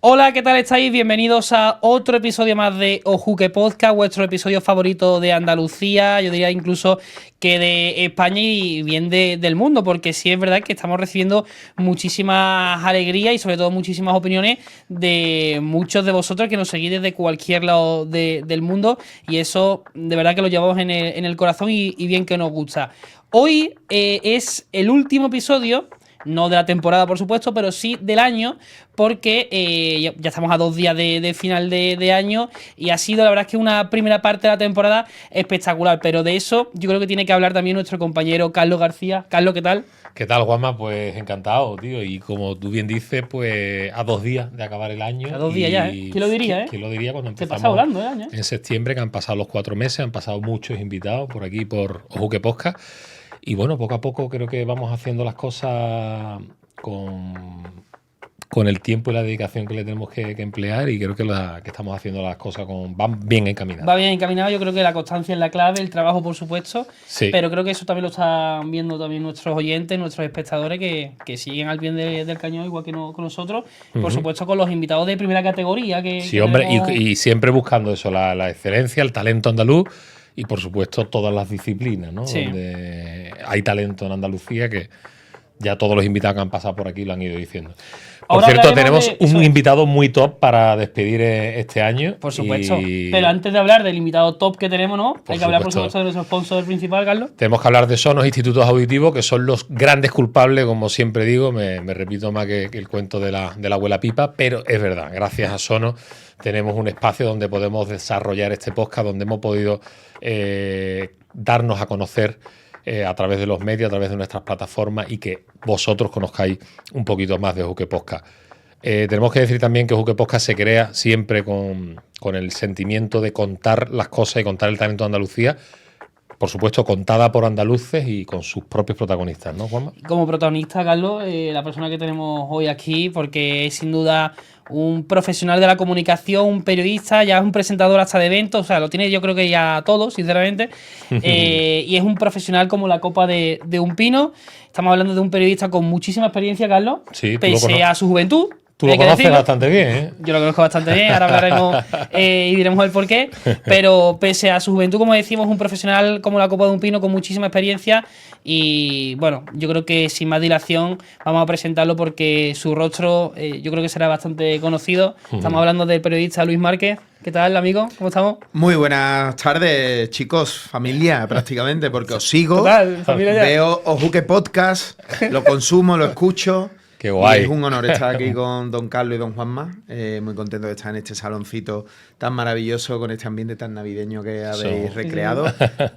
Hola, ¿qué tal estáis? Bienvenidos a otro episodio más de Ojuque Podcast, vuestro episodio favorito de Andalucía, yo diría incluso que de España y bien del mundo, porque sí es verdad que estamos recibiendo muchísimas alegrías y sobre todo muchísimas opiniones de muchos de vosotros que nos seguís desde cualquier lado del mundo, y eso de verdad que lo llevamos en el corazón y bien que nos gusta. Hoy es el último episodio, no de la temporada, por supuesto, pero sí del año, porque ya estamos a 2 días de final de año y ha sido, la verdad, es que una primera parte de la temporada espectacular. Pero de eso yo creo que tiene que hablar también nuestro compañero Carlos García. Carlos, ¿qué tal? ¿Qué tal, Juanma? Pues encantado, tío. Y como tú bien dices, pues a 2 días de acabar el año. A 2 días ya, ¿eh? ¿Quién lo diría, ¿Quién lo diría cuando Se empezamos pasa volando el año, en septiembre, que han pasado los 4 meses, han pasado muchos invitados por aquí, por Ojuque Podcast. Y bueno, poco a poco creo que vamos haciendo las cosas con el tiempo y la dedicación que le tenemos que emplear, y creo que estamos haciendo las cosas van bien encaminadas. Va bien encaminado, yo creo que la constancia es la clave, el trabajo por supuesto, Sí. Pero creo que eso también lo están viendo también nuestros oyentes, nuestros espectadores que siguen al pie del cañón igual que con nosotros, por supuesto con los invitados de primera categoría Sí, hombre, y siempre buscando eso, la excelencia, el talento andaluz y por supuesto todas las disciplinas, ¿no? Sí. Donde hay talento en Andalucía, que ya todos los invitados que han pasado por aquí lo han ido diciendo. Por Ahora cierto, tenemos hablaremos un invitado muy top para despedir este año. Por supuesto. Pero antes de hablar del invitado top que tenemos, ¿no? Hay que hablar, por supuesto, de nuestro sponsor principal, Carlos. Tenemos que hablar de Sonos Institutos Auditivos, que son los grandes culpables, como siempre digo. Me repito más que el cuento de la abuela Pipa, pero es verdad. Gracias a Sonos tenemos un espacio donde podemos desarrollar este podcast, donde hemos podido darnos a conocer a través de los medios, a través de nuestras plataformas, y que vosotros conozcáis un poquito más de Ojuque Podcast. Tenemos que decir también que Ojuque Podcast se crea siempre con el sentimiento de contar las cosas y contar el talento de Andalucía, por supuesto contada por andaluces y con sus propios protagonistas, ¿no, Juanma? Como protagonista, Carlos, la persona que tenemos hoy aquí, porque es sin duda un profesional de la comunicación, un periodista, ya es un presentador hasta de eventos, o sea, lo tiene yo creo que ya todo, sinceramente, y es un profesional como la copa de un pino. Estamos hablando de un periodista con muchísima experiencia, Carlos, sí, pese a su juventud. Tú lo conoces bastante bien, ¿eh? Yo lo conozco bastante bien, ahora hablaremos y diremos el porqué, pero pese a su juventud, como decimos, un profesional como la copa de un pino con muchísima experiencia. Y bueno, yo creo que sin más dilación vamos a presentarlo porque su rostro yo creo que será bastante conocido. Estamos hablando del periodista Luis Márquez. ¿Qué tal, amigo? ¿Cómo estamos? Muy buenas tardes, chicos, familia prácticamente, porque os sigo, Total, familia ya. Veo Ojuque Podcast, lo consumo, lo escucho. Qué guay. Y es un honor estar aquí con don Carlos y don Juanma. Muy contento de estar en este saloncito tan maravilloso, con este ambiente tan navideño que habéis recreado.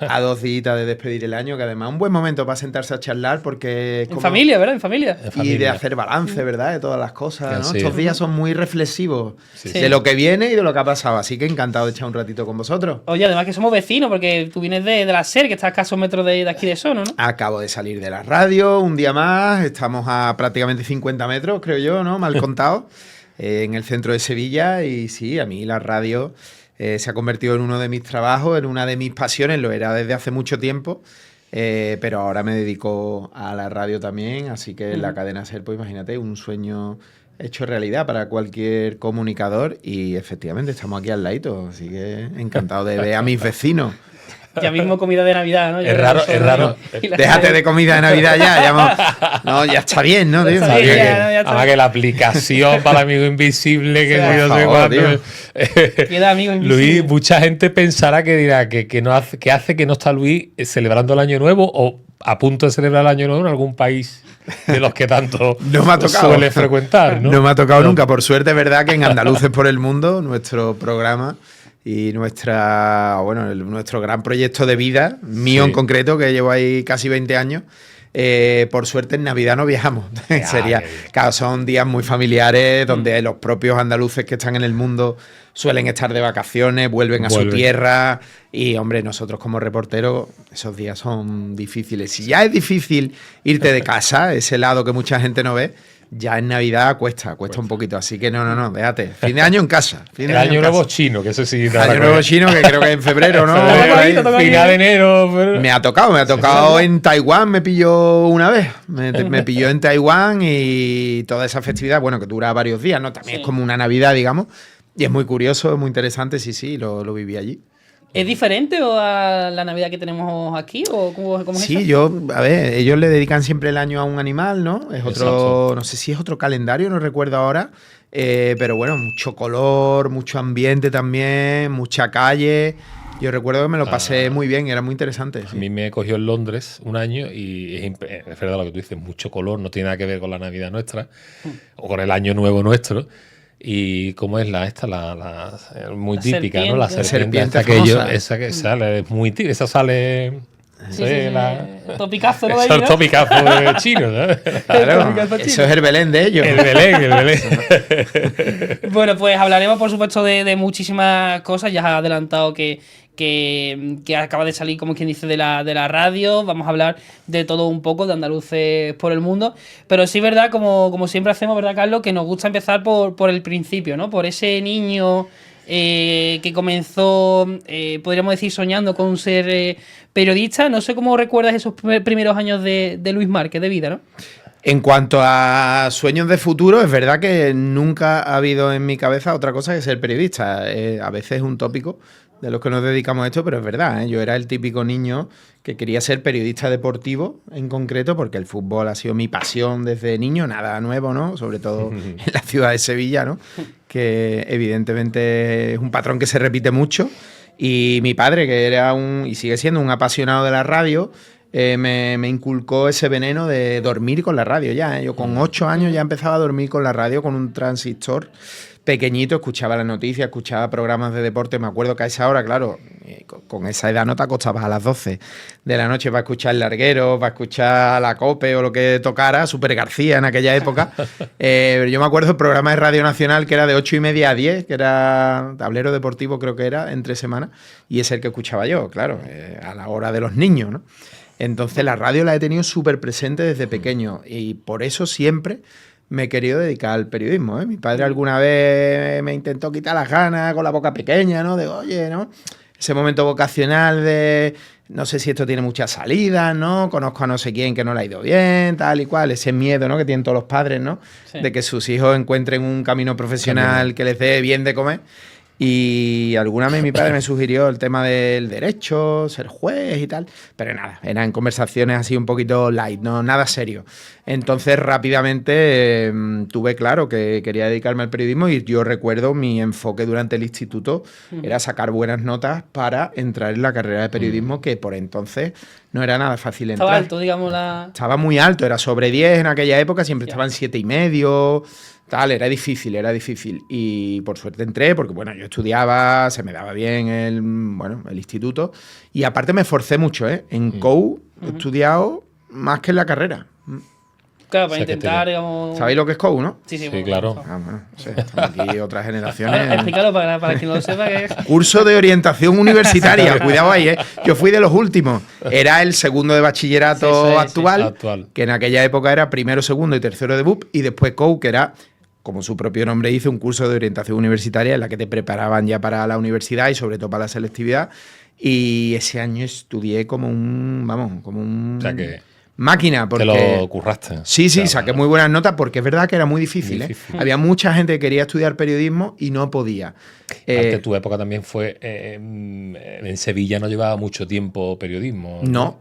A 2 días de despedir el año, que además es un buen momento para sentarse a charlar, porque En familia, ¿verdad? En familia. Y de hacer balance, ¿verdad? De todas las cosas, ¿no? Sí. Estos días son muy reflexivos de lo que viene y de lo que ha pasado. Así que encantado de echar un ratito con vosotros. Oye, además que somos vecinos, porque tú vienes de la SER, que está a escasos metros de aquí de Sono, ¿no? Acabo de salir de la radio, un día más, estamos a prácticamente 50 metros, creo yo, ¿no? Mal contado, en el centro de Sevilla. Y sí, a mí la radio se ha convertido en uno de mis trabajos, en una de mis pasiones, lo era desde hace mucho tiempo, pero ahora me dedico a la radio también, así que la cadena SER, pues imagínate, un sueño hecho realidad para cualquier comunicador, y efectivamente estamos aquí al ladito, así que encantado de ver a mis vecinos. Ya mismo comida de Navidad, ¿no? Es raro. Déjate de comida de Navidad ya está bien, ¿no? Tío? Está bien, ya está. Además que la aplicación para el amigo invisible, que Por no sé cuánto. Queda amigo invisible. Luis, mucha gente pensará que dirá que hace que no está Luis celebrando el Año Nuevo o a punto de celebrar el Año Nuevo en algún país de los que tanto no me ha tocado. Suele frecuentar, ¿no? No me ha tocado nunca. Por suerte, es verdad que en Andaluces por el Mundo, nuestro programa y nuestro gran proyecto de vida, mío en concreto, que llevo ahí casi 20 años, por suerte en Navidad no viajamos. Claro, son días muy familiares donde los propios andaluces que están en el mundo suelen estar de vacaciones, vuelven a su tierra, y hombre, nosotros como reporteros esos días son difíciles. Si ya es difícil irte de casa, ese lado que mucha gente no ve, ya en Navidad cuesta un poquito. Así que no, déjate. Fin de año en casa. El año nuevo chino, que eso sí. Año nuevo chino, que creo que es en febrero, ¿no? Final de enero. Pero... Me ha tocado en Taiwán, me pilló una vez. Me pilló en Taiwán y toda esa festividad, bueno, que dura varios días, ¿no? También es como una Navidad, digamos. Y es muy curioso, es muy interesante, sí, lo viví allí. ¿Es diferente o a la Navidad que tenemos aquí? ¿O cómo es Sí, eso? a ver, ellos le dedican siempre el año a un animal, ¿no? Es otro, Exacto. no sé si es otro calendario, no recuerdo ahora. Pero bueno, mucho color, mucho ambiente también, mucha calle. Yo recuerdo que me lo pasé muy bien, era muy interesante. A Sí. mí me cogió en Londres un año y es verdad lo que tú dices, mucho color, no tiene nada que ver con la Navidad nuestra o con el Año Nuevo nuestro. Y cómo es muy La típica, ¿no? La serpiente esta que yo, famosa. esa que sale, es muy típica, esa sale. Sí, topicazo, ¿no? Esos topicazos chinos, ¿no? Claro, Topicazo eso chino. es el Belén de ellos. El Belén. Bueno, pues hablaremos, por supuesto, de muchísimas cosas. Ya has adelantado que acaba de salir, como quien dice, de la radio. Vamos a hablar de todo un poco, de andaluces por el mundo. Pero sí, verdad, como siempre hacemos, ¿verdad, Carlos? Que nos gusta empezar por el principio, ¿no? Por ese niño que comenzó, podríamos decir, soñando con ser periodista. No sé cómo recuerdas esos primeros años de Luis Márquez de vida, ¿no? En cuanto a sueños de futuro, es verdad que nunca ha habido en mi cabeza otra cosa que ser periodista. A veces es un tópico de los que nos dedicamos a esto, pero es verdad, ¿eh? Yo era el típico niño que quería ser periodista deportivo en concreto, porque el fútbol ha sido mi pasión desde niño, nada nuevo, ¿no? Sobre todo en la ciudad de Sevilla, ¿no? Que evidentemente es un patrón que se repite mucho. Y mi padre, que era y sigue siendo un apasionado de la radio, me inculcó ese veneno de dormir con la radio ya, ¿eh? Yo con 8 años ya empezaba a dormir con la radio, con un transistor pequeñito, escuchaba las noticias, escuchaba programas de deporte. Me acuerdo que a esa hora, claro, con esa edad no te acostabas a las 12 de la noche para escuchar el larguero, para escuchar la COPE o lo que tocara, Super García en aquella época. Yo me acuerdo del programa de Radio Nacional que era de 8:30 a 10, que era tablero deportivo, creo que era, entre semanas, y es el que escuchaba yo, claro, a la hora de los niños, ¿no? Entonces la radio la he tenido súper presente desde pequeño y por eso siempre me he querido dedicar al periodismo, ¿eh? Mi padre alguna vez me intentó quitar las ganas con la boca pequeña, ¿no? De, oye, ¿no? Ese momento vocacional de, no sé si esto tiene muchas salidas, ¿no? Conozco a no sé quién que no le ha ido bien, tal y cual. Ese miedo, ¿no? Que tienen todos los padres, ¿no? Sí. De que sus hijos encuentren un camino profesional que les dé bien de comer. Y alguna vez mi padre me sugirió el tema del derecho, ser juez y tal, pero nada, eran conversaciones así un poquito light, no nada serio. Entonces rápidamente tuve claro que quería dedicarme al periodismo y yo recuerdo mi enfoque durante el instituto era sacar buenas notas para entrar en la carrera de periodismo, que por entonces no era nada fácil entrar. Estaba alto, digamos, Estaba muy alto, era sobre 10 en aquella época, siempre estaba en 7,5... Tal, era difícil. Y por suerte entré, porque bueno, yo estudiaba, se me daba bien el instituto. Y aparte me esforcé mucho, ¿eh? En COU he estudiado más que en la carrera. Claro, para O sea, que intentar, digamos... ¿Sabéis lo que es COU, no? Sí, Sí, claro. Bueno, no sé, estamos aquí otras Ahora, generaciones. explícalo para quien no lo sepa. Que es... Curso de orientación universitaria, cuidado ahí, ¿eh? Yo fui de los últimos. Era el segundo de bachillerato Sí, sí, actual, que en aquella época era primero, segundo y tercero de BUP, y después COU, que era, como su propio nombre dice, un curso de orientación universitaria en la que te preparaban ya para la universidad y sobre todo para la selectividad. Y ese año estudié como un O sea que máquina. Porque te lo curraste. Sí, O sea, saqué muy buenas notas porque es verdad que era muy difícil, Muy ¿eh? difícil. Había mucha gente que quería estudiar periodismo y no podía. Aparte, tu época también fue. En Sevilla no llevaba mucho tiempo periodismo. No.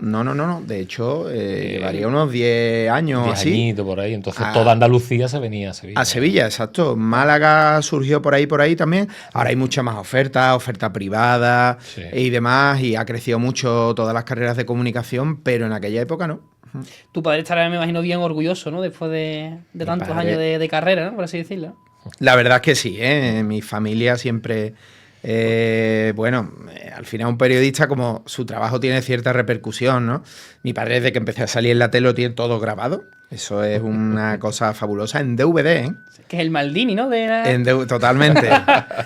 De hecho, llevaría unos 10 años 10 así. añitos por ahí. Entonces toda Andalucía se venía a Sevilla. A Sevilla, exacto. Málaga surgió por ahí también. Ahora hay mucha más oferta privada Sí. y demás, y ha crecido mucho todas las carreras de comunicación, pero en aquella época no. Tu padre estará, me imagino, bien orgulloso, ¿no? Después de tantos padre- años de carrera, ¿no? Por así decirlo. La verdad es que sí, ¿eh? Mi familia siempre... al final un periodista, como su trabajo tiene cierta repercusión, ¿no? Mi padre, desde que empecé a salir en la tele, lo tiene todo grabado. Eso es una cosa fabulosa. En DVD, ¿eh? Que es el Maldini, ¿no? Totalmente.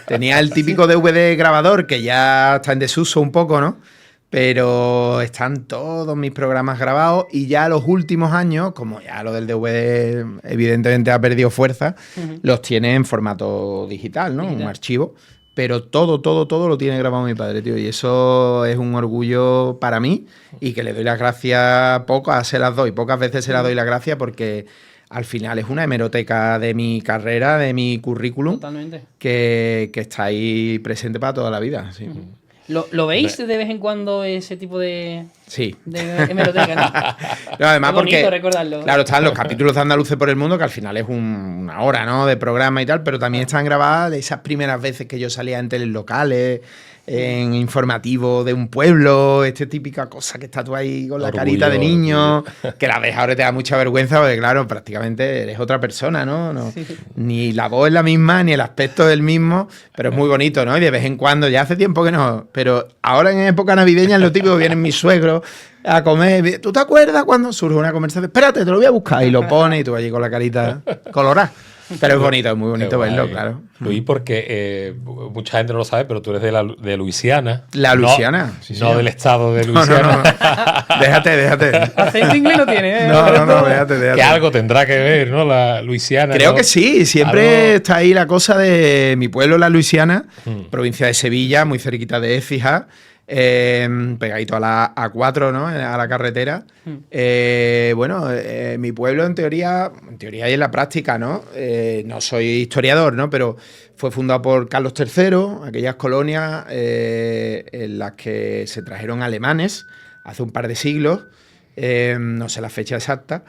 Tenía el típico DVD grabador que ya está en desuso un poco, ¿no? pero están todos mis programas grabados y ya los últimos años, como ya lo del DVD evidentemente ha perdido fuerza, los tiene en formato digital, ¿no? Un archivo. Pero todo lo tiene grabado mi padre, tío. Y eso es un orgullo para mí y que le doy las gracias pocas, pocas veces se las doy las gracias porque al final es una hemeroteca de mi carrera, de mi currículum. Totalmente. Que está ahí presente para toda la vida, sí. ¿Lo veis de vez en cuando ese tipo de, sí. de hemeroteca, ¿no? No, además es bonito porque, recordarlo. claro, están los capítulos de Andaluces por el Mundo, que al final es una hora, ¿no? De programa y tal, pero también están grabadas de esas primeras veces que yo salía en teles locales, en informativo de un pueblo, típica cosa que estás tú ahí con la Orgullo, carita de niño, que la ves ahora y te da mucha vergüenza, porque claro, prácticamente eres otra persona, ¿no? Sí. Ni la voz es la misma, ni el aspecto es el mismo, pero es muy bonito, ¿no? Y de vez en cuando, ya hace tiempo que no, pero ahora en época navideña es lo típico, vienen mis suegros a comer, ¿tú te acuerdas cuando surge una conversación? Espérate, te lo voy a buscar, y lo pones y tú allí con la carita colorada. Pero es bonito, es muy bonito verlo, claro. Luis, porque mucha gente no lo sabe, pero tú eres de Luisiana. ¿La Luisiana? No del estado de Luisiana. No. Déjate. Acento inglés no tiene, ¿eh? No, déjate. Que algo tendrá que ver, ¿no? La Luisiana. Creo ¿no? que sí, siempre está ahí la cosa de mi pueblo, la Luisiana, provincia de Sevilla, muy cerquita de Écija. Pegadito a la A4, ¿no? A la carretera. Mi pueblo en teoría y en la práctica, ¿no? No soy historiador, ¿no? Pero fue fundado por Carlos III, aquellas colonias en las que se trajeron alemanes hace un par de siglos, no sé la fecha exacta.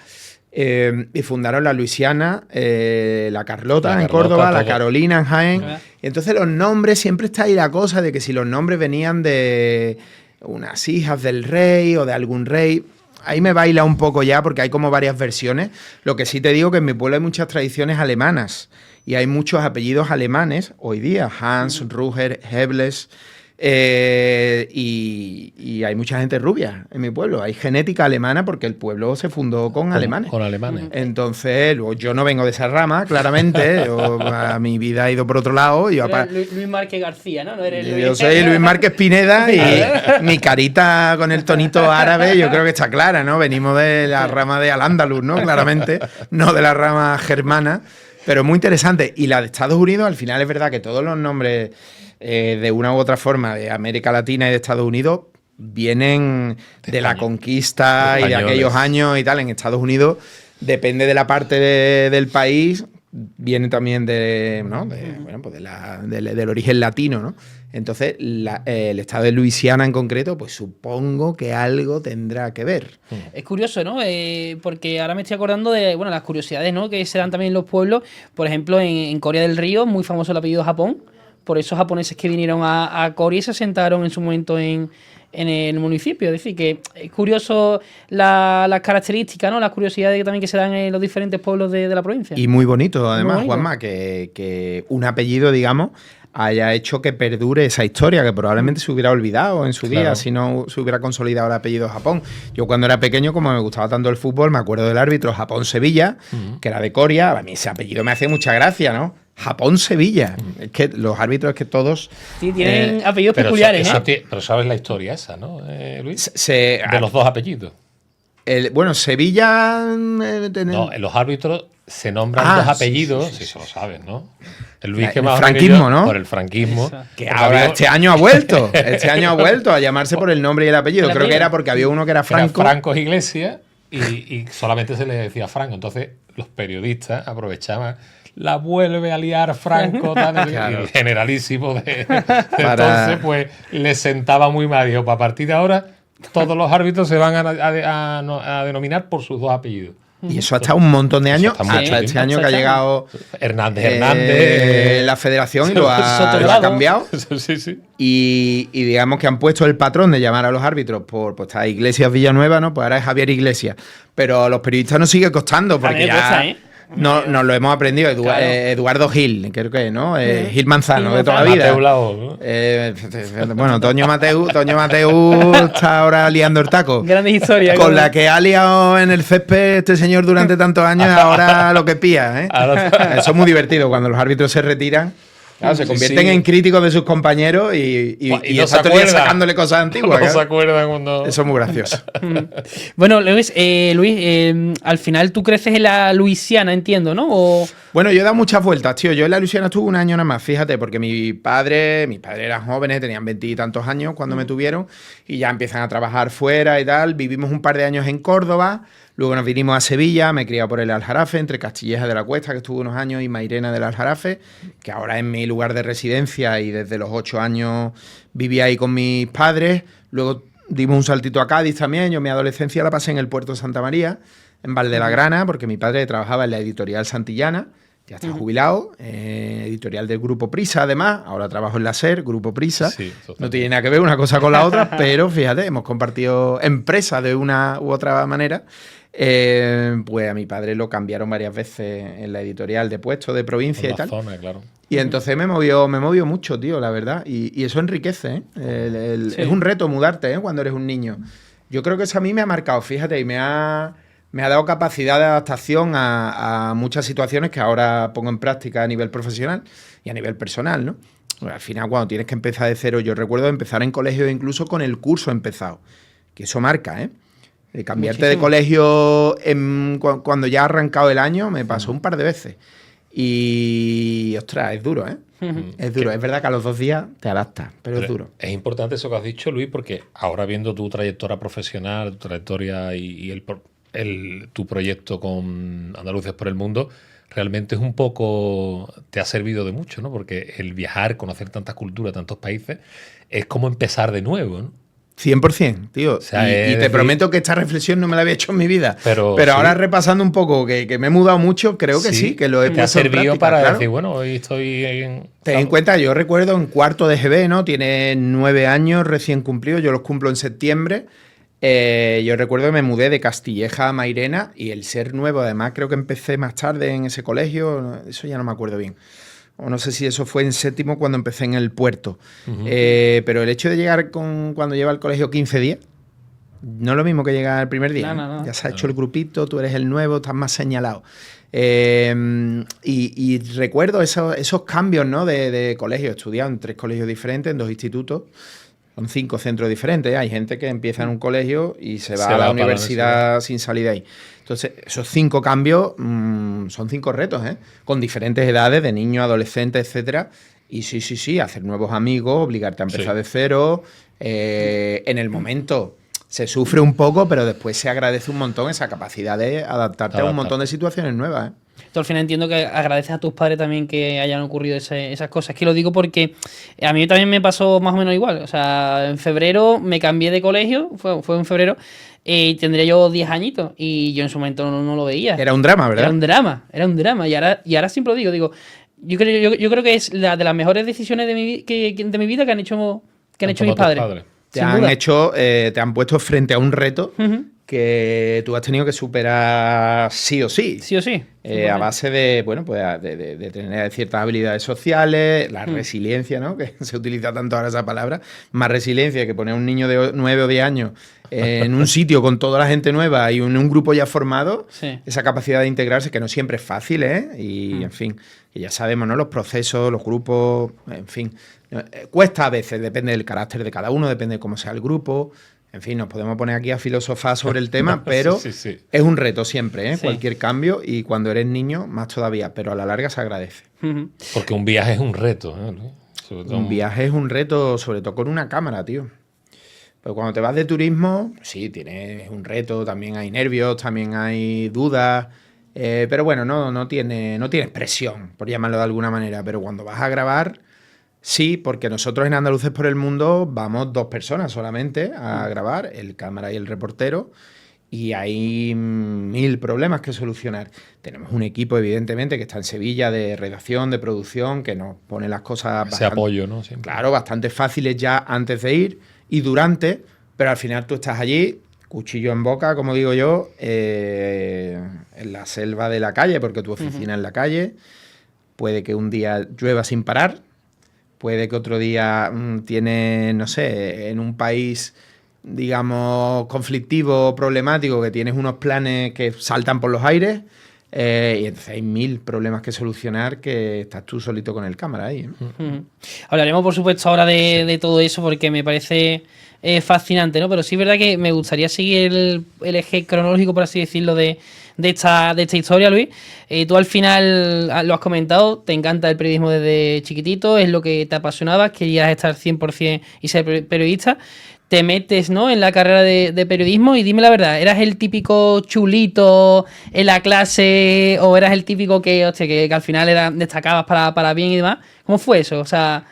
Y fundaron la Luisiana, la Carlota en Córdoba, la Carolina en Jaén. Y entonces los nombres, siempre está ahí la cosa de que si los nombres venían de unas hijas del rey o de algún rey. Ahí me baila un poco ya porque hay como varias versiones. Lo que sí te digo que en mi pueblo hay muchas tradiciones alemanas y hay muchos apellidos alemanes hoy día. Hans, Ruger, Hebles. Y hay mucha gente rubia en mi pueblo. Hay genética alemana porque el pueblo se fundó con alemanes. Con alemanes. Entonces, yo no vengo de esa rama, claramente. Mi vida ha ido por otro lado. Luis Márquez García, ¿no? Yo soy Luis Márquez Pineda y mi carita con el tonito árabe yo creo que está clara, ¿no? Venimos de la rama de Al-Ándalus, ¿no? Claramente, no de la rama germana. Pero muy interesante. Y la de Estados Unidos, al final es verdad que todos los nombres de una u otra forma de América Latina y de Estados Unidos vienen de la conquista y de aquellos años y tal. En Estados Unidos depende de la parte del país, viene también del origen latino, ¿no? Entonces, el estado de Luisiana en concreto, pues supongo que algo tendrá que ver. Es curioso, ¿no? Porque ahora me estoy acordando de las curiosidades, ¿no? Que se dan también en los pueblos. Por ejemplo, en Corea del Río, muy famoso el apellido Japón. Por esos japoneses que vinieron a Corea y se asentaron en su momento en el municipio. Es decir, que es curioso las características, ¿no? Las curiosidades también que se dan en los diferentes pueblos de la provincia. Y muy bonito, además, muy bonito. Juanma, que un apellido, digamos, haya hecho que perdure esa historia, que probablemente se hubiera olvidado en su día si no se hubiera consolidado el apellido Japón. Yo cuando era pequeño, como me gustaba tanto el fútbol, me acuerdo del árbitro Japón-Sevilla, que era de Coria. A mí ese apellido me hace mucha gracia, ¿no? Japón-Sevilla. Es que los árbitros es que todos... Sí, tienen apellidos peculiares, pero sabes la historia esa, ¿no, Luis? De los dos apellidos. Sevilla... No, los árbitros se nombran dos apellidos, sí, se lo sabes, ¿no? El Luis que más franquismo, ¿no? Por el franquismo. Que ahora este año ha vuelto. Este año ha vuelto a llamarse por el nombre y el apellido. Creo que era porque había uno que era Franco. Era Franco Iglesias y solamente se le decía Franco. Entonces los periodistas aprovechaban... La vuelve a liar Franco, tal, y el generalísimo entonces, pues, le sentaba muy mal. Dijo, a partir de ahora, todos los árbitros se van a denominar por sus dos apellidos. Y eso hasta un montón de años, hasta este año que ha llegado Hernández, la federación y lo ha cambiado. Sí. Y digamos que han puesto el patrón de llamar a los árbitros por está Iglesias Villanueva, ¿no? Pues ahora es Javier Iglesias. Pero a los periodistas nos sigue costando porque ya... No, nos lo hemos aprendido. Eduardo Gil, creo que, ¿no? Gil Manzano, de toda la vida. Bueno, Toño Mateu está ahora liando el taco. Grandes historias. Con la que ha liado en el césped este señor durante tantos años, ahora lo que pilla, ¿eh? Eso es muy divertido cuando los árbitros se retiran. Claro, se Sí, convierten sí. en críticos de sus compañeros y No se está todo el día acuerda. sacándole cosas antiguas. No se claro. acuerdan cuando. Eso es muy gracioso. Bueno, Luis, al final tú creces en la Luisiana, entiendo, ¿no? Bueno, yo he dado muchas vueltas, tío. Yo en la Luisiana estuve un año nada más, fíjate, porque mis padres eran jóvenes, tenían 20 y tantos años cuando me tuvieron y ya empiezan a trabajar fuera y tal. Vivimos un par de años en Córdoba, luego nos vinimos a Sevilla, me he criado por el Aljarafe, entre Castilleja de la Cuesta, que estuve unos años, y Mairena del Aljarafe, que ahora es mi lugar de residencia y desde los 8 años viví ahí con mis padres. Luego dimos un saltito a Cádiz también. Yo mi adolescencia la pasé en el puerto de Santa María, en Valdelagrana, porque mi padre trabajaba en la editorial Santillana. Ya está jubilado, editorial del Grupo Prisa, además. Ahora trabajo en la SER, Grupo Prisa. Sí, totalmente. No tiene nada que ver una cosa con la otra, pero fíjate, hemos compartido empresa de una u otra manera. Pues a mi padre lo cambiaron varias veces en la editorial de puesto, de provincia Por y la tal. zona, claro. Y entonces me movió mucho, tío, la verdad. Y eso enriquece, ¿eh? Sí. Es un reto mudarte, ¿eh? Cuando eres un niño. Yo creo que eso a mí me ha marcado, fíjate, y me ha dado capacidad de adaptación a muchas situaciones que ahora pongo en práctica a nivel profesional y a nivel personal, ¿no? Al final, cuando tienes que empezar de cero, yo recuerdo empezar en colegio incluso con el curso empezado, que eso marca, ¿eh? De cambiarte de Muchísimo. colegio cuando ya ha arrancado el año me pasó un par de veces. Y, ostras, es duro, ¿eh? Es duro. Es verdad que a los 2 días te adaptas, pero es duro. Es importante eso que has dicho, Luis, porque ahora viendo tu trayectoria profesional, tu trayectoria y tu proyecto con Andaluces por el Mundo, realmente es un poco, te ha servido de mucho, ¿no? Porque el viajar, conocer tantas culturas, tantos países, es como empezar de nuevo, ¿no? 100%, tío. O sea, y es te decir- prometo que esta reflexión no me la había hecho en mi vida. Pero ahora sí. repasando un poco, que me he mudado mucho, creo que sí, que lo he te ha puesto en servido práctica, para claro. decir, bueno, hoy estoy en... Ten en cuenta, yo recuerdo en cuarto de GB, ¿no? Tiene 9 años recién cumplidos, yo los cumplo en septiembre. Yo recuerdo que me mudé de Castilleja a Mairena y el ser nuevo, además creo que empecé más tarde en ese colegio, eso ya no me acuerdo bien. O no sé si eso fue en séptimo cuando empecé en el puerto. Pero el hecho de llegar cuando lleva al colegio 15 días, no es lo mismo que llegar el primer día. No. Ya se ha hecho el grupito, tú eres el nuevo, estás más señalado. Y recuerdo esos cambios, ¿no? de colegio. He estudiado en 3 colegios diferentes, en 2 institutos. Son 5 centros diferentes. Hay gente que empieza en un colegio y se va a la universidad sin salir de ahí. Entonces, esos 5 cambios son 5 retos, ¿eh? Con diferentes edades, de niños, adolescentes, etcétera. Y sí, hacer nuevos amigos, obligarte a empezar de cero. En el momento se sufre un poco, pero después se agradece un montón esa capacidad de adaptarte a un montón de situaciones nuevas, ¿eh? Tú al final entiendo que agradeces a tus padres también que hayan ocurrido esas cosas. Que lo digo porque a mí también me pasó más o menos igual. O sea, en febrero me cambié de colegio, fue en febrero, y tendría yo 10 añitos. Y yo en su momento no lo veía. Era un drama, ¿verdad? Era un drama. Y ahora siempre lo digo, yo creo que es la de las mejores decisiones de mi vida que han hecho mis padres. Te han puesto frente a un reto que tú has tenido que superar sí o sí. Sí o sí. A base de, bueno, pues de tener ciertas habilidades sociales, la resiliencia, ¿no? Que se utiliza tanto ahora esa palabra. Más resiliencia que poner a un niño de 9 o 10 años en un sitio con toda la gente nueva y en un grupo ya formado. Sí. Esa capacidad de integrarse que no siempre es fácil, ¿eh? Y, en fin, que ya sabemos, ¿no? Los procesos, los grupos, en fin. Cuesta a veces, depende del carácter de cada uno, depende de cómo sea el grupo. En fin, nos podemos poner aquí a filosofar sobre el tema, pero sí. es un reto siempre, ¿eh? Sí. Cualquier cambio, y cuando eres niño, más todavía, pero a la larga se agradece. Porque un viaje es un reto, ¿eh? Sobre todo Un viaje es un reto, sobre todo con una cámara, tío. Pero cuando te vas de turismo, sí, tienes un reto, también hay nervios, también hay dudas, pero bueno, no tienes presión, por llamarlo de alguna manera. Pero cuando vas a grabar, sí, porque nosotros en Andaluces por el Mundo vamos 2 personas solamente a grabar, el cámara y el reportero, y hay 1000 problemas que solucionar. Tenemos un equipo, evidentemente, que está en Sevilla, de redacción, de producción, que nos pone las cosas ese apoyo, ¿no? Siempre. Claro, bastante fáciles ya antes de ir y durante, pero al final tú estás allí, cuchillo en boca, como digo yo, en la selva de la calle, porque tu oficina es en la calle. Puede que un día llueva sin parar, puede que otro día tienes, no sé, en un país, digamos, conflictivo, problemático, que tienes unos planes que saltan por los aires. Y entonces hay 1000 problemas que solucionar que estás tú solito con el cámara ahí. Hablaremos, por supuesto, ahora de todo eso porque me parece fascinante, ¿no? Pero sí es verdad que me gustaría seguir el eje cronológico, por así decirlo, de esta historia, Luis. Tú al final lo has comentado, te encanta el periodismo desde chiquitito, es lo que te apasionaba, querías estar 100% y ser periodista. Te metes, ¿no?, en la carrera de periodismo y dime la verdad, ¿eras el típico chulito en la clase o eras el típico que al final destacabas para bien y demás? ¿Cómo fue eso? O sea,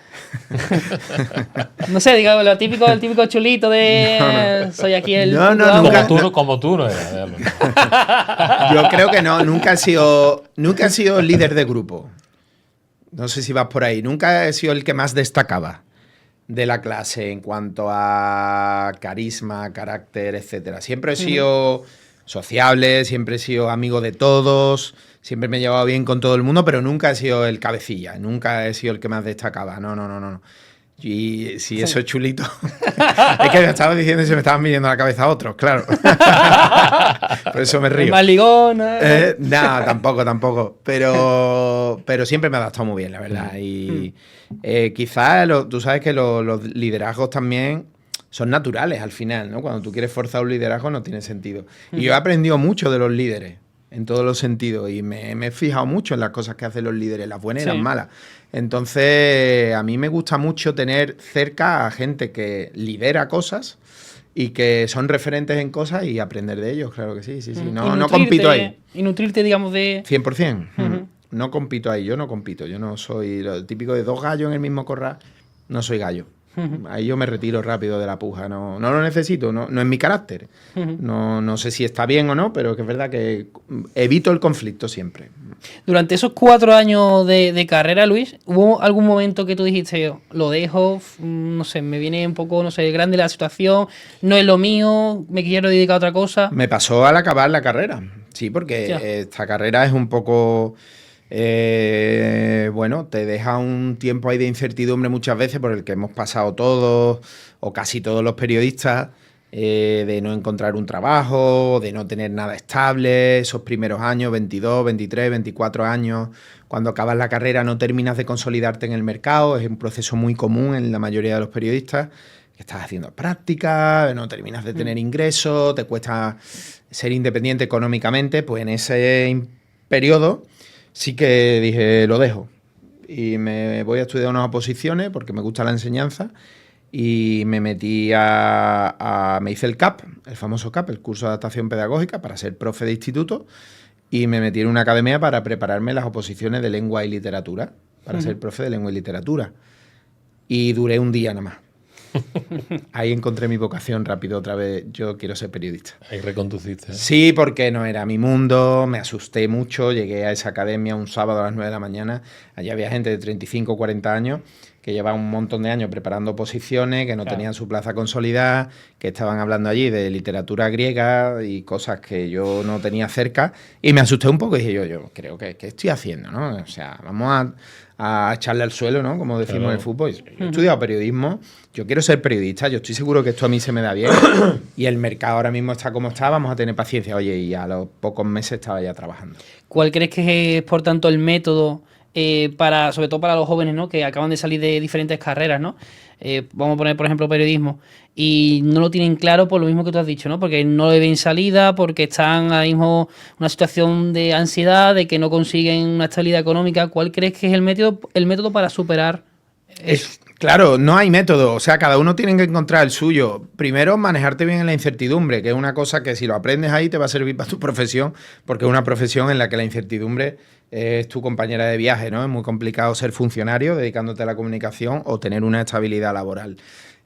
no sé, digamos, el típico chulito de No. soy aquí el... No, Como nunca. como tú no eras. Yo creo que no, nunca he sido líder de grupo. No sé si vas por ahí. Nunca he sido el que más destacaba de la clase en cuanto a carisma, carácter, etcétera. Siempre he sido sociable, siempre he sido amigo de todos, siempre me he llevado bien con todo el mundo, pero nunca he sido el cabecilla, nunca he sido el que más destacaba. No. Y si eso es chulito. Es que me estaba diciendo y se me estaban midiendo la cabeza a otros, claro. Por eso me río. Más ligona. No, tampoco. Pero siempre me ha adaptado muy bien, la verdad. Y quizás tú sabes que los liderazgos también son naturales al final, ¿no? Cuando tú quieres forzar un liderazgo no tiene sentido. Y yo he aprendido mucho de los líderes, en todos los sentidos, y me he fijado mucho en las cosas que hacen los líderes, las buenas y las malas. Entonces, a mí me gusta mucho tener cerca a gente que lidera cosas y que son referentes en cosas y aprender de ellos, claro que sí. No compito ahí. Y nutrirte, digamos, de... 100%. No compito ahí, yo no soy lo típico de 2 gallos en el mismo corral, no soy gallo. Ahí yo me retiro rápido de la puja, no lo necesito, no es mi carácter. No sé si está bien o no, pero que es verdad que evito el conflicto siempre. Durante esos 4 años de carrera, Luis, ¿hubo algún momento que tú dijiste, lo dejo, no sé, me viene un poco, no sé, grande la situación, no es lo mío, me quiero dedicar a otra cosa? Me pasó al acabar la carrera, sí, porque esta carrera es un poco... bueno, te deja un tiempo ahí de incertidumbre muchas veces por el que hemos pasado todos o casi todos los periodistas, de no encontrar un trabajo, de no tener nada estable, esos primeros años, 22, 23, 24 años, cuando acabas la carrera no terminas de consolidarte en el mercado, es un proceso muy común en la mayoría de los periodistas, que estás haciendo prácticas, no terminas de tener ingresos, te cuesta ser independiente económicamente, pues en ese periodo sí que dije, lo dejo y me voy a estudiar unas oposiciones porque me gusta la enseñanza y me metí me hice el CAP, el famoso CAP, el curso de adaptación pedagógica para ser profe de instituto y me metí en una academia para prepararme las oposiciones de lengua y literatura, para ser profe de lengua y literatura. Y duré un día nada más. Ahí encontré mi vocación rápido otra vez. Yo quiero ser periodista. Ahí reconduciste. Sí, porque no era mi mundo, me asusté mucho. Llegué a esa academia un sábado a las 9 de la mañana. Allí había gente de 35 o 40 años que llevaba un montón de años preparando oposiciones, que no tenían su plaza consolidada, que estaban hablando allí de literatura griega y cosas que yo no tenía cerca. Y me asusté un poco y dije yo creo que ¿qué estoy haciendo, ¿no? O sea, vamos a echarle al suelo, ¿no? Como decimos en el fútbol. Yo he estudiado periodismo, yo quiero ser periodista, yo estoy seguro que esto a mí se me da bien y el mercado ahora mismo está como está, vamos a tener paciencia. Oye, y a los pocos meses estaba ya trabajando. ¿Cuál crees que es, por tanto, el método sobre todo para los jóvenes, ¿no?, que acaban de salir de diferentes carreras, ¿no? Vamos a poner, por ejemplo, periodismo, y no lo tienen claro por lo mismo que tú has dicho, ¿no? Porque no le ven salida, porque están ahora mismo en una situación de ansiedad, de que no consiguen una estabilidad económica. ¿Cuál crees que es el método para superar eso? Claro, no hay método, o sea, cada uno tiene que encontrar el suyo. Primero, manejarte bien en la incertidumbre, que es una cosa que si lo aprendes ahí te va a servir para tu profesión, porque es una profesión en la que la incertidumbre es tu compañera de viaje, ¿no? Es muy complicado ser funcionario dedicándote a la comunicación o tener una estabilidad laboral.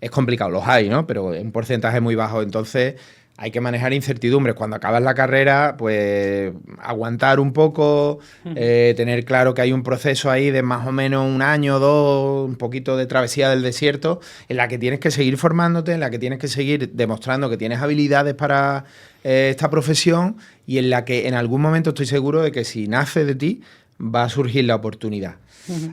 Es complicado, los hay, ¿no? Pero en porcentaje muy bajo, entonces hay que manejar incertidumbres. Cuando acabas la carrera, pues aguantar un poco, tener claro que hay un proceso ahí de más o menos 1 año, 2, un poquito de travesía del desierto, en la que tienes que seguir formándote, en la que tienes que seguir demostrando que tienes habilidades para esta profesión y en la que en algún momento estoy seguro de que si nace de ti va a surgir la oportunidad.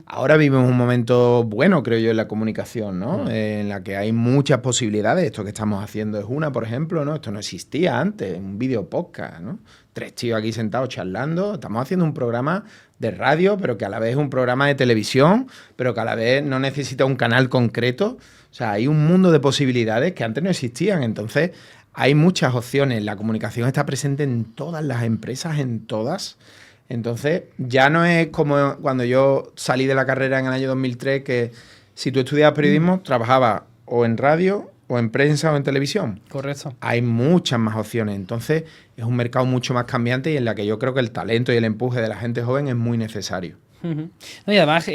Ahora vivimos un momento bueno, creo yo, en la comunicación, ¿no? En la que hay muchas posibilidades. Esto que estamos haciendo es una, por ejemplo, ¿no? Esto no existía antes, un video podcast, ¿no? 3 tíos aquí sentados charlando. Estamos haciendo un programa de radio, pero que a la vez es un programa de televisión, pero que a la vez no necesita un canal concreto. O sea, hay un mundo de posibilidades que antes no existían. Entonces, hay muchas opciones. La comunicación está presente en todas las empresas, en todas. Entonces, ya no es como cuando yo salí de la carrera en el año 2003, que si tú estudiabas periodismo, trabajabas o en radio, o en prensa, o en televisión. Correcto. Hay muchas más opciones. Entonces, es un mercado mucho más cambiante y en la que yo creo que el talento y el empuje de la gente joven es muy necesario. No, y además,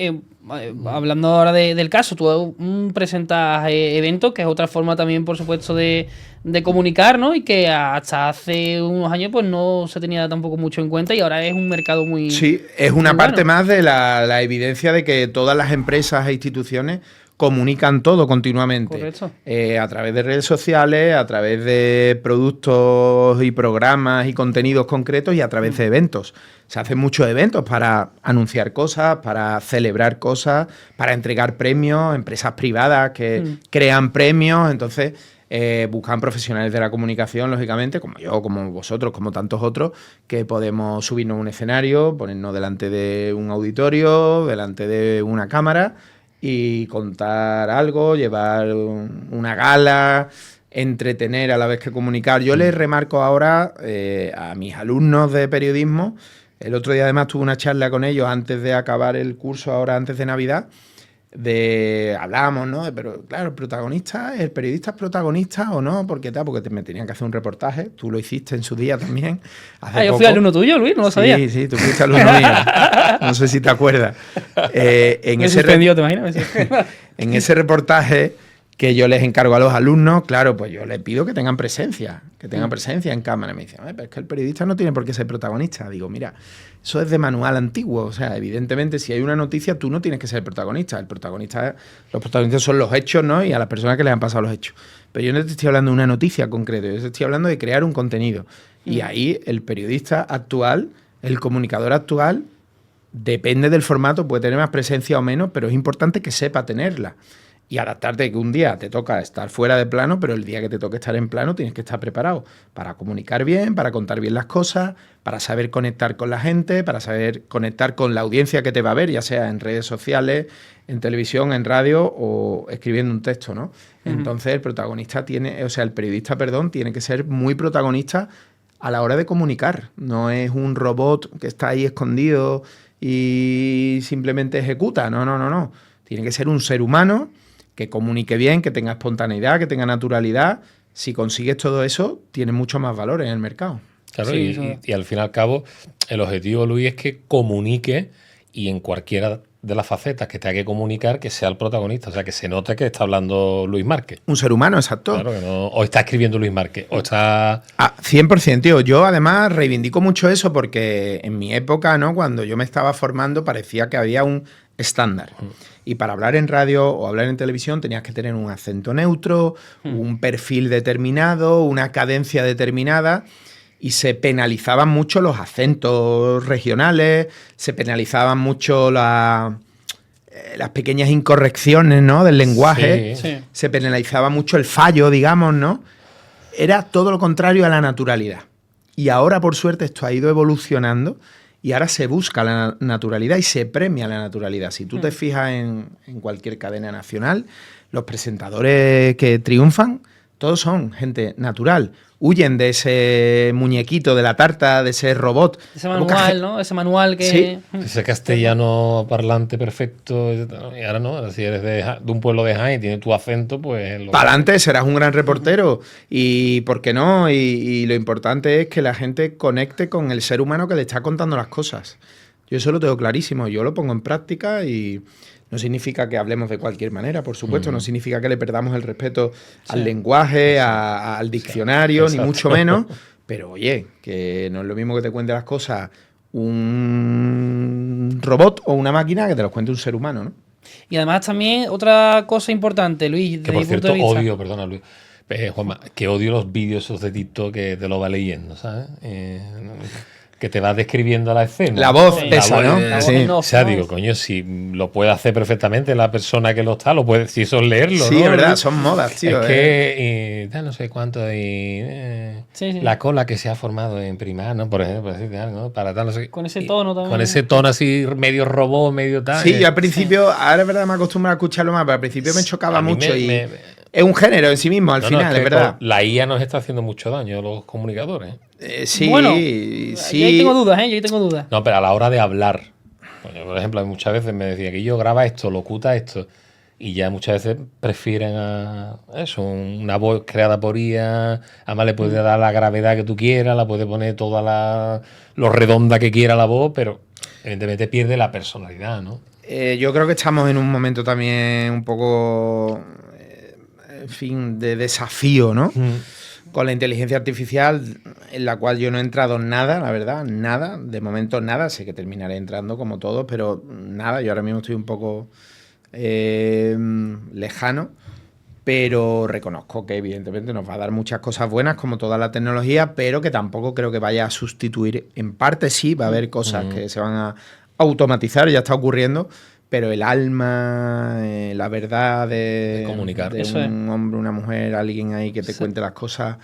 hablando ahora del caso, tú presentas eventos, que es otra forma también, por supuesto, de comunicar, ¿no? Y que hasta hace unos años pues no se tenía tampoco mucho en cuenta y ahora es un mercado muy... Sí, es una muy parte bueno. más de la evidencia de que todas las empresas e instituciones comunican todo continuamente. Correcto. A través de redes sociales, a través de productos y programas y contenidos concretos y a través de eventos. Se hacen muchos eventos para anunciar cosas, para celebrar cosas, para entregar premios, empresas privadas que crean premios. Entonces, buscan profesionales de la comunicación, lógicamente, como yo, como vosotros, como tantos otros, que podemos subirnos a un escenario, ponernos delante de un auditorio, delante de una cámara y contar algo, llevar una gala, entretener a la vez que comunicar. Yo les remarco ahora a mis alumnos de periodismo, el otro día además tuve una charla con ellos antes de acabar el curso, ahora antes de Navidad, hablábamos, ¿no? Pero claro, el periodista es protagonista o no, porque me tenían que hacer un reportaje, tú lo hiciste en su día también. Yo fui alumno tuyo, Luis, no lo sabía. Sí, tú fuiste alumno mío. No sé si te acuerdas. Me suspendió, ¿te imaginas? En ese reportaje que yo les encargo a los alumnos, claro, pues yo les pido que tengan presencia en cámara. Me dicen, pero es que el periodista no tiene por qué ser protagonista. Digo, mira, eso es de manual antiguo. O sea, evidentemente, si hay una noticia, tú no tienes que ser el protagonista. Los protagonistas son los hechos, ¿no? Y a las personas que les han pasado los hechos. Pero yo no te estoy hablando de una noticia concreta, yo te estoy hablando de crear un contenido. Y ahí el periodista actual, el comunicador actual, depende del formato, puede tener más presencia o menos, pero es importante que sepa tenerla. Y adaptarte, que un día te toca estar fuera de plano, pero el día que te toque estar en plano tienes que estar preparado para comunicar bien, para contar bien las cosas, para saber conectar con la gente, para saber conectar con la audiencia que te va a ver, ya sea en redes sociales, en televisión, en radio o escribiendo un texto, ¿no? Entonces el periodista, tiene que ser muy protagonista a la hora de comunicar. No es un robot que está ahí escondido y simplemente ejecuta. No. Tiene que ser un ser humano que comunique bien, que tenga espontaneidad, que tenga naturalidad. Si consigues todo eso, tienes mucho más valor en el mercado. Claro, Sí, y al fin y al cabo, el objetivo, Luis, es que comunique y en cualquiera de las facetas que tenga que comunicar, que sea el protagonista. O sea, que se note que está hablando Luis Márquez. Un ser humano, exacto. Claro, que no, o está escribiendo Luis Márquez, o está... 100%, tío. Yo además reivindico mucho eso porque en mi época, ¿no? Cuando yo me estaba formando, parecía que había un estándar. Y para hablar en radio o hablar en televisión tenías que tener un acento neutro, un perfil determinado, una cadencia determinada, y se penalizaban mucho los acentos regionales, se penalizaban mucho las pequeñas incorrecciones, ¿no? Del lenguaje, Sí. se penalizaba mucho el fallo, digamos, ¿no? Era todo lo contrario a la naturalidad. Y ahora, por suerte, esto ha ido evolucionando y ahora se busca la naturalidad y se premia la naturalidad. Si tú te fijas en cualquier cadena nacional, los presentadores que triunfan, todos son gente natural. Huyen de ese muñequito de la tarta, de ese robot. Ese manual, ¿no? Ese manual que... Sí. Ese castellano parlante perfecto, y ahora no, ahora si eres de un pueblo de Jaén y tienes tu acento, pues... Para adelante, serás un gran reportero. Y ¿por qué no? Y lo importante es que la gente conecte con el ser humano que le está contando las cosas. Yo eso lo tengo clarísimo, yo lo pongo en práctica y no significa que hablemos de cualquier manera, por supuesto, no significa que le perdamos el respeto al lenguaje, al diccionario, ni mucho menos, pero oye, que no es lo mismo que te cuente las cosas un robot o una máquina que te los cuente un ser humano, ¿no? Y además también otra cosa importante, Luis, Que desde por mi punto cierto, de vista. odio, perdona Luis, Juanma, que odio los vídeos esos de TikTok que te lo va leyendo, ¿sabes? que te va describiendo la escena. La voz Sí. esa, La ¿no? voz, La voz Sí. en O off, sea, ¿no? digo, coño, si lo puede hacer perfectamente la persona que lo está, lo puede, si eso es leerlo, Sí, ¿no? es verdad, son modas, tío. Es que tal, no sé cuánto, Sí, sí. la cola que se ha formado en primar, ¿no? Por ejemplo, así, tal, ¿no? Para tal, no sé. Con ese tono también. Con ese tono así, medio robot, medio tal. Sí, yo al principio, ahora es verdad, me acostumbro a escucharlo más, pero al principio me chocaba A mí mucho me- y me- es un género en sí mismo, al No, no, final, que es verdad. la IA nos está haciendo mucho daño a los comunicadores. Sí, Bueno, sí. yo ahí tengo dudas, ¿eh? Yo ahí tengo dudas. No, pero a la hora de hablar, coño, por ejemplo, muchas veces me decía que yo graba esto, locuta esto, y ya muchas veces prefieren a eso, una voz creada por IA, además le puedes dar la gravedad que tú quieras, la puedes poner toda lo redonda que quiera la voz, pero evidentemente pierde la personalidad, ¿no? Yo creo que estamos en un momento también un poco, en fin, de desafío, ¿no? Con la inteligencia artificial, en la cual yo no he entrado nada, la verdad, nada, de momento nada, sé que terminaré entrando como todos, pero nada, yo ahora mismo estoy un poco lejano, pero reconozco que evidentemente nos va a dar muchas cosas buenas como toda la tecnología, pero que tampoco creo que vaya a sustituir, en parte sí, va a haber cosas que se van a automatizar, ya está ocurriendo, pero el alma, la verdad De comunicar. de Eso un hombre, una mujer, alguien ahí que te Sí. cuente las cosas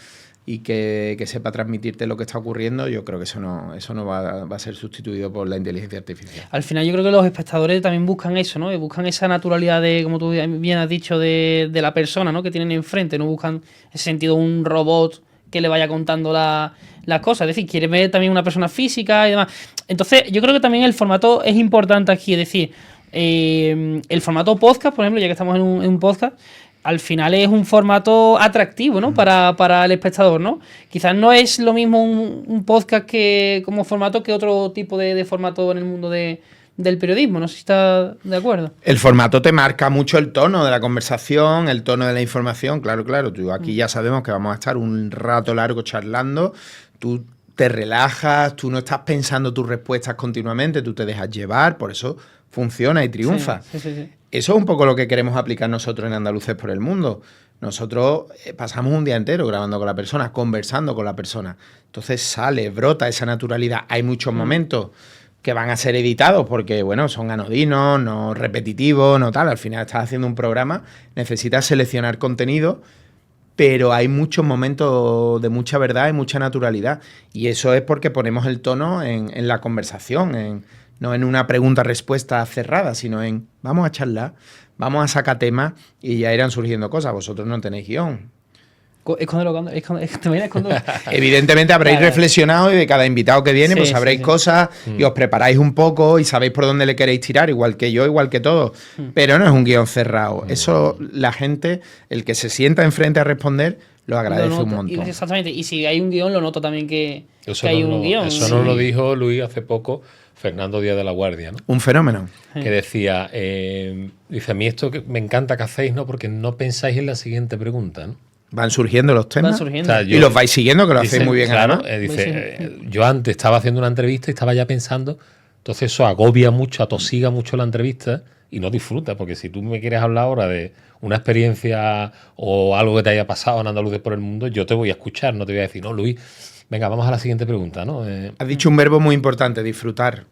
y que sepa transmitirte lo que está ocurriendo, yo creo que eso no va a ser sustituido por la inteligencia artificial. Al final yo creo que los espectadores también buscan eso, ¿no? Y buscan esa naturalidad de, como tú bien has dicho, de la persona, ¿no? Que tienen enfrente. No buscan ese sentido un robot que le vaya contando las cosas. Es decir, quiere ver también una persona física y demás. Entonces, yo creo que también el formato es importante aquí. Es decir, el formato podcast, por ejemplo, ya que estamos en un podcast, al final es un formato atractivo, ¿no? Para el espectador, ¿no? Quizás no es lo mismo un podcast que como formato que otro tipo de formato en el mundo del periodismo. No sé si está de acuerdo. El formato te marca mucho el tono de la conversación, el tono de la información. Claro, tú aquí ya sabemos que vamos a estar un rato largo charlando. Tú te relajas, tú no estás pensando tus respuestas continuamente, tú te dejas llevar, por eso funciona y triunfa. Sí. Eso es un poco lo que queremos aplicar nosotros en Andaluces por el Mundo. Nosotros pasamos un día entero grabando con la persona, conversando con la persona. Entonces sale, brota esa naturalidad. Hay muchos momentos que van a ser editados porque, bueno, son anodinos, no repetitivos, no tal. Al final estás haciendo un programa, necesitas seleccionar contenido, pero hay muchos momentos de mucha verdad y mucha naturalidad. Y eso es porque ponemos el tono en la conversación, no en una pregunta-respuesta cerrada, sino en vamos a charlar, vamos a sacar temas y ya irán surgiendo cosas. Vosotros no tenéis guión. Escóndelo, ¿te imaginas cuando? Evidentemente habréis Claro. reflexionado y de cada invitado que viene, Sí, pues sí, sabréis sí. cosas y os preparáis un poco y sabéis por dónde le queréis tirar, igual que yo, igual que todos. Pero no es un guión cerrado. Eso la gente, el que se sienta enfrente a responder, lo agradece Lo un noto. montón. Exactamente. Y si hay un guión, lo noto también que Eso, hay un guión. eso nos lo dijo Luis hace poco, Fernando Díaz de la Guardia, ¿no? Un fenómeno. Que decía, dice, a mí esto que me encanta que hacéis, ¿no? Porque no pensáis en la siguiente pregunta, ¿no? Van surgiendo los temas Van surgiendo. O sea, y los vais siguiendo, que lo hacéis muy bien. Claro, además. dice, yo antes estaba haciendo una entrevista y estaba ya pensando, entonces eso agobia mucho, atosiga mucho la entrevista y no disfruta, porque si tú me quieres hablar ahora de una experiencia o algo que te haya pasado en Andalucía por el mundo, yo te voy a escuchar, no te voy a decir, no, Luis, venga, vamos a la siguiente pregunta, ¿no? Has dicho un verbo muy importante, disfrutar.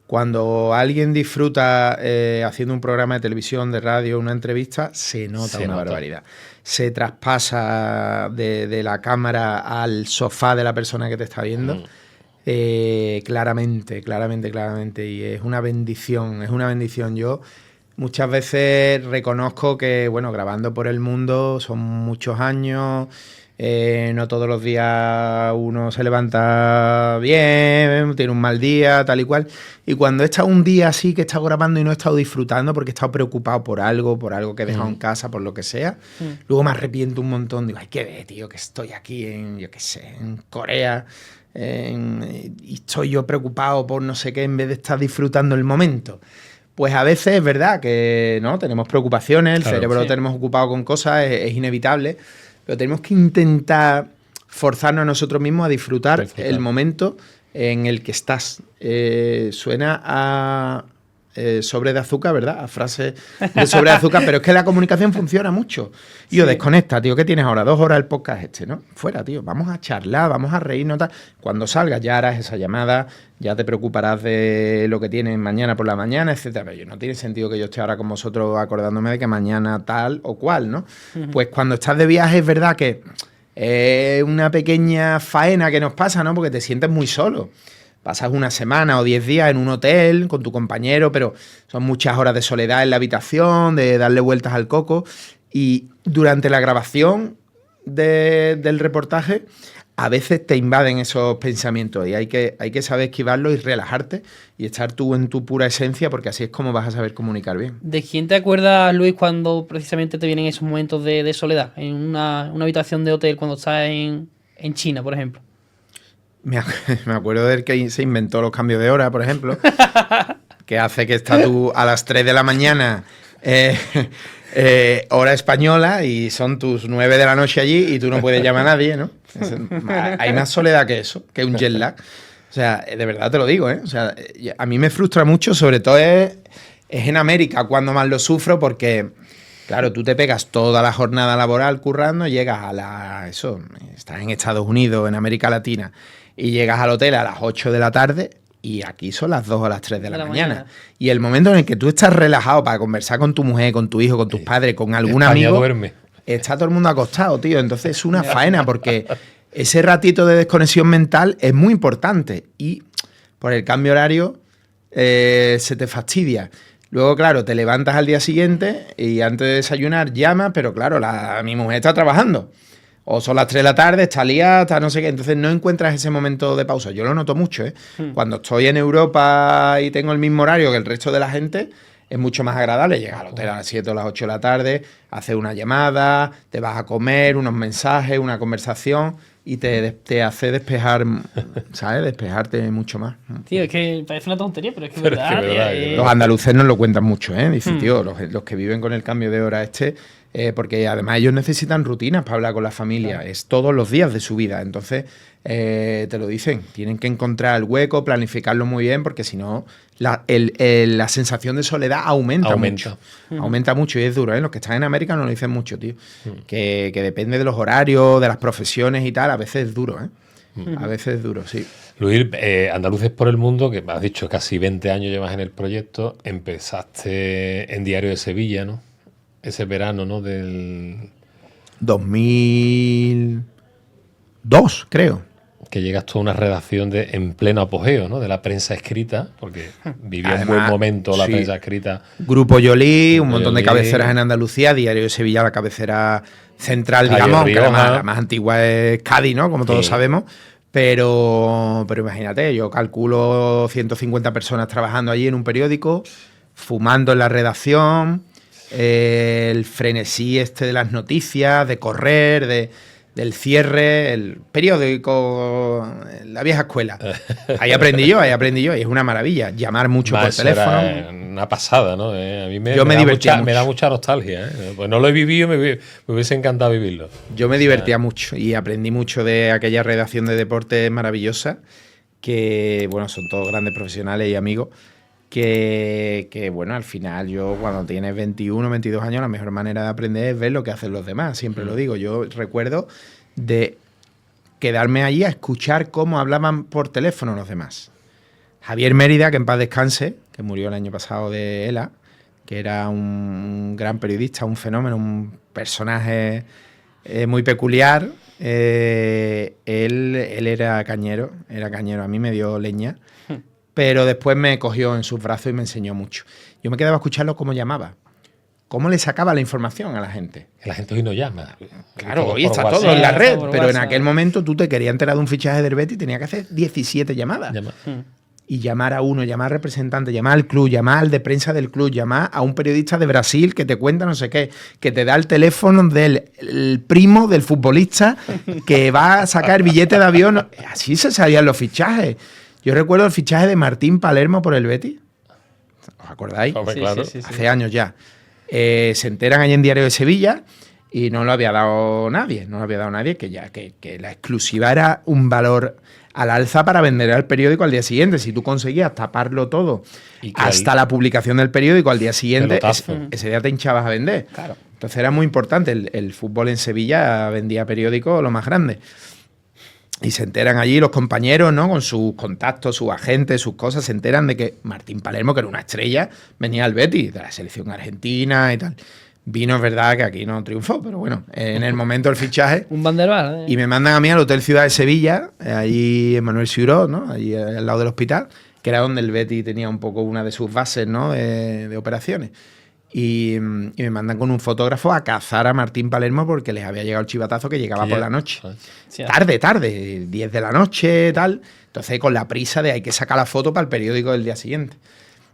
Cuando alguien disfruta haciendo un programa de televisión, de radio, una entrevista, se nota una barbaridad. Se traspasa de la cámara al sofá de la persona que te está viendo. Claramente. Y es una bendición. Yo muchas veces reconozco que, bueno, grabando por el mundo son muchos años. No todos los días uno se levanta bien, tiene un mal día, tal y cual. Y cuando he estado un día así que he estado grabando y no he estado disfrutando porque he estado preocupado por algo que he dejado en casa, por lo que sea, luego me arrepiento un montón. Digo, ay, qué ve, tío, que estoy aquí en, yo qué sé, en Corea, y estoy yo preocupado por no sé qué en vez de estar disfrutando el momento. Pues a veces es verdad que no tenemos preocupaciones, el cerebro lo tenemos ocupado con cosas, es inevitable. Pero tenemos que intentar forzarnos a nosotros mismos a disfrutar el momento en el que estás. Suena a sobre de azúcar, ¿verdad? A frase de sobre de azúcar, pero es que la comunicación funciona mucho. Y yo, desconecta, tío, ¿qué tienes ahora? 2 horas el podcast este, ¿no? Fuera, tío, vamos a charlar, vamos a reírnos, tal. Cuando salgas ya harás esa llamada, ya te preocuparás de lo que tienes mañana por la mañana, etcétera. Pero no tiene sentido que yo esté ahora con vosotros acordándome de que mañana tal o cual, ¿no? Pues cuando estás de viaje es verdad que es una pequeña faena que nos pasa, ¿no? Porque te sientes muy solo. Pasas una semana o 10 días en un hotel con tu compañero, pero son muchas horas de soledad en la habitación, de darle vueltas al coco. Y durante la grabación del reportaje, a veces te invaden esos pensamientos y hay que saber esquivarlos y relajarte y estar tú en tu pura esencia, porque así es como vas a saber comunicar bien. ¿De quién te acuerdas, Luis, cuando precisamente te vienen esos momentos de soledad? En una habitación de hotel cuando estás en China, por ejemplo. Me acuerdo del que se inventó los cambios de hora, por ejemplo, que hace que estás tú a las 3 de la mañana, hora española, y son tus 9 de la noche allí y tú no puedes llamar a nadie, ¿no? Hay más soledad que eso, que un jet lag. O sea, de verdad te lo digo, ¿eh? O sea, a mí me frustra mucho, sobre todo es en América cuando más lo sufro, porque, claro, tú te pegas toda la jornada laboral currando, llegas estás en Estados Unidos, en América Latina, y llegas al hotel a las 8 de la tarde y aquí son las 2 o las 3 de la mañana. Y el momento en el que tú estás relajado para conversar con tu mujer, con tu hijo, con tus padres, con algún amigo, duerme. Está todo el mundo acostado, tío. Entonces es una faena, porque ese ratito de desconexión mental es muy importante y por el cambio horario se te fastidia. Luego, claro, te levantas al día siguiente y antes de desayunar llamas, pero claro, mi mujer está trabajando. O son las 3 de la tarde, está liada, está no sé qué. Entonces no encuentras ese momento de pausa. Yo lo noto mucho, ¿eh? Cuando estoy en Europa y tengo el mismo horario que el resto de la gente, es mucho más agradable. Llegas al hotel a las 7 o las 8 de la tarde, haces una llamada, te vas a comer, unos mensajes, una conversación y te hace despejar, ¿sabes? Despejarte mucho más. Tío, es que parece una tontería, pero es que es verdad. Los andaluces nos lo cuentan mucho, ¿eh? Dicen, tío, los que viven con el cambio de hora porque además ellos necesitan rutinas para hablar con la familia, claro. Es todos los días de su vida, entonces te lo dicen, tienen que encontrar el hueco, planificarlo muy bien, porque si no la sensación de soledad aumenta mucho. Aumenta mucho y es duro, ¿eh? Los que están en América nos lo dicen mucho, tío, que depende de los horarios, de las profesiones y tal, a veces es duro, ¿eh? A veces es duro, sí. Luis, Andaluces por el Mundo, que me has dicho casi 20 años llevas en el proyecto, empezaste en Diario de Sevilla, ¿no? Ese verano, ¿no? Del 2002, creo. Que llegaste a una redacción en pleno apogeo, ¿no? De la prensa escrita, porque vivía un buen momento la prensa escrita. Grupo Yolí, un montón de cabeceras en Andalucía, Diario de Sevilla, la cabecera central, digamos, aunque la más antigua es Cádiz, ¿no? Como todos sabemos. Pero imagínate, yo calculo 150 personas trabajando allí en un periódico, fumando en la redacción, el frenesí de las noticias, de correr, del cierre, el periódico, la vieja escuela. Ahí aprendí yo, y es una maravilla. Llamar mucho por teléfono. Era una pasada, ¿no? A mí me da mucha nostalgia, ¿eh? Pues no lo he vivido, me hubiese encantado vivirlo. Yo me divertía mucho y aprendí mucho de aquella redacción de deporte maravillosa, que, bueno, son todos grandes profesionales y amigos. Que bueno, al final yo cuando tienes 21, 22 años, la mejor manera de aprender es ver lo que hacen los demás, siempre lo digo. Yo recuerdo de quedarme allí a escuchar cómo hablaban por teléfono los demás. Javier Mérida, que en paz descanse, que murió el año pasado de ELA, que era un gran periodista, un fenómeno, un personaje muy peculiar. Él era cañero, a mí me dio leña. Pero después me cogió en sus brazos y me enseñó mucho. Yo me quedaba a escucharlo cómo llamaba, cómo le sacaba la información a la gente. Que la gente hoy no llama. Claro, hoy está todo en la red, pero en aquel momento tú te querías enterar de un fichaje del Betis y tenías que hacer 17 llamadas. Y llamar a uno, llamar al representante, llamar al club, llamar al de prensa del club, llamar a un periodista de Brasil que te cuenta no sé qué, que te da el teléfono del primo del futbolista que va a sacar billete de avión. Así se salían los fichajes. Yo recuerdo el fichaje de Martín Palermo por el Betis. ¿Os acordáis? Hombre, claro. Sí. Hace años ya. Se enteran ahí en Diario de Sevilla y no lo había dado nadie, que la exclusiva era un valor al alza para vender al periódico al día siguiente. Si tú conseguías taparlo todo hasta la publicación del periódico al día siguiente, ese día te hinchabas a vender. Claro. Entonces era muy importante. El fútbol en Sevilla vendía periódicos lo más grande. Y se enteran allí los compañeros, ¿no? Con sus contactos, sus agentes, sus cosas, se enteran de que Martín Palermo, que era una estrella, venía al Betis, de la selección argentina y tal. Vino, es verdad que aquí no triunfó, pero bueno, en el momento del fichaje. Un banderbal. Y me mandan a mí al Hotel Ciudad de Sevilla, allí en Manuel Siuró, ¿no? Allí al lado del hospital, que era donde el Betis tenía un poco una de sus bases, ¿no? De operaciones. Y me mandan con un fotógrafo a cazar a Martín Palermo porque les había llegado el chivatazo que llegaba por la noche. Sí, tarde, 10 de la noche, tal. Entonces, con la prisa de hay que sacar la foto para el periódico del día siguiente.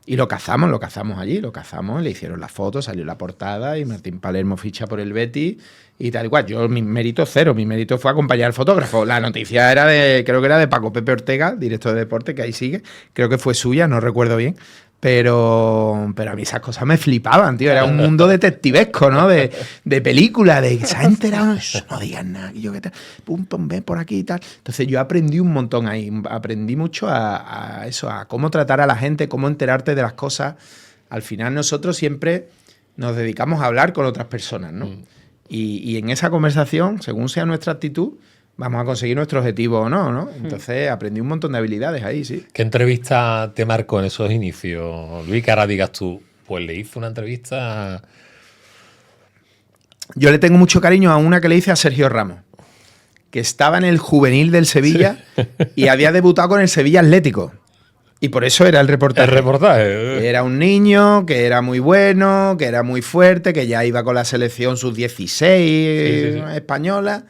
Y lo cazamos allí, le hicieron la foto, salió la portada y Martín Palermo ficha por el Betis y tal igual. Yo, mi mérito cero, mi mérito fue acompañar al fotógrafo. La noticia era creo que era de Paco Pepe Ortega, director de deporte, que ahí sigue. Creo que fue suya, no recuerdo bien. Pero a mí esas cosas me flipaban, tío. Era un mundo detectivesco, ¿no? De película, de se ha enterado, no digas nada, yo qué tal, pum, ven por aquí y tal. Entonces yo aprendí un montón ahí, aprendí mucho a eso, a cómo tratar a la gente, cómo enterarte de las cosas. Al final nosotros siempre nos dedicamos a hablar con otras personas, ¿no? Y en esa conversación, según sea nuestra actitud, vamos a conseguir nuestro objetivo o no, ¿no? Entonces aprendí un montón de habilidades ahí, sí. ¿Qué entrevista te marcó en esos inicios, Luis? Que ahora digas tú, pues le hice una entrevista. Yo le tengo mucho cariño a una que le hice a Sergio Ramos, que estaba en el juvenil del Sevilla y había debutado con el Sevilla Atlético. Y por eso era el reportaje. El reportaje. Era un niño que era muy bueno, que era muy fuerte, que ya iba con la selección sub-16 española.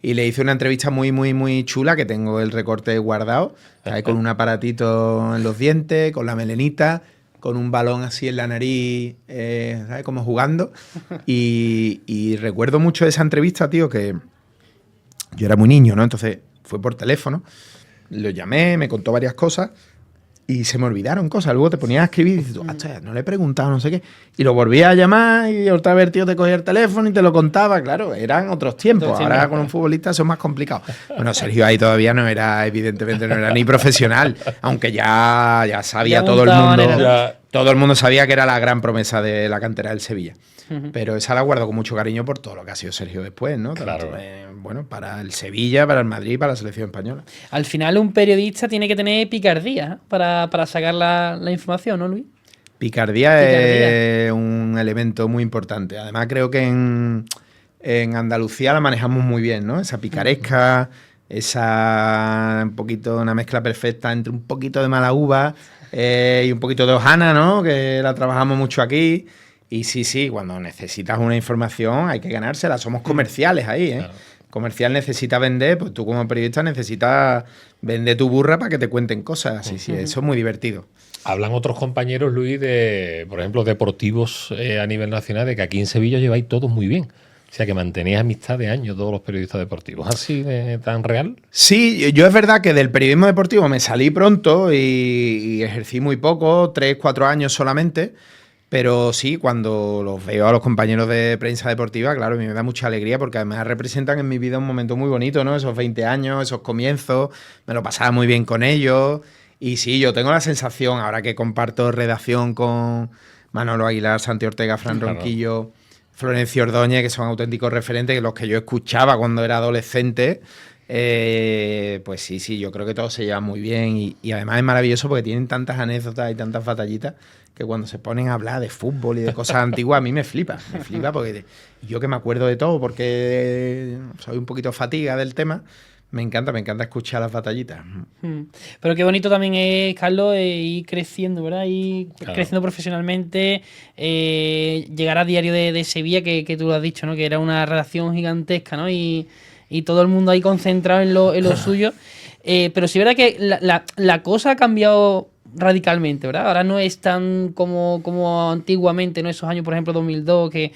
Y le hice una entrevista muy, muy, muy chula, que tengo el recorte guardado, ¿sabes? Con un aparatito en los dientes, con la melenita, con un balón así en la nariz, ¿sabes? Como jugando. Y recuerdo mucho esa entrevista, tío, que yo era muy niño, ¿no? Entonces fue por teléfono, lo llamé, me contó varias cosas y se me olvidaron cosas. Luego te ponías a escribir y dices, no le he preguntado, no sé qué. Y lo volví a llamar y otra vez, tío, te cogía el teléfono y te lo contaba. Claro, eran otros tiempos. Ahora con un futbolista eso es más complicado. Bueno, Sergio ahí todavía no era, evidentemente, no era ni profesional, aunque ya sabía todo el mundo. Todo el mundo sabía que era la gran promesa de la cantera del Sevilla. Pero esa la guardo con mucho cariño por todo lo que ha sido Sergio después, ¿no? Claro. Tanto, bueno, para el Sevilla, para el Madrid, para la selección española. Al final un periodista tiene que tener picardía para sacar la información, ¿no, Luis? Picardía es un elemento muy importante. Además creo que en Andalucía la manejamos muy bien, ¿no? Esa picaresca, un poquito, una mezcla perfecta entre un poquito de mala uva y un poquito de hojana, ¿no? Que la trabajamos mucho aquí. Y sí, cuando necesitas una información hay que ganársela. Somos comerciales ahí, ¿eh? Claro. Comercial necesita vender, pues tú como periodista necesitas vender tu burra para que te cuenten cosas. Sí, eso es muy divertido. Hablan otros compañeros, Luis, de, por ejemplo, deportivos a nivel nacional, de que aquí en Sevilla lleváis todos muy bien. O sea, que mantenéis amistad de años todos los periodistas deportivos. ¿Así de tan real? Sí, yo es verdad que del periodismo deportivo me salí pronto y ejercí muy poco, 3, 4 años solamente. Pero sí, cuando los veo a los compañeros de prensa deportiva, claro, a mí me da mucha alegría porque además representan en mi vida un momento muy bonito, ¿no? Esos 20 años, esos comienzos, me lo pasaba muy bien con ellos. Y sí, yo tengo la sensación, ahora que comparto redacción con Manolo Aguilar, Santi Ortega, Fran Ronquillo, Florencio Ordóñez, que son auténticos referentes, que los que yo escuchaba cuando era adolescente, pues sí, yo creo que todos se llevan muy bien. Y además es maravilloso porque tienen tantas anécdotas y tantas batallitas que cuando se ponen a hablar de fútbol y de cosas antiguas, a mí me flipa porque yo que me acuerdo de todo porque soy un poquito fatiga del tema, me encanta escuchar las batallitas. Pero qué bonito también es, Carlos, ir creciendo, ¿verdad? Ir creciendo profesionalmente, llegar a Diario de Sevilla, que tú lo has dicho, ¿no? Que era una redacción gigantesca, ¿no? Y todo el mundo ahí concentrado en lo suyo. Pero sí es verdad que la cosa ha cambiado radicalmente, ¿verdad? Ahora no es tan como antiguamente, ¿no? Esos años, por ejemplo, 2002, que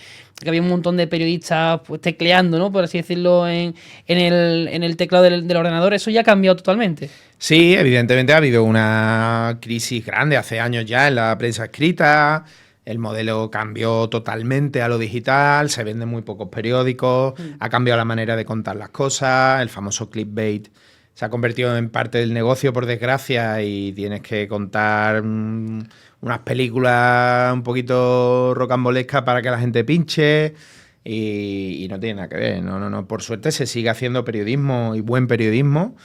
había un montón de periodistas pues, tecleando, ¿no? Por así decirlo, en el teclado del ordenador. Eso ya ha cambiado totalmente. Sí, evidentemente ha habido una crisis grande hace años ya en la prensa escrita. El modelo cambió totalmente a lo digital, se venden muy pocos periódicos, ha cambiado la manera de contar las cosas, el famoso clickbait se ha convertido en parte del negocio, por desgracia, y tienes que contar unas películas un poquito rocambolescas para que la gente pinche y no tiene nada que ver. No. Por suerte se sigue haciendo periodismo y buen periodismo.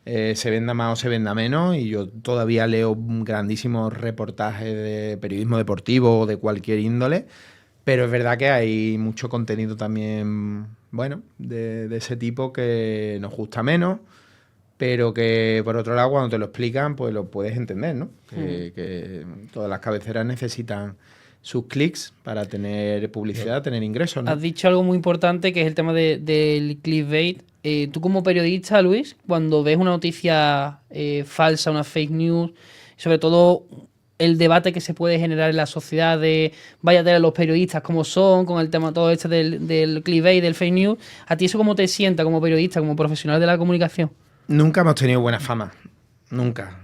Se venda más o se venda menos, y yo todavía leo grandísimos reportajes de periodismo deportivo o de cualquier índole, pero es verdad que hay mucho contenido también, bueno, de ese tipo que nos gusta menos, pero que por otro lado cuando te lo explican pues lo puedes entender, ¿no? Que todas las cabeceras necesitan sus clics para tener publicidad, tener ingresos, ¿no? Has dicho algo muy importante, que es el tema del clickbait. Tú como periodista, Luis, cuando ves una noticia falsa, una fake news, sobre todo el debate que se puede generar en la sociedad de vaya a tener los periodistas como son, con el tema todo este del clickbait, del fake news, ¿a ti eso cómo te sienta como periodista, como profesional de la comunicación? Nunca hemos tenido buena fama. Nunca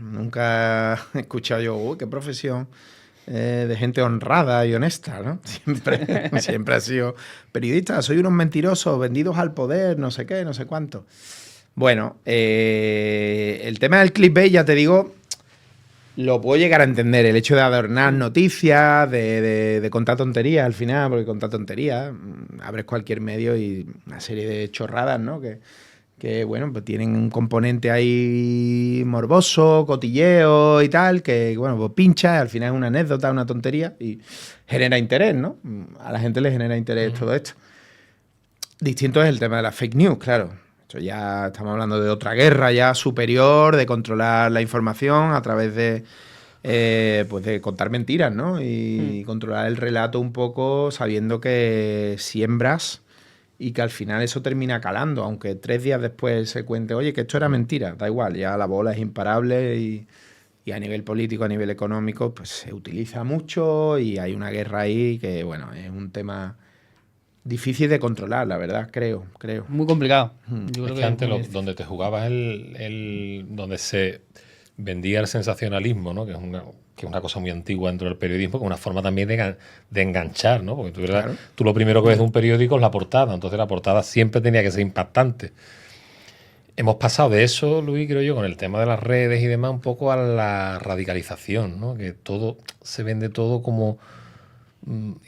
he escuchado yo, qué profesión de gente honrada y honesta, ¿no? Siempre ha sido periodista, soy unos mentirosos vendidos al poder, no sé qué, no sé cuánto. Bueno, el tema del clickbait, ya te digo, lo puedo llegar a entender. El hecho de adornar noticias, de contar tonterías al final, porque contar tonterías, abres cualquier medio y una serie de chorradas, ¿no? Que bueno, pues tienen un componente ahí morboso, cotilleo y tal, que bueno, pues pincha, al final es una anécdota, una tontería y genera interés, ¿no? A la gente le genera interés todo esto. Distinto es el tema de las fake news, claro. Esto ya estamos hablando de otra guerra ya superior, de controlar la información a través de pues de contar mentiras, ¿no? Y controlar el relato un poco sabiendo que siembras y que al final eso termina calando, aunque 3 días después se cuente, oye, que esto era mentira, da igual, ya la bola es imparable y a nivel político, a nivel económico, pues se utiliza mucho y hay una guerra ahí que, bueno, es un tema difícil de controlar, la verdad, creo. Muy complicado. Yo creo que antes donde te jugabas donde se vendía el sensacionalismo, ¿no? Que es una cosa muy antigua dentro del periodismo, que es una forma también de enganchar, ¿no? Porque tú lo primero que ves de un periódico es la portada, entonces la portada siempre tenía que ser impactante. Hemos pasado de eso, Luis, creo yo, con el tema de las redes y demás, un poco a la radicalización, ¿no? Que todo se vende todo como...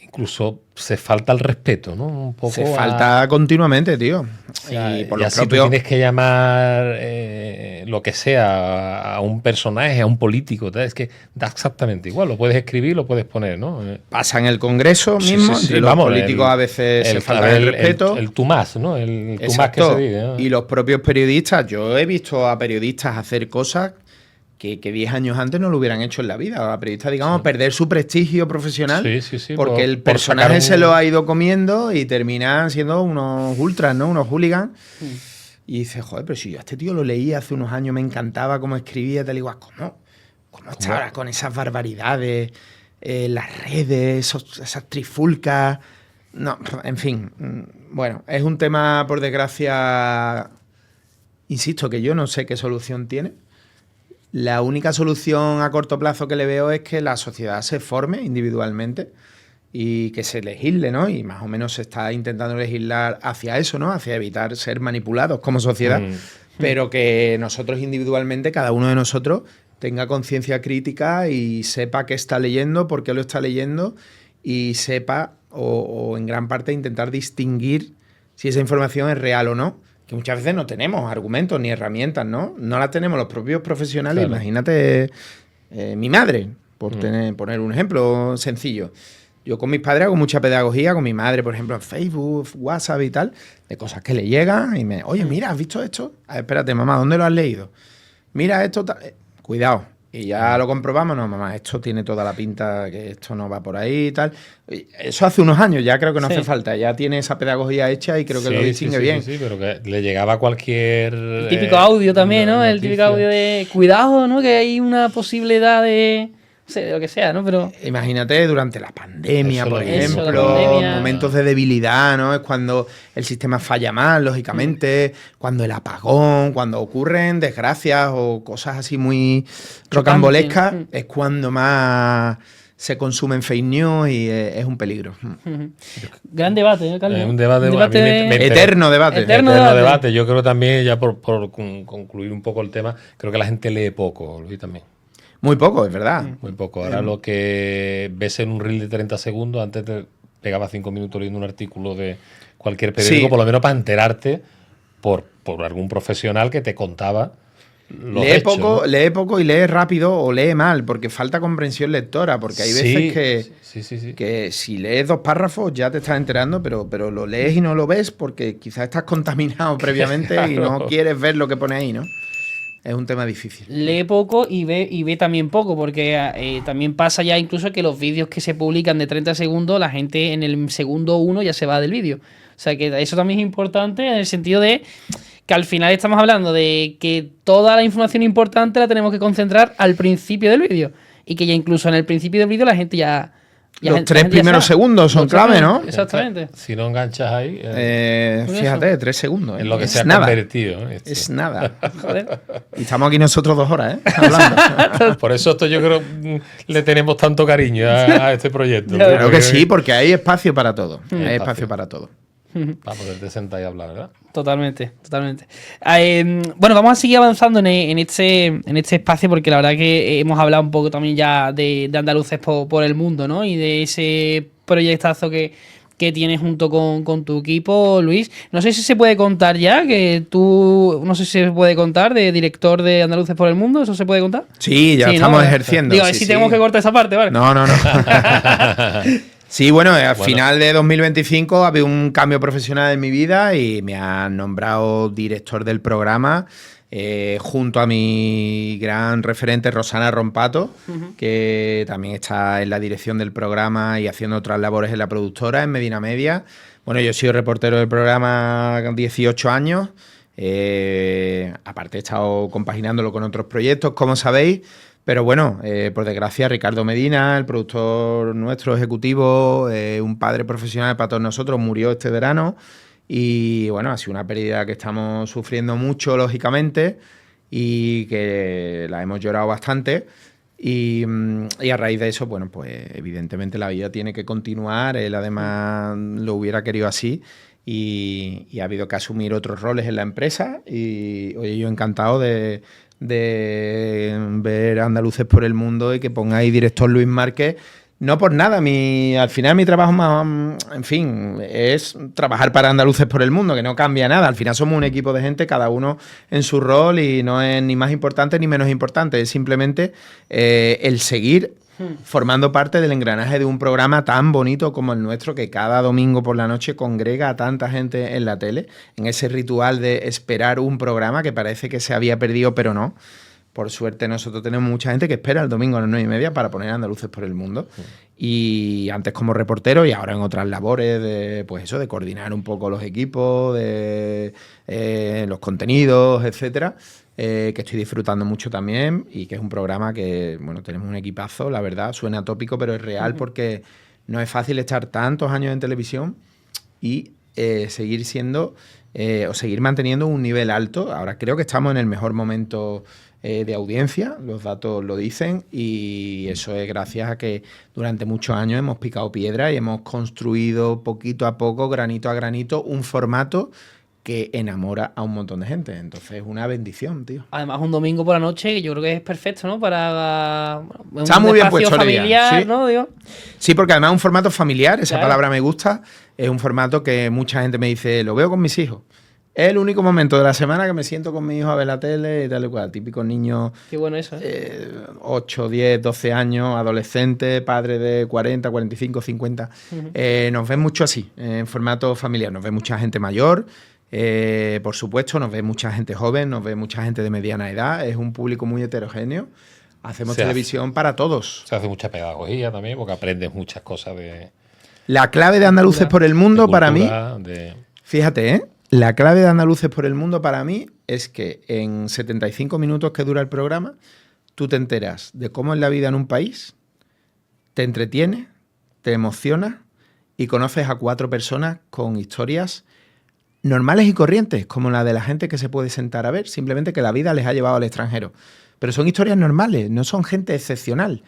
incluso se falta el respeto, ¿no? Un poco se falta continuamente, tío. O sea, y por ya lo si propio... tú tienes que llamar lo que sea a un personaje, a un político, tal, es que da exactamente igual. Lo puedes escribir, lo puedes poner, ¿no? Pasa en el Congreso mismo, entre los políticos a veces se falta el respeto. El tú más, ¿no? El tú más que se dice, ¿no? Y los propios periodistas, yo he visto a periodistas hacer cosas que 10 años antes no lo hubieran hecho en la vida. A periodistas, digamos, perder su prestigio profesional porque el personaje se lo ha ido comiendo y terminan siendo unos ultras, ¿no? Unos hooligans. Y dices, joder, pero si yo a este tío lo leí hace unos años, me encantaba cómo escribía, tal igual. ¿Cómo está ahora con esas barbaridades, las redes, esas trifulcas? No, en fin. Bueno, es un tema, por desgracia, insisto, que yo no sé qué solución tiene. La única solución a corto plazo que le veo es que la sociedad se forme individualmente y que se legisle, ¿no? Y más o menos se está intentando legislar hacia eso, ¿no? Hacia evitar ser manipulados como sociedad, pero que nosotros individualmente, cada uno de nosotros, tenga conciencia crítica y sepa qué está leyendo, por qué lo está leyendo y sepa, o en gran parte intentar distinguir si esa información es real o no. Que muchas veces no tenemos argumentos ni herramientas, ¿no? No las tenemos los propios profesionales. Claro. Imagínate mi madre, por poner un ejemplo sencillo. Yo con mis padres hago mucha pedagogía, con mi madre, por ejemplo, en Facebook, WhatsApp y tal, de cosas que le llegan y oye, mira, ¿has visto esto? A ver, espérate, mamá, ¿dónde lo has leído? Mira esto, cuidado. Y ya lo comprobamos, no, mamá, esto tiene toda la pinta que esto no va por ahí y tal. Eso hace unos años, ya creo que no hace falta. Ya tiene esa pedagogía hecha y creo que lo distingue bien. Sí, pero que le llegaba cualquier... El típico audio también, ¿no? El típico audio de cuidado, ¿no? Que hay una posibilidad de... No sé, de lo que sea, ¿no? Pero... Imagínate durante la pandemia, por ejemplo, momentos de debilidad, ¿no? Es cuando el sistema falla más, lógicamente, cuando el apagón, cuando ocurren desgracias o cosas así muy rocambolescas, es cuando más se consumen fake news y es un peligro. Gran debate, Carlos. Es un debate, Eterno debate. Eterno debate. Yo creo también, ya por concluir un poco el tema, creo que la gente lee poco, Luis, también. Muy poco, es verdad. Muy poco. Ahora lo que ves en un reel de 30 segundos, antes te pegaba 5 minutos leyendo un artículo de cualquier periódico, por lo menos para enterarte por algún profesional que te contaba. Lee poco y lee rápido o lee mal, porque falta comprensión lectora, porque hay veces que si lees 2 párrafos ya te estás enterando, pero lo lees y no lo ves porque quizás estás contaminado previamente y no quieres ver lo que pone ahí, ¿no? Es un tema difícil. Lee poco y ve también poco, porque también pasa ya incluso que los vídeos que se publican de 30 segundos, la gente en el segundo 1 ya se va del vídeo. O sea que eso también es importante en el sentido de que al final estamos hablando de que toda la información importante la tenemos que concentrar al principio del vídeo. Y que ya incluso en el principio del vídeo la gente ya... Los 3 primeros segundos son clave, ¿no? Exactamente. Si no enganchas ahí... fíjate, 3 segundos. Es lo que se ha convertido. Es nada. Joder. Y estamos aquí nosotros 2 horas, hablando. Por eso yo creo le tenemos tanto cariño a este proyecto. Creo que sí, porque hay espacio para todo. Hay espacio para todo. Para poderte sentar y hablar, ¿verdad? Totalmente. Bueno, vamos a seguir avanzando en este espacio, porque la verdad que hemos hablado un poco también ya de andaluces por el mundo, ¿no? Y de ese proyectazo que tienes junto con tu equipo, Luis. No sé si se puede contar ya, no sé si se puede contar de director de Andaluces por el Mundo, ¿eso se puede contar? Sí, ya estamos ejerciendo. Digo, a ver si tenemos que cortar esa parte, ¿vale? No. Sí, bueno, al final de 2025 ha habido un cambio profesional en mi vida y me han nombrado director del programa junto a mi gran referente Rosana Rompato, que también está en la dirección del programa y haciendo otras labores en la productora, en Medina Media. Bueno, yo he sido reportero del programa 18 años. Aparte he estado compaginándolo con otros proyectos, como sabéis. Pero bueno, por desgracia, Ricardo Medina, el productor nuestro ejecutivo, un padre profesional para todos nosotros, murió este verano. Y bueno, ha sido una pérdida que estamos sufriendo mucho, lógicamente, y que la hemos llorado bastante. Y a raíz de eso, bueno, pues evidentemente la vida tiene que continuar. Él además lo hubiera querido así. Y ha habido que asumir otros roles en la empresa. Y oye, yo encantado de ver Andaluces por el Mundo y que pongáis director Luis Márquez. No por nada, al final mi trabajo más, en fin, es trabajar para Andaluces por el Mundo, que no cambia nada. Al final somos un equipo de gente, cada uno en su rol, y no es ni más importante ni menos importante. Es simplemente el seguir formando parte del engranaje de un programa tan bonito como el nuestro, que cada domingo por la noche congrega a tanta gente en la tele, en ese ritual de esperar un programa que parece que se había perdido, pero no. Por suerte nosotros tenemos mucha gente que espera el domingo a las 9:30 para poner Andaluces por el Mundo. Y antes como reportero y ahora en otras labores de, pues eso, de coordinar un poco los equipos, de los contenidos, etcétera, que estoy disfrutando mucho también, y que es un programa que, bueno, tenemos un equipazo, la verdad, suena tópico, pero es real, porque no es fácil estar tantos años en televisión y seguir siendo o seguir manteniendo un nivel alto. Ahora creo que estamos en el mejor momento de audiencia, los datos lo dicen, y eso es gracias a que durante muchos años hemos picado piedra y hemos construido poquito a poco, granito a granito, un formato que enamora a un montón de gente. Entonces es una bendición, tío. Además, un domingo por la noche, que yo creo que es perfecto, ¿no? Para está muy bien puesto familiar, ¿sí? ¿no? Digo. Sí, porque además es un formato familiar, esa Claro. palabra me gusta. Es un formato que mucha gente me dice, lo veo con mis hijos. Es el único momento de la semana que me siento con mi hijo a ver la tele y tal y cual. Típicos niños, Qué bueno eso, 8, 10, 12 años, adolescentes, padres de 40, 45, 50. Nos ven mucho así, en formato familiar. Nos ve mucha gente mayor, por supuesto, nos ve mucha gente joven, nos ve mucha gente de mediana edad. Es un público muy heterogéneo. Hacemos televisión para todos. Se hace mucha pedagogía también, porque aprendes muchas cosas de... La clave de Andaluces por el Mundo para mí... De... Fíjate, la clave de Andaluces por el Mundo para mí es que en 75 minutos que dura el programa, tú te enteras de cómo es la vida en un país, te entretienes, te emocionas y conoces a 4 personas con historias normales y corrientes, como la de la gente que se puede sentar a ver, simplemente que la vida les ha llevado al extranjero. Pero son historias normales, no son gente excepcional.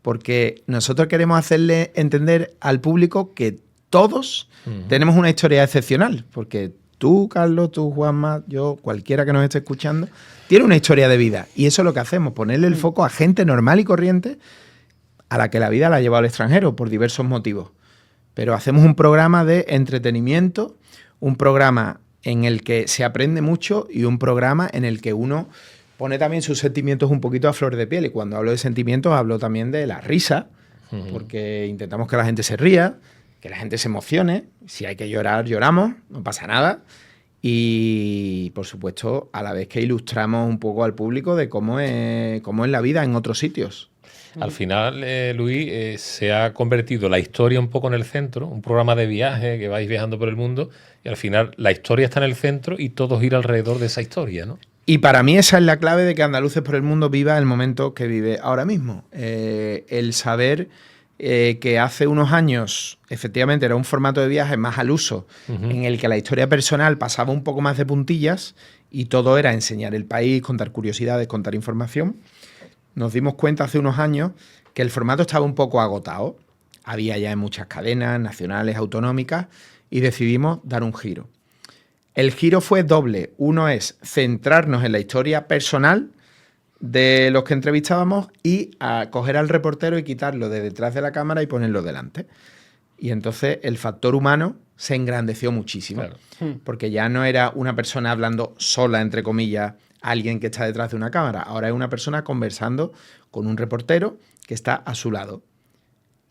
porque nosotros queremos hacerle entender al público que todos tenemos una historia excepcional, porque tú, Carlos, tú, Juanma, yo, cualquiera que nos esté escuchando, tiene una historia de vida. Y eso es lo que hacemos, ponerle el foco a gente normal y corriente a la que la vida la ha llevado al extranjero por diversos motivos. Pero hacemos un programa de entretenimiento, un programa en el que se aprende mucho y un programa en el que uno pone también sus sentimientos un poquito a flor de piel. Y cuando hablo de sentimientos hablo también de la risa, porque intentamos que la gente se ría, que la gente se emocione. Si hay que llorar, lloramos, no pasa nada. Y, por supuesto, a la vez que ilustramos un poco al público de cómo es la vida en otros sitios. Al final, Luis, se ha convertido la historia un poco en el centro, un programa de viaje que vais viajando por el mundo, y al final la historia está en el centro y todo gira alrededor de esa historia, ¿no? Y para mí esa es la clave de que Andaluces por el Mundo viva el momento que vive ahora mismo. El saber que hace unos años efectivamente era un formato de viaje más al uso, en el que la historia personal pasaba un poco más de puntillas y todo era enseñar el país, contar curiosidades, contar información. Nos dimos cuenta hace unos años que el formato estaba un poco agotado. Había ya en muchas cadenas nacionales, autonómicas, y decidimos dar un giro. El giro fue doble. Uno es centrarnos en la historia personal de los que entrevistábamos y a coger al reportero y quitarlo de detrás de la cámara y ponerlo delante. Y entonces el factor humano se engrandeció muchísimo. Claro. Porque ya no era una persona hablando sola, entre comillas, alguien que está detrás de una cámara. Ahora es una persona conversando con un reportero que está a su lado,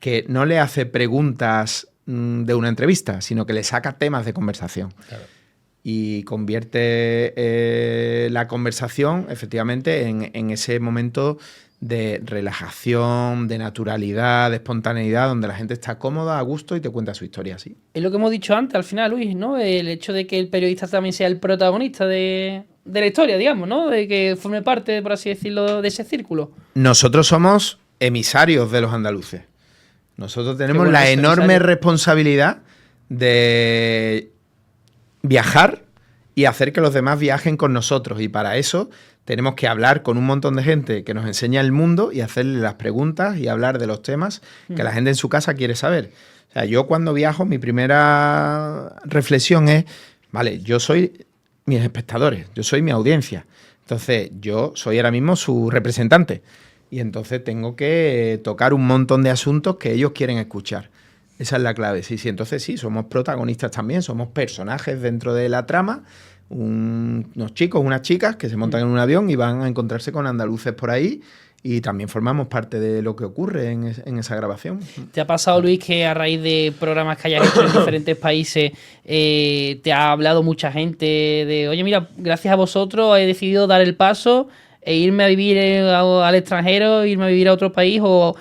que no le hace preguntas de una entrevista, sino que le saca temas de conversación. Claro. Y convierte la conversación efectivamente en ese momento de relajación, de naturalidad, de espontaneidad, donde la gente está cómoda, a gusto y te cuenta su historia así. Es lo que hemos dicho antes, al final, Luis, ¿no? El hecho de que el periodista también sea el protagonista de la historia, digamos, ¿no? De que forme parte, por así decirlo, de ese círculo. Nosotros somos emisarios de los andaluces. Nosotros tenemos la enorme responsabilidad de viajar y hacer que los demás viajen con nosotros. Y para eso tenemos que hablar con un montón de gente que nos enseña el mundo y hacerle las preguntas y hablar de los temas que la gente en su casa quiere saber. O sea, yo cuando viajo, mi primera reflexión es, vale, yo soy mis espectadores, yo soy mi audiencia. Entonces, yo soy ahora mismo su representante. Y entonces tengo que tocar un montón de asuntos que ellos quieren escuchar. Esa es la clave. Sí, entonces sí, somos protagonistas también, somos personajes dentro de la trama, unos chicos, unas chicas que se montan en un avión y van a encontrarse con andaluces por ahí y también formamos parte de lo que ocurre en esa grabación. ¿Te ha pasado, Luis, que a raíz de programas que hayas hecho en diferentes países te ha hablado mucha gente de, oye, mira, gracias a vosotros he decidido dar el paso e irme a vivir al extranjero, irme a vivir a otro país o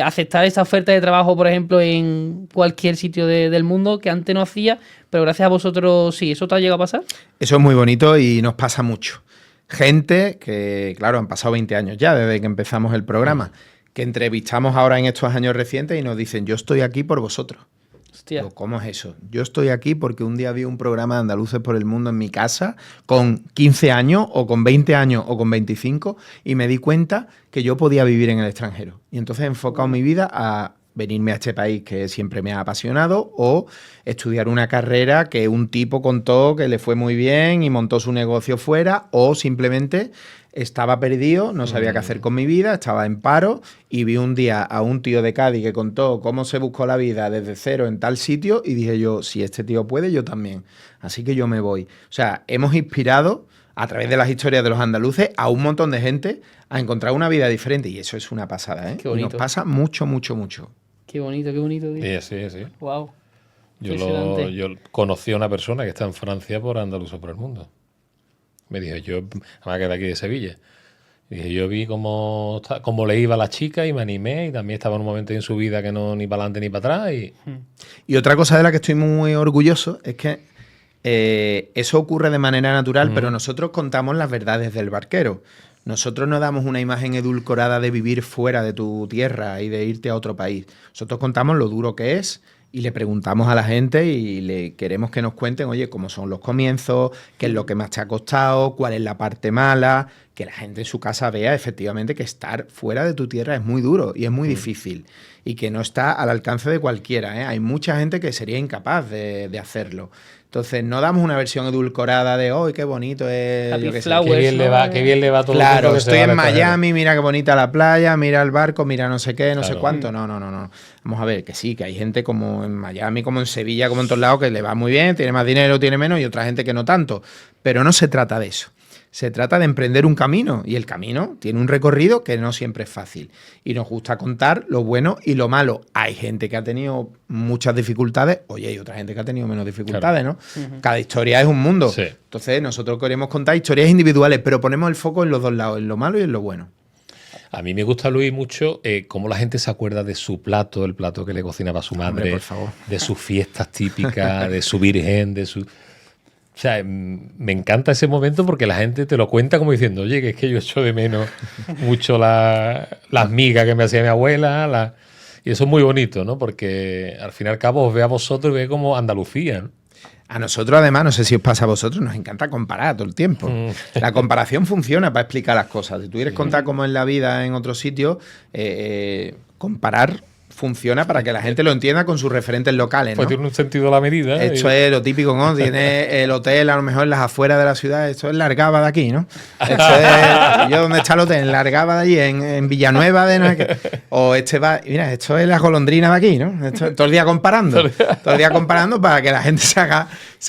aceptar esta oferta de trabajo, por ejemplo, en cualquier sitio del mundo que antes no hacía, pero gracias a vosotros sí? ¿Eso te ha llegado a pasar? Eso es muy bonito y nos pasa mucho. Gente que, claro, han pasado 20 años ya desde que empezamos el programa, que entrevistamos ahora en estos años recientes y nos dicen, yo estoy aquí por vosotros. Hostia. ¿Cómo es eso? Yo estoy aquí porque un día vi un programa de Andaluces por el Mundo en mi casa con 15 años o con 20 años o con 25 y me di cuenta que yo podía vivir en el extranjero. Y entonces he enfocado mi vida a venirme a este país que siempre me ha apasionado o estudiar una carrera que un tipo contó que le fue muy bien y montó su negocio fuera o simplemente estaba perdido, no sabía qué hacer con mi vida, estaba en paro y vi un día a un tío de Cádiz que contó cómo se buscó la vida desde cero en tal sitio y dije yo, si este tío puede, yo también. Así que yo me voy. O sea, hemos inspirado a través de las historias de los andaluces a un montón de gente a encontrar una vida diferente y eso es una pasada, ¿eh? Qué bonito. Y nos pasa mucho, mucho, mucho. Qué bonito, tío. Sí. Wow. Yo conocí a una persona que está en Francia por Andaluces por el Mundo. Me dijo, yo me quedé aquí de Sevilla. Y dije, yo vi cómo le iba a la chica y me animé y también estaba en un momento en su vida que no ni para adelante ni para atrás. Y otra cosa de la que estoy muy orgulloso es que eso ocurre de manera natural, pero nosotros contamos las verdades del barquero. Nosotros no damos una imagen edulcorada de vivir fuera de tu tierra y de irte a otro país. Nosotros contamos lo duro que es y le preguntamos a la gente y le queremos que nos cuenten, oye, cómo son los comienzos, qué es lo que más te ha costado, cuál es la parte mala, que la gente en su casa vea efectivamente que estar fuera de tu tierra es muy duro y es muy difícil y que no está al alcance de cualquiera, ¿eh? Hay mucha gente que sería incapaz de hacerlo. Entonces, no damos una versión edulcorada de, ¡oh, qué bonito es! Happy Yo qué sé, Flowers, Qué bien ¿no? qué bien le va a todo el claro, mundo que se estoy va en al extranjero. Miami, mira qué bonita la playa, mira el barco, mira no sé qué, no sé Claro. cuánto. No. Vamos a ver, que sí, que hay gente como en Miami, como en Sevilla, como en todos lados, que le va muy bien, tiene más dinero, tiene menos, y otra gente que no tanto. Pero no se trata de eso. Se trata de emprender un camino, y el camino tiene un recorrido que no siempre es fácil. Y nos gusta contar lo bueno y lo malo. Hay gente que ha tenido muchas dificultades, oye, hay otra gente que ha tenido menos dificultades, ¿no? Cada historia es un mundo. Sí. Entonces, nosotros queremos contar historias individuales, pero ponemos el foco en los dos lados, en lo malo y en lo bueno. A mí me gusta, Luis, mucho cómo la gente se acuerda de su plato, el plato que le cocinaba su madre, Hombre, por favor. de sus fiestas típicas, de su virgen, de su... O sea, me encanta ese momento porque la gente te lo cuenta como diciendo, oye, que es que yo echo de menos mucho las migas que me hacía mi abuela. Y eso es muy bonito, ¿no? Porque al fin y al cabo os ve a vosotros y ve como Andalucía, ¿no? A nosotros, además, no sé si os pasa a vosotros, nos encanta comparar todo el tiempo. La comparación funciona para explicar las cosas. Si tú quieres contar cómo es la vida en otro sitio, comparar funciona para que la gente lo entienda con sus referentes locales, ¿no? Pues tiene un sentido a la medida. Esto es lo típico, ¿no? Tiene el hotel a lo mejor en las afueras de la ciudad, esto es Largaba de aquí, ¿no? Esto es, yo, ¿dónde está el hotel? En Largaba de allí, en Villanueva de no sé qué. O este va, mira, esto es la golondrina de aquí, ¿no? Esto, todo el día comparando. Todo el día comparando para que la gente se haga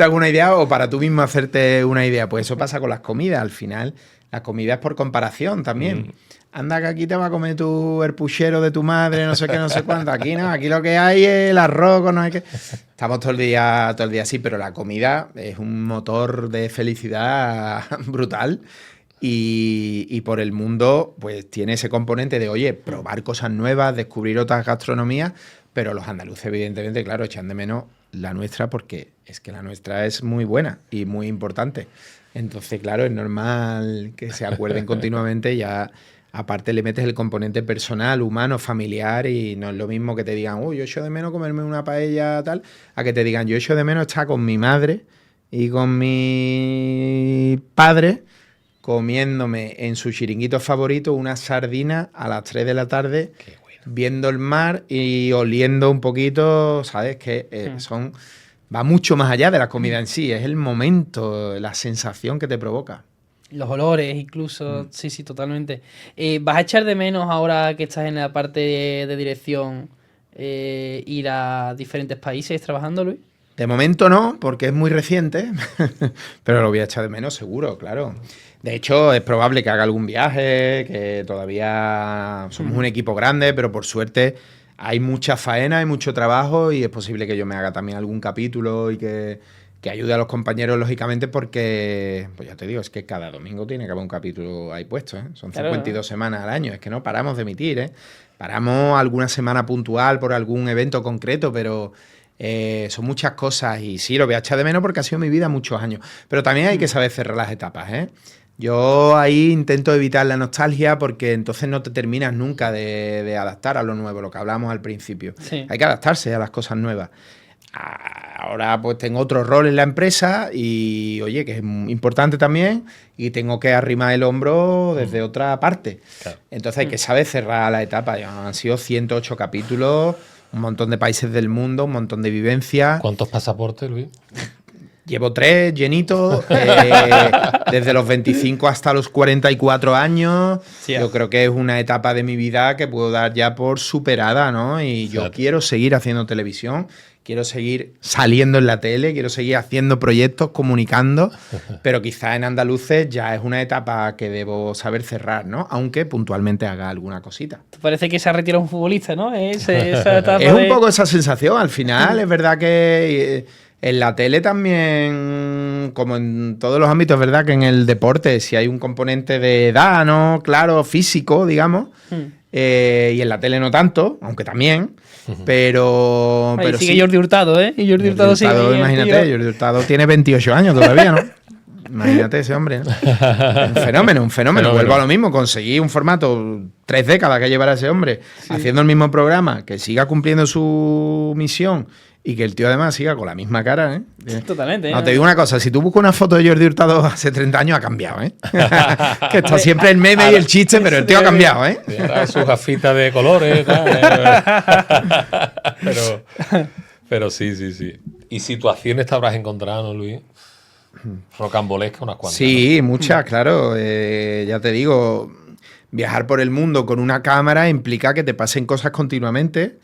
una idea o para tú mismo hacerte una idea. Pues eso pasa con las comidas, al final. La comida es por comparación también. Anda que aquí te va a comer el puchero de tu madre, no sé qué, no sé cuánto. Aquí no, aquí lo que hay es el arroz con no sé qué. Estamos todo el día así, pero la comida es un motor de felicidad brutal. Y por el mundo, pues tiene ese componente de, oye, probar cosas nuevas, descubrir otras gastronomías, pero los andaluces, evidentemente, claro, echan de menos la nuestra porque es que la nuestra es muy buena y muy importante. Entonces, claro, es normal que se acuerden continuamente ya. Aparte le metes el componente personal, humano, familiar y no es lo mismo que te digan, yo echo de menos comerme una paella tal, a que te digan, yo echo de menos estar con mi madre y con mi padre comiéndome en su chiringuito favorito una sardina a las 3 de la tarde, viendo el mar y oliendo un poquito, ¿sabes? Que va mucho más allá de la comida en sí, es el momento, la sensación que te provoca. Los olores, incluso. Sí, totalmente. ¿Vas a echar de menos ahora que estás en la parte de dirección ir a diferentes países trabajando, Luis? De momento no, porque es muy reciente, pero lo voy a echar de menos seguro, claro. De hecho, es probable que haga algún viaje, que todavía somos un equipo grande, pero por suerte hay mucha faena, hay mucho trabajo y es posible que yo me haga también algún capítulo y que ayude a los compañeros, lógicamente, porque, pues ya te digo, es que cada domingo tiene que haber un capítulo ahí puesto, ¿eh? Son 52 semanas al año, es que no paramos de emitir, ¿eh? Paramos alguna semana puntual por algún evento concreto, pero son muchas cosas y sí, lo voy a echar de menos porque ha sido mi vida muchos años. Pero también hay que saber cerrar las etapas, ¿eh? Yo ahí intento evitar la nostalgia porque entonces no te terminas nunca de adaptar a lo nuevo, lo que hablamos al principio. Sí. Hay que adaptarse a las cosas nuevas. Ahora pues tengo otro rol en la empresa y oye, que es importante también y tengo que arrimar el hombro desde otra parte. Claro. Entonces hay que saber cerrar la etapa. Ya han sido 108 capítulos, un montón de países del mundo, un montón de vivencias. ¿Cuántos pasaportes, Luis? Llevo 3 llenitos, desde los 25 hasta los 44 años. Sí, yo creo que es una etapa de mi vida que puedo dar ya por superada, ¿no? Y yo quiero seguir haciendo televisión, quiero seguir saliendo en la tele, quiero seguir haciendo proyectos, comunicando, pero quizá en Andaluces ya es una etapa que debo saber cerrar, ¿no? Aunque puntualmente haga alguna cosita. Parece que se ha retirado un futbolista, ¿no? Esa etapa es un poco esa sensación, al final es verdad que... En la tele también, como en todos los ámbitos, es verdad que en el deporte si hay un componente de edad, ¿no? Claro, físico, digamos, y en la tele no tanto, aunque también, pero sigue sí. Jordi Hurtado, ¿eh? Y Jordi Hurtado sigue. Imagínate, Jordi Hurtado tiene 28 años todavía, ¿no? Imagínate ese hombre, ¿no? Un fenómeno. Vuelvo a lo mismo, conseguí un formato 3 décadas que llevará ese hombre haciendo el mismo programa, que siga cumpliendo su misión y que el tío además siga con la misma cara, ¿eh? Totalmente. No, te digo una cosa, si tú buscas una foto de Jordi Hurtado hace 30 años ha cambiado, ¿eh? Que está siempre el meme y el chiste, pero el tío ha cambiado, ¿eh? Y ahora sus gafitas de colores, pero sí. ¿Y situaciones te habrás encontrado, ¿no, Luis? Rocambolesca unas cuantas. Sí, ¿no? Muchas, claro. Ya te digo, viajar por el mundo con una cámara implica que te pasen cosas continuamente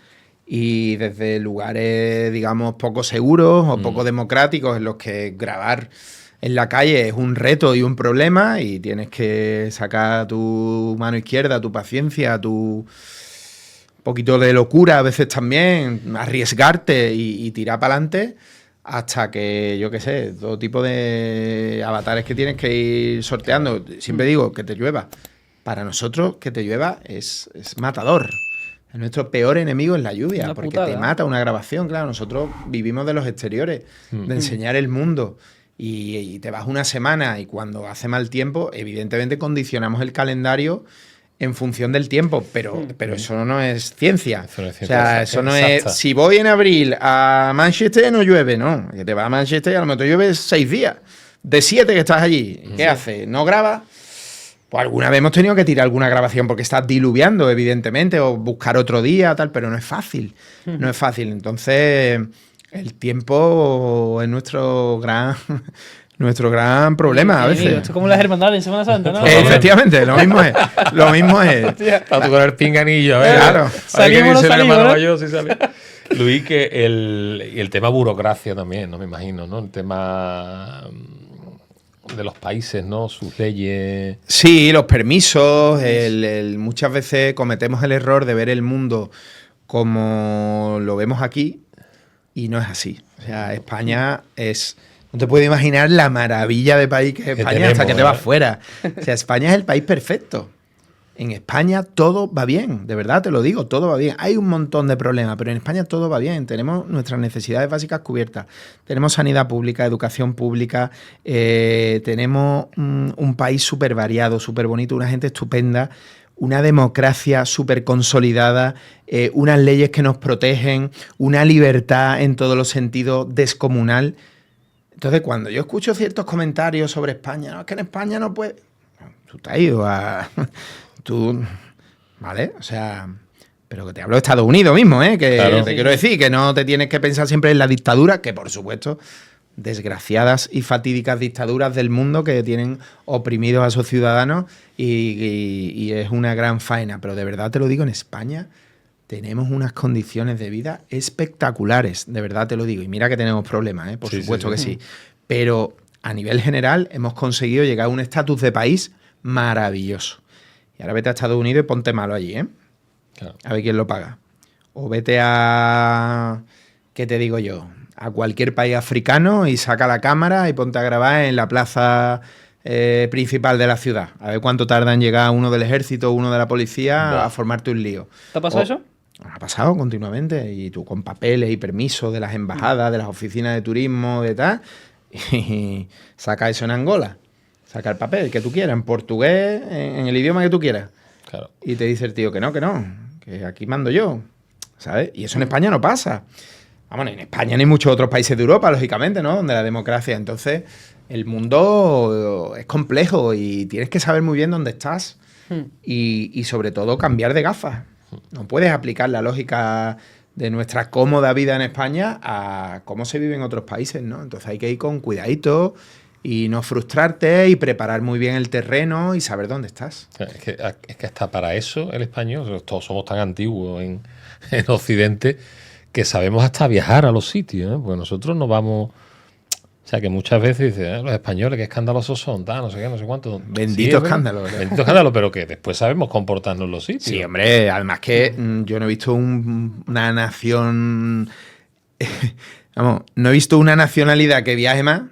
y desde lugares, digamos, poco seguros o poco democráticos en los que grabar en la calle es un reto y un problema y tienes que sacar tu mano izquierda, tu paciencia, tu poquito de locura a veces también, arriesgarte y tirar para adelante hasta que, yo qué sé, todo tipo de avatares que tienes que ir sorteando. Siempre digo que te llueva. Para nosotros que te llueva es matador. Nuestro peor enemigo es la lluvia, una porque putada. te mata una grabación. Claro, nosotros vivimos de los exteriores, de enseñar el mundo. Y te vas una semana y cuando hace mal tiempo, evidentemente condicionamos el calendario en función del tiempo, pero eso no es ciencia. Eso no es O ciencia, sea, exacta. eso no es... Si voy en abril a Manchester no llueve, no. Que te vas a Manchester y a lo mejor llueve 6 días. De 7 que estás allí. ¿Qué haces? ¿No grabas? Pues alguna vez hemos tenido que tirar alguna grabación porque estás diluviando, evidentemente, o buscar otro día, tal, pero no es fácil. No es fácil. Entonces, el tiempo es nuestro gran problema a veces. Esto es como las hermandades en Semana Santa, ¿no? Efectivamente, lo mismo es. Lo mismo es. Para tú con el pinganillo, a ver. Claro. A ver qué Salimos o no dice el salimos, hermano ¿no? mayor, si sale. Luis, que el tema burocracia también, ¿no? Me imagino, ¿no? El tema de los países, ¿no? Sus leyes. Sí, los permisos. Muchas veces cometemos el error de ver el mundo como lo vemos aquí y no es así. O sea, España es... No te puedes imaginar la maravilla de país que es España tenemos, hasta que te vas ¿eh? fuera. O sea, España es el país perfecto. En España todo va bien, de verdad te lo digo, todo va bien. Hay un montón de problemas, pero en España todo va bien. Tenemos nuestras necesidades básicas cubiertas. Tenemos sanidad pública, educación pública, tenemos un país súper variado, súper bonito, una gente estupenda, una democracia súper consolidada, unas leyes que nos protegen, una libertad en todos los sentidos descomunal. Entonces, cuando yo escucho ciertos comentarios sobre España, no, es que en España no puede... Tú te has ido a... Tú... ¿Vale? O sea... Pero que te hablo de Estados Unidos mismo, ¿eh? Que Claro. te quiero decir que no te tienes que pensar siempre en la dictadura, que por supuesto, desgraciadas y fatídicas dictaduras del mundo que tienen oprimidos a sus ciudadanos y es una gran faena. Pero de verdad te lo digo, en España tenemos unas condiciones de vida espectaculares, de verdad te lo digo. Y mira que tenemos problemas, ¿eh? Por Sí, supuesto sí, que sí. sí. Pero a nivel general hemos conseguido llegar a un estatus de país maravilloso. Y ahora vete a Estados Unidos y ponte malo allí, ¿eh? Claro. A ver quién lo paga. O vete a... ¿Qué te digo yo? A cualquier país africano y saca la cámara y ponte a grabar en la plaza principal de la ciudad. A ver cuánto tarda en llegar uno del ejército o uno de la policía a formarte un lío. ¿Te ha pasado eso? Ha pasado continuamente. Y tú con papeles y permisos de las embajadas, de las oficinas de turismo, de tal. Y saca eso en Angola. Saca el papel que tú quieras, en portugués, en el idioma que tú quieras. Claro. Y te dice el tío que no, que aquí mando yo, ¿sabes? Y eso en España no pasa. Vamos, en España ni en muchos otros países de Europa, lógicamente, ¿no? Donde la democracia. Entonces, el mundo es complejo y tienes que saber muy bien dónde estás y sobre todo cambiar de gafas. No puedes aplicar la lógica de nuestra cómoda vida en España a cómo se vive en otros países, ¿no? Entonces hay que ir con cuidadito y no frustrarte y preparar muy bien el terreno y saber dónde estás. Es que hasta para eso el español, todos somos tan antiguos en Occidente que sabemos hasta viajar a los sitios, ¿eh? Porque nosotros nos vamos... O sea, que muchas veces dicen, los españoles, qué escandalosos son, tal, no sé qué, no sé cuánto. Bendito Sí, escándalo, ¿verdad? Bendito escándalo, pero que después sabemos comportarnos en los sitios. Sí, hombre, además que yo no he visto una nación... Vamos, no he visto una nacionalidad que viaje más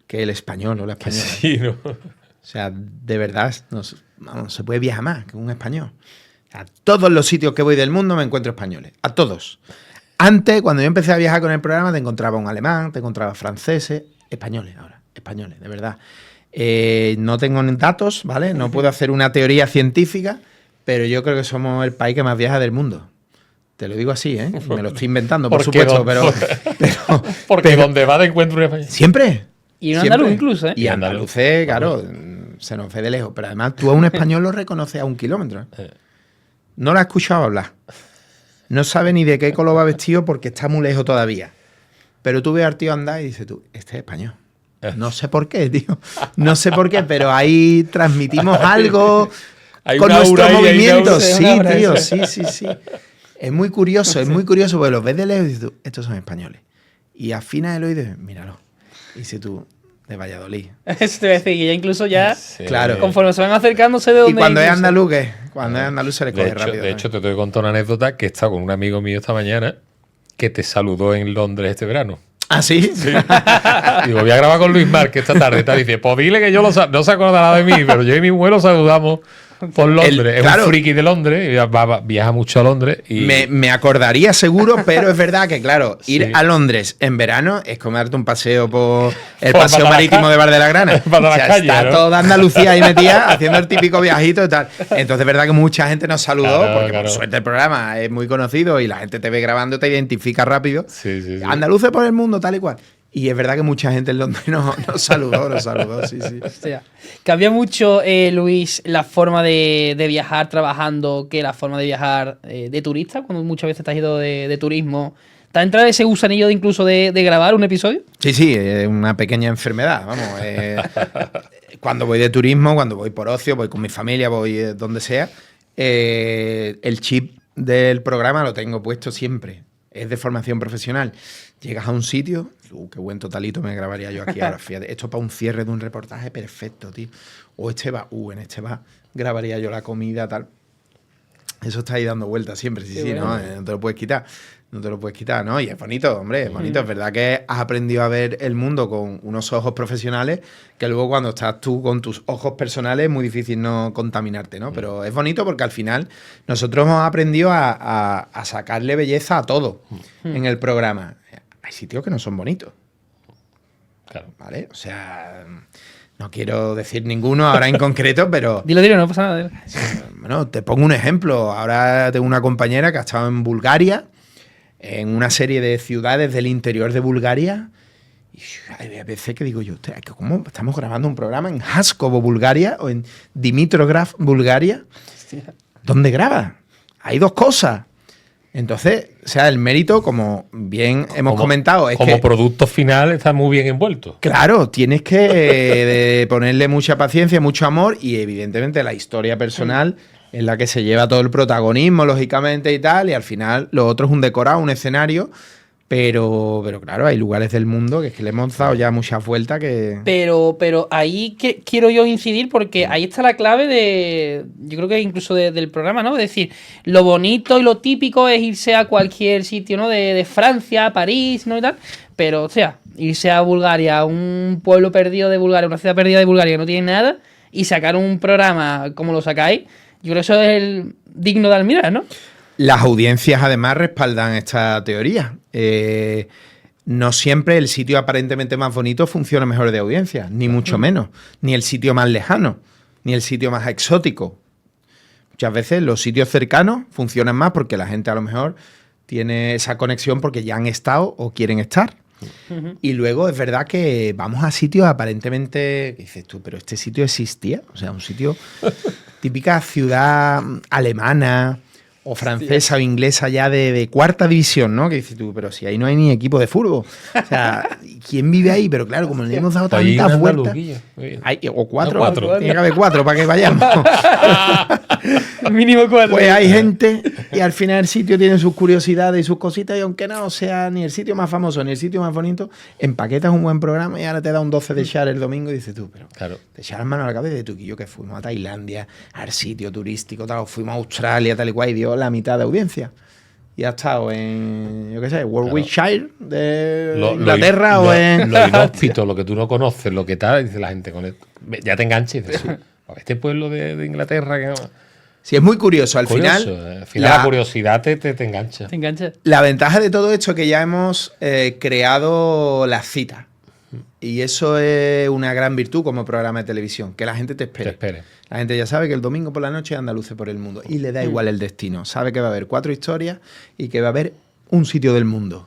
que el español o la española. Sí, ¿no? O sea, de verdad, no se puede viajar más que un español. A todos los sitios que voy del mundo me encuentro españoles. A todos. Antes, cuando yo empecé a viajar con el programa, te encontraba un alemán, te encontraba franceses, españoles ahora. Españoles, de verdad. No tengo datos, ¿vale? No puedo hacer una teoría científica, pero yo creo que somos el país que más viaja del mundo. Te lo digo así, ¿eh? Me lo estoy inventando, por supuesto, pero porque donde va de encuentro un español. Siempre. Y un siempre. andaluz incluso, ¿eh? Y andaluces, claro, se nos ve de lejos. Pero además tú a un español lo reconoces a 1 kilómetro. No lo has escuchado hablar. No sabe ni de qué color va vestido porque está muy lejos todavía. Pero tú ves al tío andar y dices tú, este es español. No sé por qué, tío. No sé por qué, pero ahí transmitimos algo con nuestros movimientos. Sí, tío, sí. Es muy curioso, porque los ves de lejos y dices tú, estos son españoles. Y afinas el oído y dices, míralo. Y dices tú, de Valladolid. Eso te voy a decir, que ya incluso claro. Conforme se van acercándose de donde. Y cuando es andaluz, ¿qué? Cuando es andaluz se le coge rápido. De hecho, te tengo que contar una anécdota que he estado con un amigo mío esta mañana que te saludó en Londres este verano. ¿Ah, sí? Sí. Digo, voy a grabar con Luis Márquez esta tarde. Dice, pues dile que yo no se acordará de mí, pero yo y mi vuelo saludamos por Londres. Es un friki de Londres, viaja mucho a Londres. Y... Me acordaría seguro, pero es verdad que, claro, ir a Londres en verano es como darte un paseo por el paseo marítimo de Bar de la Grana. Está toda Andalucía ahí metida haciendo el típico viajito y tal. Entonces es verdad que mucha gente nos saludó, porque por suerte el programa es muy conocido y la gente te ve grabando, te identifica rápido. Sí. Andaluces por el mundo, tal y cual. Y es verdad que mucha gente en Londres nos saludó, sí. Hostia. Cambia mucho, Luis, la forma de viajar trabajando que la forma de viajar de turista, cuando muchas veces te has ido de turismo. ¿Te ha entrado ese gusanillo de incluso de grabar un episodio? Sí, es una pequeña enfermedad, vamos. Cuando voy de turismo, cuando voy por ocio, voy con mi familia, voy donde sea, el chip del programa lo tengo puesto siempre. Es de formación profesional. Llegas a un sitio, qué buen totalito me grabaría yo aquí ahora, fíjate. Esto para un cierre de un reportaje perfecto, tío. O en este va, grabaría yo la comida, tal. Eso está ahí dando vueltas siempre, sí, bueno. ¿No? No te lo puedes quitar, ¿no? Y es bonito, hombre, es bonito. Es verdad que has aprendido a ver el mundo con unos ojos profesionales que luego cuando estás tú con tus ojos personales es muy difícil no contaminarte, ¿no? Pero es bonito porque al final nosotros hemos aprendido a sacarle belleza a todo en el programa. Hay sitios que no son bonitos. Claro. ¿Vale? O sea, no quiero decir ninguno ahora en concreto, pero... Dilo, no pasa nada. Bueno, te pongo un ejemplo. Ahora tengo una compañera que ha estado en Bulgaria, en una serie de ciudades del interior de Bulgaria. Y hay veces que digo yo, ¿cómo estamos grabando un programa en Haskovo, Bulgaria, o en Dimitrov, Bulgaria? ¿Dónde graba? Hay dos cosas. Entonces, o sea, el mérito, como bien hemos comentado, es como que... producto final está muy bien envuelto. Claro, tienes que ponerle mucha paciencia, mucho amor y evidentemente la historia personal en la que se lleva todo el protagonismo, lógicamente, y tal, y al final lo otro es un decorado, un escenario, pero claro, hay lugares del mundo que es que le hemos dado ya muchas vueltas que... Pero ahí quiero yo incidir porque ahí está la clave de, yo creo que incluso del programa, ¿no? Es decir, lo bonito y lo típico es irse a cualquier sitio, ¿no? De Francia, París, ¿no? Y tal, pero, o sea, irse a Bulgaria, a un pueblo perdido de Bulgaria, una ciudad perdida de Bulgaria que no tiene nada, y sacar un programa como lo sacáis, yo creo que eso es el digno de admirar, ¿no? Las audiencias además respaldan esta teoría. No siempre el sitio aparentemente más bonito funciona mejor de audiencia, ni mucho menos, ni el sitio más lejano, ni el sitio más exótico. Muchas veces los sitios cercanos funcionan más porque la gente a lo mejor tiene esa conexión porque ya han estado o quieren estar. Y luego es verdad que vamos a sitios aparentemente, dices tú, pero este sitio existía, o sea, un sitio típica ciudad alemana o francesa o inglesa ya de cuarta división, ¿no? Que dices tú, pero si ahí no hay ni equipo de fútbol. O sea, ¿quién vive ahí? Pero claro, como le hemos dado tantas vueltas. O cuatro. Tiene que haber 4 para que vayamos. Mínimo 4. Pues hay gente y al final el sitio tiene sus curiosidades y sus cositas y aunque no sea ni el sitio más famoso ni el sitio más bonito, empaquetas un buen programa y ahora te da un 12 de share el domingo y dices tú, pero claro, te echas las manos a la cabeza de tú y yo que fuimos a Tailandia, al sitio turístico, tal, fuimos a Australia, tal y cual, y dio la mitad de audiencia. Y ha estado en, yo qué sé, Warwickshire de Inglaterra o en... Lo inhóspito, lo que tú no conoces, lo que tal, dice la gente con esto. Ya te enganchas y dices, este pueblo de Inglaterra que no... Sí, es muy curioso. Al final la curiosidad te engancha. Te engancha. La ventaja de todo esto es que ya hemos creado las citas. Y eso es una gran virtud como programa de televisión, que la gente te espere. Te espere. La gente ya sabe que el domingo por la noche andaluce por el mundo y le da igual el destino. Sabe que va a haber 4 historias y que va a haber un sitio del mundo.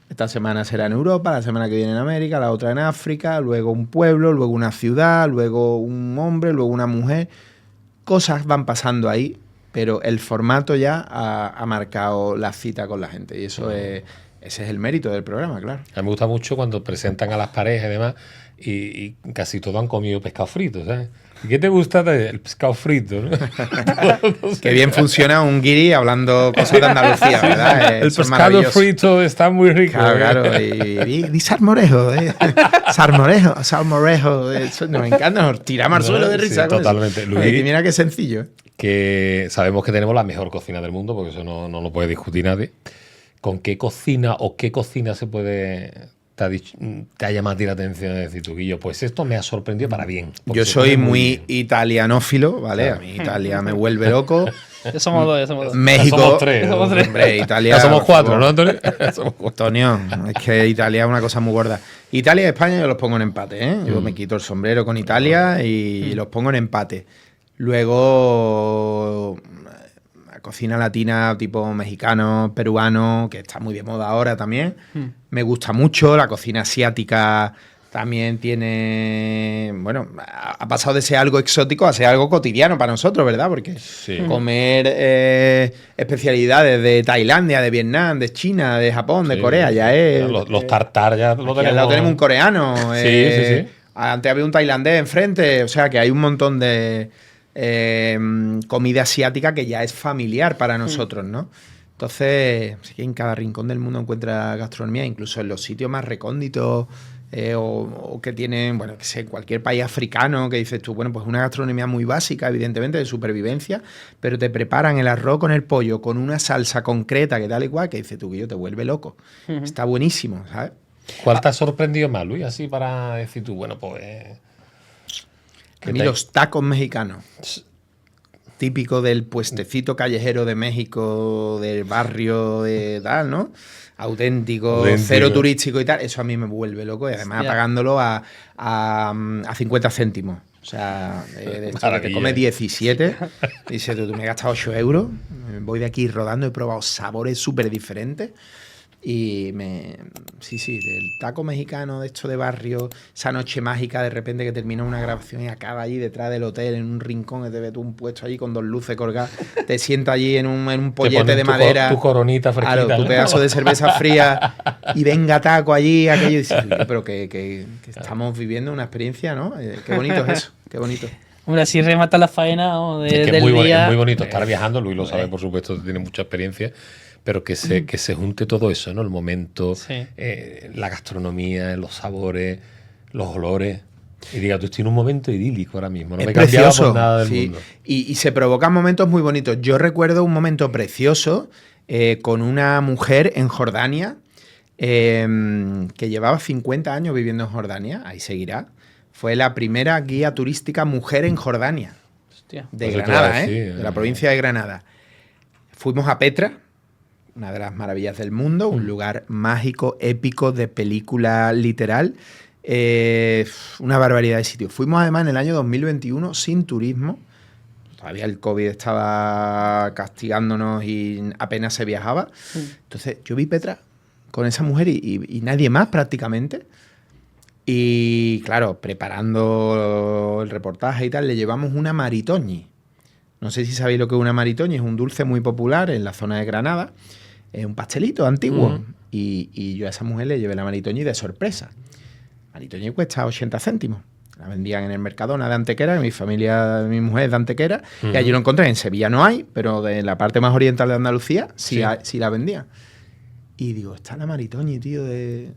Esta semana será en Europa, la semana que viene en América, la otra en África, luego un pueblo, luego una ciudad, luego un hombre, luego una mujer. Cosas van pasando ahí, pero el formato ya ha marcado la cita con la gente y eso ese es el mérito del programa, claro. A mí me gusta mucho cuando presentan a las parejas y demás y casi todos han comido pescado frito, ¿sabes? ¿Y qué te gusta el pescado frito? ¿No? Qué bien funciona un guiri hablando cosas de Andalucía, ¿verdad? El pescado frito está muy rico. Claro, claro. Y salmorejo, salmorejo. Eso nos encanta, nos tiramos al suelo de risa. Sí, totalmente. Luis, y mira qué sencillo. Que sabemos que tenemos la mejor cocina del mundo, porque eso no lo puede discutir nadie. ¿Con qué cocina o qué cocina se puede... Te ha llamado a ti la atención de decir tú, Guillo, pues esto me ha sorprendido para bien? Yo soy muy italianófilo, ¿vale? Claro. A mí Italia me vuelve loco. Somos dos. México. Somos tres. Hombre, Italia. Ya somos 4, ¿no, Antonio? Somos 4. Antonio, es que Italia es una cosa muy gorda. Italia y España yo los pongo en empate, ¿eh? Yo me quito el sombrero con Italia y los pongo en empate. Luego, la cocina latina tipo mexicano, peruano, que está muy de moda ahora también. Me gusta mucho. La cocina asiática también tiene... Bueno, ha pasado de ser algo exótico a ser algo cotidiano para nosotros, ¿verdad? Porque comer especialidades de Tailandia, de Vietnam, de China, de Japón, de Corea, ya es... Los tartar ya lo tenemos. Al lado tenemos un coreano. Sí. Antes había un tailandés enfrente. O sea, que hay un montón de comida asiática que ya es familiar para nosotros, ¿no? Entonces, sí que en cada rincón del mundo encuentra gastronomía, incluso en los sitios más recónditos o que tienen, bueno, que sé, cualquier país africano que dices tú, bueno, pues una gastronomía muy básica, evidentemente, de supervivencia, pero te preparan el arroz con el pollo, con una salsa concreta, que tal y cual, que dices tú, que yo te vuelve loco. Está buenísimo, ¿sabes? ¿Cuál te ha sorprendido más, Luis? Así para decir tú, bueno, pues... A mí los tacos mexicanos, típico del puestecito callejero de México, del barrio de tal, ¿no? Auténtico, cero turístico y tal, eso a mí me vuelve loco y además pagándolo a 50 céntimos. O sea, de hecho, que te come 17, dice tú me he gastado 8 euros, voy de aquí rodando, he probado sabores súper diferentes. Y sí, del taco mexicano de esto de barrio, esa noche mágica de repente que termina una grabación y acaba allí detrás del hotel, en un rincón, que te ves tú un puesto allí con 2 luces colgadas, te sientas allí en un pollete de madera. Tu coronita fresquita. Claro, tu pedazo de cerveza fría y venga taco allí, aquello. Y dices, pero que estamos viviendo una experiencia, ¿no? Qué bonito es eso, qué bonito. Hombre, así remata la faena, ¿no? Es que es muy bonito estar viajando, Luis lo sabe, por supuesto, tiene mucha experiencia. Pero que se junte todo eso, ¿no? El momento, la gastronomía, los sabores, los olores. Y diga, tú estoy en un momento idílico ahora mismo. No me cambiaba por nada del mundo. Y se provocan momentos muy bonitos. Yo recuerdo un momento precioso con una mujer en Jordania que llevaba 50 años viviendo en Jordania. Ahí seguirá. Fue la primera guía turística mujer en Jordania. Hostia. De Granada, de la provincia de Granada. Fuimos a Petra, una de las maravillas del mundo, un lugar mágico, épico, de película literal, una barbaridad de sitios. Fuimos además en el año 2021 sin turismo, todavía el COVID estaba castigándonos y apenas se viajaba. Entonces yo vi Petra con esa mujer y nadie más prácticamente. Y claro, preparando el reportaje y tal, le llevamos una maritoñi. No sé si sabéis lo que es una maritoñi, es un dulce muy popular en la zona de Granada. Es un pastelito antiguo. Y yo a esa mujer le llevé la maritoñi de sorpresa. Maritoñi cuesta 80 céntimos. La vendían en el Mercadona de Antequera, mi mujer es de Antequera, y allí lo encontré. En Sevilla no hay, pero de la parte más oriental de Andalucía sí la vendían. Y digo, está la maritoñi, tío, de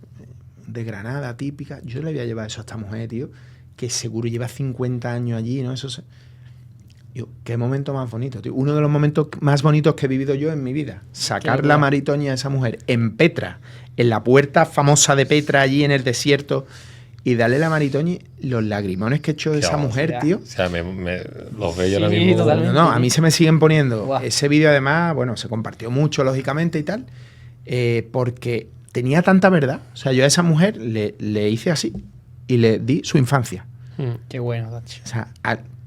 Granada, típica. Yo le voy a llevar eso a esta mujer, tío, que seguro lleva 50 años allí, ¿no? Yo, qué momento más bonito, tío. Uno de los momentos más bonitos que he vivido yo en mi vida. Sacar la maritoña de esa mujer en Petra, en la puerta famosa de Petra, allí en el desierto, y darle la maritoña, los lagrimones que he hecho esa mujer, tío. O sea, los veo yo ahora mismo. Totalmente. No, a mí se me siguen poniendo. Ese vídeo, además, bueno, se compartió mucho, lógicamente, y tal, porque tenía tanta verdad. O sea, yo a esa mujer le hice así y le di su infancia. Qué bueno, Tachi. O sea,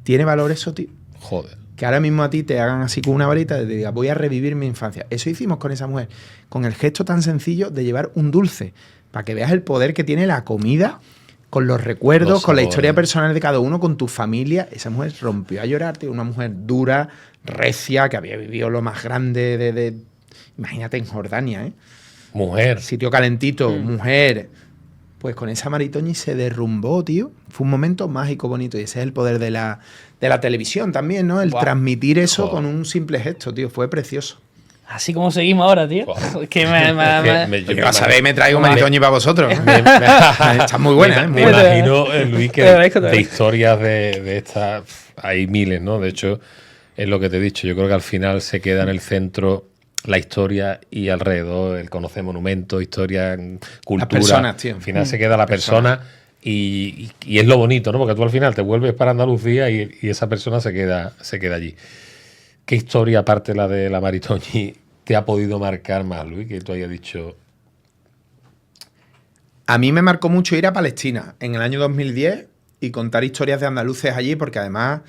tiene valor eso, tío. Joder. Que ahora mismo a ti te hagan así con una varita y te digas, voy a revivir mi infancia. Eso hicimos con esa mujer, con el gesto tan sencillo de llevar un dulce, para que veas el poder que tiene la comida, con los recuerdos, con la historia personal de cada uno, con tu familia. Esa mujer rompió a llorar, tío. Una mujer dura, recia, que había vivido lo más grande de imagínate en Jordania, ¿eh? Mujer. Sitio calentito, mujer. Pues con esa Maritoñi se derrumbó, tío. Fue un momento mágico, bonito. Y ese es el poder de la televisión también, ¿no? El transmitir eso con un simple gesto, tío. Fue precioso. Así como seguimos ahora, tío. Que yo vas a ver, me traigo Maritoñi para vosotros. Está muy buena, ¿eh? Me imagino, Luis, que de historias de estas hay miles, ¿no? De hecho, es lo que te he dicho. Yo creo que al final se queda en el centro la historia y alrededor el conocer monumentos, historia, cultura. Las personas, tío. Al final se queda la persona y es lo bonito, ¿no? Porque tú al final te vuelves para Andalucía y esa persona se queda allí. ¿Qué historia, aparte la de la Maritoñi, te ha podido marcar más, Luis, que tú hayas dicho? A mí me marcó mucho ir a Palestina en el año 2010 y contar historias de andaluces allí, porque además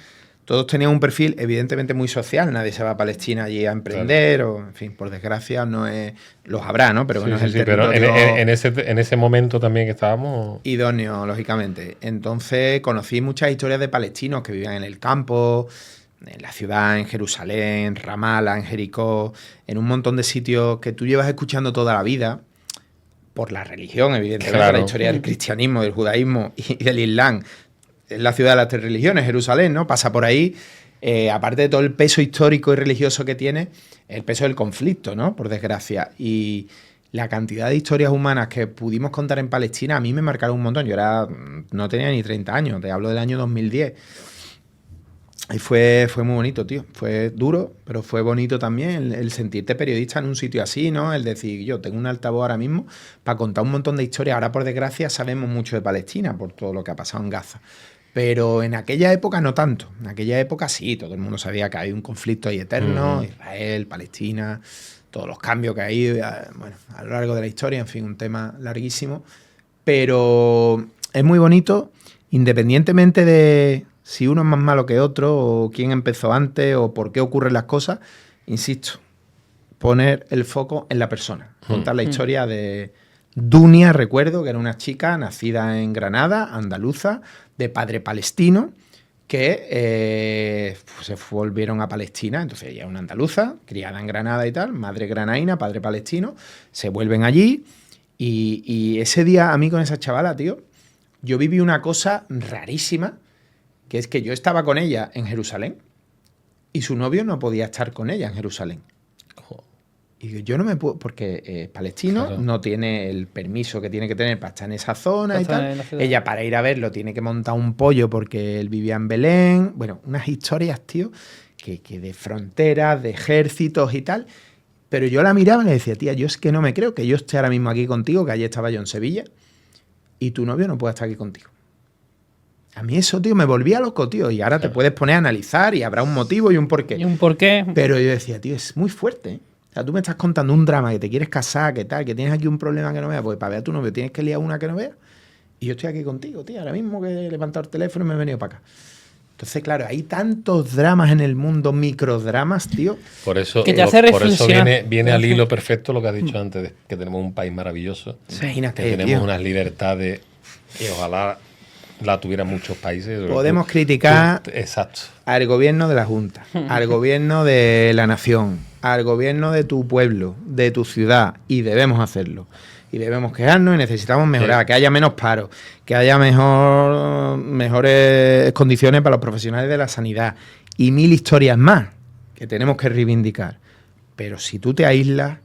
todos tenían un perfil evidentemente muy social. Nadie se va a Palestina allí a emprender, claro. O en fin, por desgracia no es... Los habrá, ¿no? Pero bueno, es el territorio... Pero en ese momento también que estábamos... Idóneo, lógicamente. Entonces conocí muchas historias de palestinos que vivían en el campo, en la ciudad, en Jerusalén, en Ramallah, en Jericó, en un montón de sitios que tú llevas escuchando toda la vida, por la religión, evidentemente, claro. La historia del cristianismo, del judaísmo y del islam. Es la ciudad de las tres religiones, Jerusalén, ¿no? Pasa por ahí, aparte de todo el peso histórico y religioso que tiene, el peso del conflicto, ¿no? Por desgracia. Y la cantidad de historias humanas que pudimos contar en Palestina a mí me marcaron un montón. Yo no tenía ni 30 años, te hablo del año 2010. Y fue muy bonito, tío. Fue duro, pero fue bonito también el sentirte periodista en un sitio así, ¿no? El decir, yo tengo un altavoz ahora mismo para contar un montón de historias. Ahora, por desgracia, sabemos mucho de Palestina por todo lo que ha pasado en Gaza. Pero en aquella época no tanto. En aquella época sí, todo el mundo sabía que hay un conflicto ahí eterno, Israel, Palestina, todos los cambios que hay, bueno, a lo largo de la historia, en fin, un tema larguísimo. Pero es muy bonito, independientemente de si uno es más malo que otro, o quién empezó antes, o por qué ocurren las cosas, insisto, poner el foco en la persona. Contar la historia de Dunia, recuerdo, que era una chica nacida en Granada, andaluza, de padre palestino, que se volvieron a Palestina. Entonces ella es una andaluza, criada en Granada y tal, madre granaína, padre palestino, se vuelven allí. Y ese día, a mí con esa chavala, tío, yo viví una cosa rarísima, que es que yo estaba con ella en Jerusalén y su novio no podía estar con ella en Jerusalén. Y yo no me puedo, porque palestino, claro, no tiene el permiso que tiene que tener para estar en esa zona y tal. Ella, para ir a verlo, tiene que montar un pollo porque él vivía en Belén. Bueno, unas historias, tío, que de fronteras, de ejércitos y tal. Pero yo la miraba y le decía, tía, yo es que no me creo que yo esté ahora mismo aquí contigo, que ayer estaba yo en Sevilla, y tu novio no puede estar aquí contigo. A mí eso, tío, me volvía loco, tío. Y ahora te puedes poner a analizar y habrá un motivo y un porqué. Y un porqué. Pero yo decía, tío, es muy fuerte, ¿eh? O sea, tú me estás contando un drama, que te quieres casar, que tal, que tienes aquí un problema que no veas, pues para ver a tu novio tienes que liar una que no veas. Y yo estoy aquí contigo, tío, ahora mismo que he levantado el teléfono y me he venido para acá. Entonces, claro, hay tantos dramas en el mundo, microdramas, tío. Por eso, que te hace reflexionar. Por eso viene al hilo perfecto lo que has dicho antes, de que tenemos un país maravilloso. Sí, imagínate, que tenemos tío, unas libertades y ojalá la tuvieran muchos países. Podemos criticar exacto, al gobierno de la Junta, al gobierno de la nación, al gobierno de tu pueblo, de tu ciudad, y debemos hacerlo. Y debemos quejarnos y necesitamos mejorar, que haya menos paro, que haya mejores condiciones para los profesionales de la sanidad y mil historias más que tenemos que reivindicar. Pero si tú te aíslas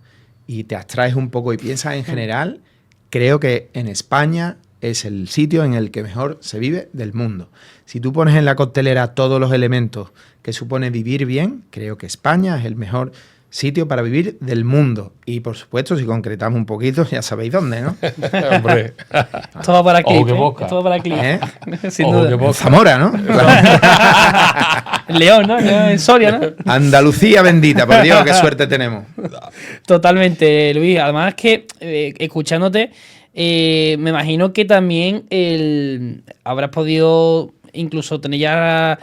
y te abstraes un poco y piensas en general, creo que en España es el sitio en el que mejor se vive del mundo. Si tú pones en la coctelera todos los elementos que supone vivir bien, creo que España es el mejor sitio para vivir del mundo. Y por supuesto, si concretamos un poquito, ya sabéis dónde, ¿no? Hombre. Esto va para clip, Ojo que boca. Esto va para clip. Sin Ojo duda. que boca. Zamora, ¿no? León, ¿no? León en Soria, ¿no? Andalucía bendita, por Dios, qué suerte tenemos. Totalmente, Luis. Además que, escuchándote, me imagino que también habrás podido incluso tener ya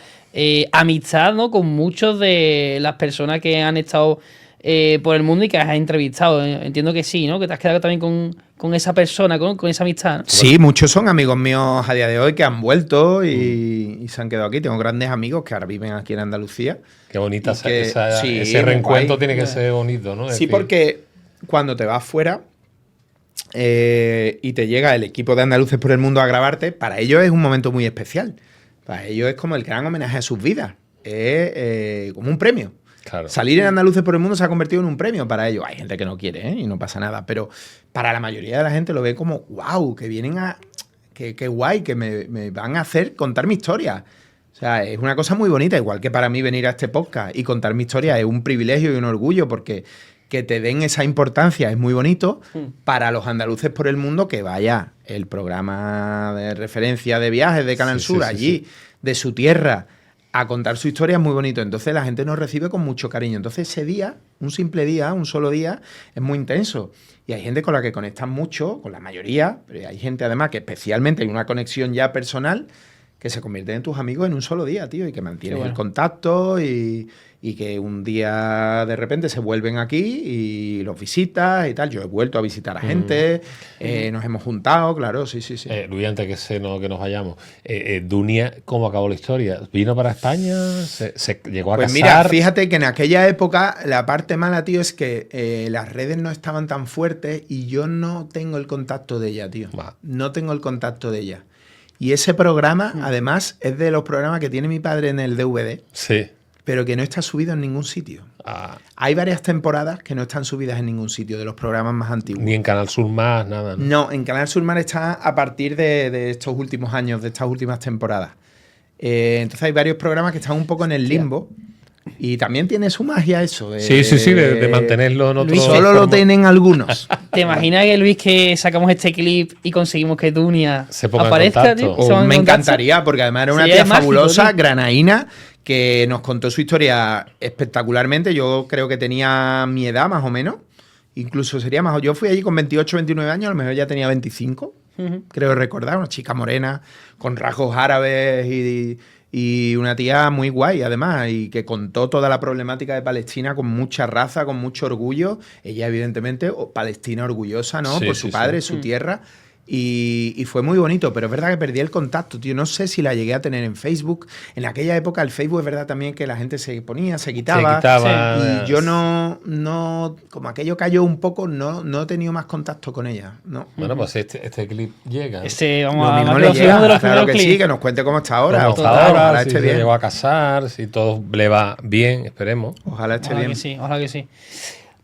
amistad, ¿no? Con muchos de las personas que han estado por el mundo y que has entrevistado. Entiendo que sí, ¿no? Que te has quedado también con esa persona, con esa amistad, ¿no? Sí, muchos son amigos míos a día de hoy que han vuelto y se han quedado aquí. Tengo grandes amigos que ahora viven aquí en Andalucía. Qué bonita Sí, ese reencuentro, tiene que ser bonito, ¿no? Es Sí, decir, porque cuando te vas fuera y te llega el equipo de Andaluces por el Mundo a grabarte, para ellos es un momento muy especial. Para ellos es como el gran homenaje a sus vidas. Es como un premio. claro. Salir en Andaluces por el Mundo se ha convertido en un premio para ellos. Hay gente que no quiere, ¿eh? Y no pasa nada. Pero para la mayoría de la gente lo ve como, wow, que vienen a... Qué guay, que me van a hacer contar mi historia. O sea, es una cosa muy bonita. Igual que para mí venir a este podcast y contar mi historia es un privilegio y un orgullo porque que te den esa importancia es muy bonito. Para los andaluces por el mundo, que vaya el programa de referencia de viajes de Canal Sur allí, de su tierra, a contar su historia es muy bonito. Entonces la gente nos recibe con mucho cariño. Entonces ese día, un simple día, un solo día, es muy intenso. Y hay gente con la que conectan mucho, con la mayoría, pero hay gente además que especialmente hay una conexión ya personal que se convierten en tus amigos en un solo día, tío, y que mantienes el contacto y que un día de repente se vuelven aquí y los visitas y tal. Yo he vuelto a visitar a gente, nos hemos juntado, claro, sí. Luis, antes que nos vayamos, Dunia, ¿cómo acabó la historia? ¿Vino para España? ¿Se llegó a Pues casar? mira, fíjate que en aquella época la parte mala, tío, es que las redes no estaban tan fuertes y yo no tengo el contacto de ella, tío. No tengo el contacto de ella. Y ese programa, además, es de los programas que tiene mi padre en el DVD. Sí. Pero que no está subido en ningún sitio. Hay varias temporadas que no están subidas en ningún sitio de los programas más antiguos. Ni en Canal Sur Más, nada. No, en Canal Sur Más está a partir de estos últimos años, de estas últimas temporadas. Entonces hay varios programas que están un poco en el limbo. Y también tiene su magia eso. Sí, de mantenerlo en otro... Solo lo tienen algunos. ¿Te imaginas que, Luis, que sacamos este clip y conseguimos que Dunia se ponga aparezca, en tío? contacto? Me encantaría, porque además era una tía fabulosa, mágico, granaína, que nos contó su historia espectacularmente. Yo creo que tenía mi edad, más o menos. Incluso sería más... Yo fui allí con 28, 29 años, a lo mejor ya tenía 25. Creo recordar, una chica morena, con rasgos árabes y una tía muy guay, además, y que contó toda la problemática de Palestina con mucha raza, con mucho orgullo. Ella, evidentemente, Palestina orgullosa, ¿no? Por su padre, su tierra. Y fue muy bonito, pero es verdad que perdí el contacto, tío. No sé si la llegué a tener en Facebook. En aquella época el Facebook es verdad también que la gente se ponía, se quitaba. Y yo no, como aquello cayó un poco, no he tenido más contacto con ella. No. Bueno, pues este clip llega. Vamos Lo mismo a le llega, de los claro que clips. sí, que nos cuente cómo está ahora. Cómo está Ojalá ahora, si esté se bien. llegó a casar, si todo le va bien, esperemos. Ojalá esté Ojalá bien. que sí, ojalá que sí.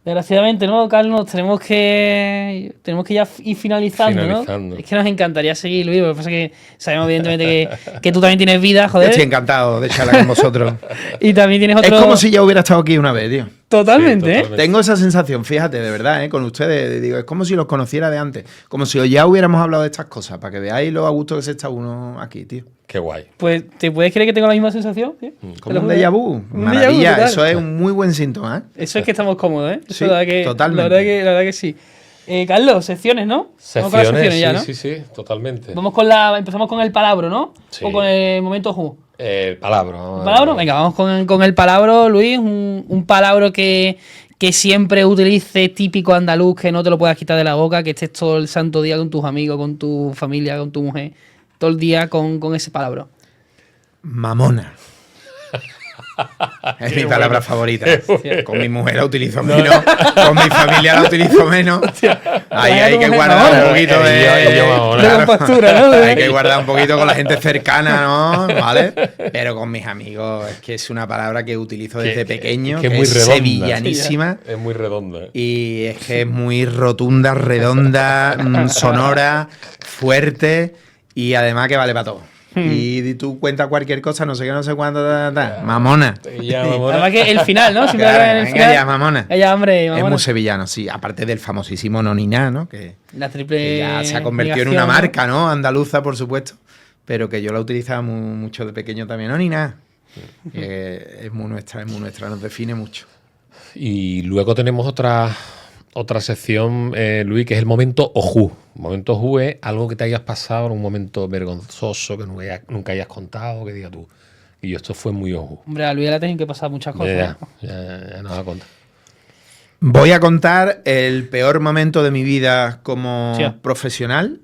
Desgraciadamente, ¿no, Carlos? Tenemos que ya ir finalizando, ¿no? Es que nos encantaría seguir, Luis, lo que pasa es que sabemos evidentemente que tú también tienes vida, joder. Estoy encantado de charlar con vosotros. Y también tienes otro... Es como si ya hubiera estado aquí una vez, tío. Totalmente, Sí, Tengo esa sensación, fíjate, de verdad, con ustedes. Digo, es como si los conociera de antes. Como si ya hubiéramos hablado de estas cosas, para que veáis lo a gusto que se está uno aquí, tío. Qué guay. Pues, ¿te puedes creer que tengo la misma sensación, tío? Como un déjà vu. Un Maravilla, déjà vu, total. eso es un muy buen síntoma, ¿eh? Eso es que estamos cómodos, ¿eh? Sí, Eso la verdad que, totalmente. La verdad que sí. Carlos, secciones, ¿no? Vamos con las secciones ya, ¿no? Sí, totalmente. Empezamos con el palabro, ¿no? Sí. O con el momento who. El palabro. ¿El palabro? Venga, vamos con el palabro, Luis. Un palabro que siempre utilices, típico andaluz, que no te lo puedas quitar de la boca, que estés todo el santo día con tus amigos, con tu familia, con tu mujer, todo el día con ese palabro. Mamona. Es mi palabra favorita. Con mi mujer la utilizo menos, con mi familia la utilizo menos. Ahí hay que guardar un poquito de compostura, ¿no? Hay que guardar un poquito con la gente cercana, ¿no? ¿Vale? Pero con mis amigos es que es una palabra que utilizo desde pequeño, que es muy es redonda. sevillanísima. Es muy redonda. Y es que es muy rotunda, redonda, sonora, fuerte y además que vale para todo. Y tú cuentas cualquier cosa, no sé qué, no sé cuánto, mamona. Además que el final, ¿no? Siempre Claro, en el venga final. ya, mamona. Ella, hombre, Es mamona. muy sevillano, sí. Aparte del famosísimo Noniná, ¿no? Que La triple que ya se ha convertido en una marca, ¿no? Andaluza, por supuesto. Pero que yo la utilizaba mucho de pequeño también. Noniná. Es muy nuestra, nos define mucho. Y luego tenemos otra sección, Luis, que es el momento Ojú. El momento Ojú es algo que te hayas pasado en un momento vergonzoso, que nunca hayas contado, que digas tú. Y esto fue muy Ojú. Hombre, a Luis le tienen que pasar muchas cosas. Ya nos va a contar. Voy a contar el peor momento de mi vida como Sí. profesional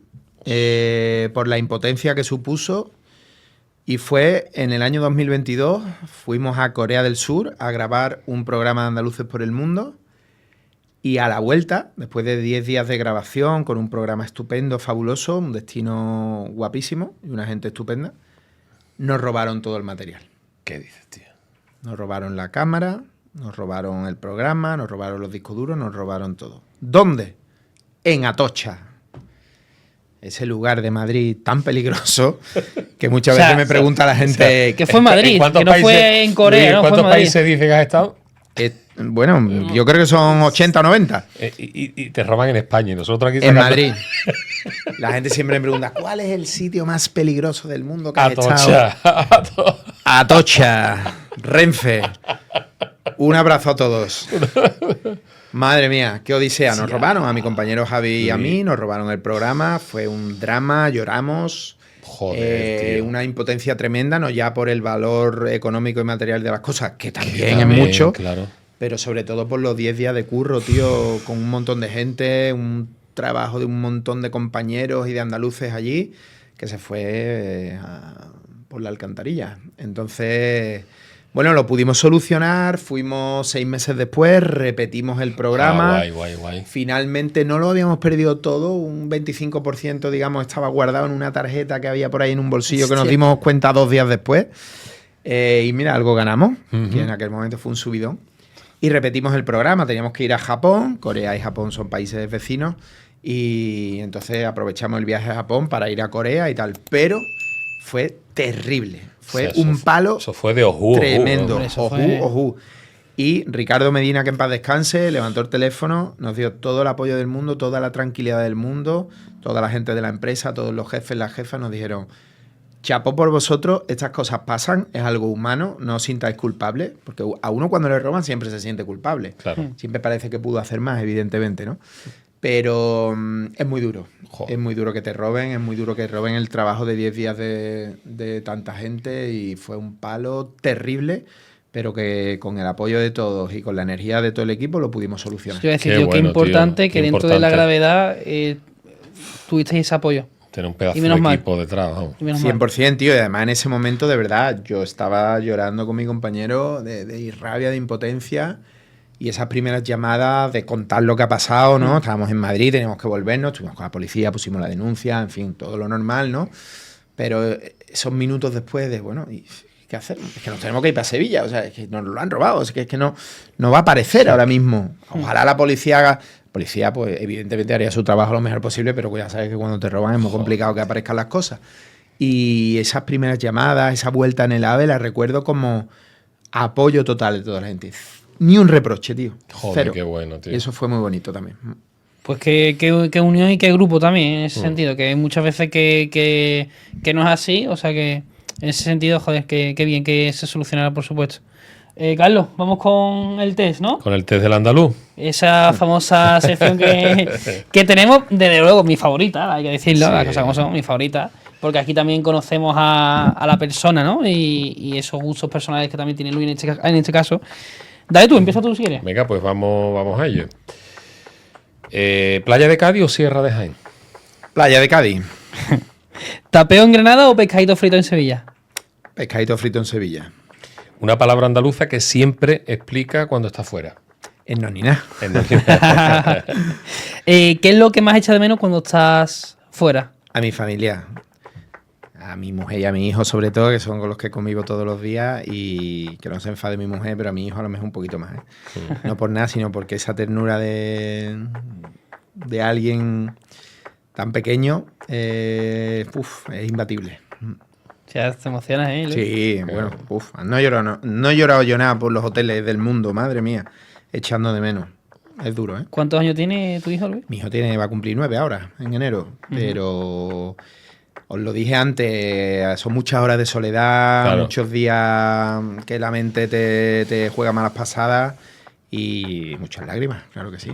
por la impotencia que supuso. Y fue en el año 2022, fuimos a Corea del Sur a grabar un programa de Andaluces por el Mundo. Y a la vuelta, después de 10 días de grabación, con un programa estupendo, fabuloso, un destino guapísimo y una gente estupenda, nos robaron todo el material. ¿Qué dices, tío? Nos robaron la cámara, nos robaron el programa, nos robaron los discos duros, nos robaron todo. ¿Dónde? En Atocha. Ese lugar de Madrid tan peligroso que muchas veces me pregunta la gente... Que fue en Madrid, ¿En que no fue en Corea, Luis, ¿no? ¿Cuántos Fue en Madrid. países dice que has estado? Bueno, yo creo que son 80 o 90. Y te roban en España y nosotros aquí En sacando- Madrid. La gente siempre me pregunta, ¿cuál es el sitio más peligroso del mundo que has estado? Atocha. Atocha, Renfe. Un abrazo a todos. Madre mía, qué odisea. Nos robaron a mi compañero Javi y a mí, nos robaron el programa. Fue un drama, lloramos. Joder, tío. Una impotencia tremenda, no ya por el valor económico y material de las cosas, que también es También, mucho, claro. pero sobre todo por los 10 días de curro, tío, con un montón de gente, un trabajo de un montón de compañeros y de andaluces allí, que se fue por la alcantarilla. Entonces, bueno, lo pudimos solucionar, fuimos 6 meses después, repetimos el programa. Guay. Finalmente no lo habíamos perdido todo, un 25%, digamos, estaba guardado en una tarjeta que había por ahí en un bolsillo que nos dimos cuenta 2 días después. Y mira, algo ganamos, que en aquel momento fue un subidón. Y repetimos el programa, teníamos que ir a Japón, Corea y Japón son países vecinos, y entonces aprovechamos el viaje a Japón para ir a Corea y tal, pero fue terrible, fue O sea, un palo Eso fue de Ojú. tremendo, Hombre, eso fue- ojú. Y Ricardo Medina, que en paz descanse, levantó el teléfono, nos dio todo el apoyo del mundo, toda la tranquilidad del mundo, toda la gente de la empresa, todos los jefes, las jefas nos dijeron: chapó por vosotros, estas cosas pasan, es algo humano, no os sintáis culpables, porque a uno cuando le roban siempre se siente culpable. Claro. Siempre parece que pudo hacer más, evidentemente, ¿no? Pero es muy duro. Joder. Es muy duro que te roben, es muy duro que roben el trabajo de 10 días de tanta gente y fue un palo terrible, pero que con el apoyo de todos y con la energía de todo el equipo lo pudimos solucionar. Yo voy a decir, Qué tío, qué bueno, importante tío, que qué dentro de la importante. gravedad tuvisteis ese apoyo. Tener un pedazo Y de menos mal. equipo detrás. Vamos. Y menos mal. 100%, tío. Y además en ese momento, de verdad, yo estaba llorando con mi compañero de rabia, de impotencia. Y esas primeras llamadas de contar lo que ha pasado, ¿no? Estábamos en Madrid, teníamos que volvernos, estuvimos con la policía, pusimos la denuncia, en fin, todo lo normal, ¿no? Pero esos minutos después de, bueno, ¿y qué hacer? Es que nos tenemos que ir para Sevilla, o sea, es que nos lo han robado, es que no va a aparecer ahora mismo. Ojalá la policía haga... La policía, pues, evidentemente haría su trabajo lo mejor posible, pero ya sabes que cuando te roban es muy complicado que aparezcan las cosas. Y esas primeras llamadas, esa vuelta en el AVE, la recuerdo como apoyo total de toda la gente. Ni un reproche, tío. Joder, Cero. qué bueno, tío. Y eso fue muy bonito también. Pues qué unión y qué grupo también, en ese sentido, que hay muchas veces que no es así, o sea que en ese sentido, joder, qué bien que se solucionara, por supuesto. Carlos, vamos con el test, ¿no? Con el test del andaluz. Esa famosa sección que tenemos, desde luego, mi favorita, hay que decirlo, Sí. las cosas como son, mi favorita, porque aquí también conocemos a la persona, ¿no? Y esos gustos personales que también tiene Luis en este caso. Dale tú, empieza tú si quieres. Venga, pues vamos a ello. ¿Playa de Cádiz o Sierra de Jaén? Playa de Cádiz. ¿Tapeo en Granada o pescadito frito en Sevilla? Pescadito frito en Sevilla. Una palabra andaluza que siempre explica cuando está fuera. En no ni nada. ¿Qué es lo que más echas de menos cuando estás fuera? A mi familia. A mi mujer y a mi hijo, sobre todo, que son con los que convivo todos los días, y que no se enfade mi mujer, pero a mi hijo a lo mejor un poquito más, ¿eh? No por nada, sino porque esa ternura de alguien tan pequeño es imbatible. O sea, te emocionas, ¿eh? Luis? Sí, bueno, no he llorado yo nada por los hoteles del mundo, madre mía, echando de menos. Es duro, ¿eh? ¿Cuántos años tiene tu hijo, Luis? Mi hijo va a cumplir 9 ahora, en enero, pero os lo dije antes, son muchas horas de soledad, Claro. muchos días que la mente te juega malas pasadas y muchas lágrimas, claro que sí.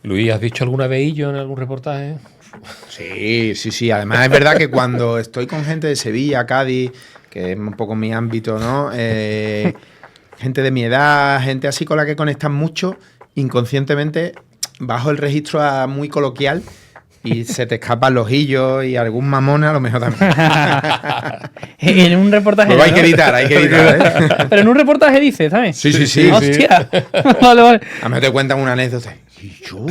Luis, ¿has dicho alguna vez Illo en algún reportaje? Sí, sí, sí. Además, es verdad que cuando estoy con gente de Sevilla, Cádiz, que es un poco mi ámbito, ¿no? Gente de mi edad, gente así con la que conectan mucho, inconscientemente bajo el registro a muy coloquial y se te escapan los hillos y algún mamón a lo mejor también. En un reportaje. Luego hay ¿no? que editar, ¿eh? Pero en un reportaje dices, ¿sabes? Sí, sí, sí. Hostia. Vale, vale. A mí te cuentan una anécdota. Y yo.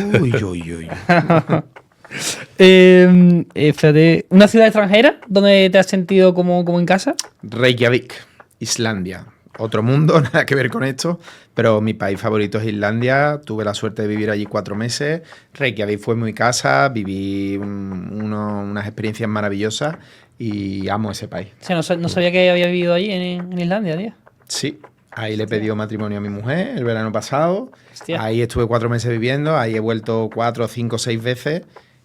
Espérate, ¿una ciudad extranjera donde te has sentido como en casa? Reykjavik, Islandia. Otro mundo, nada que ver con esto, pero mi país favorito es Islandia. Tuve la suerte de vivir allí 4 meses. Reykjavik fue mi casa, viví unas experiencias maravillosas y amo ese país. O sea, no sabía que había vivido allí en Islandia, tío. Sí, ahí le pedí matrimonio a mi mujer el verano pasado. Hostia. Ahí estuve 4 meses viviendo, ahí he vuelto 4, 5, 6 veces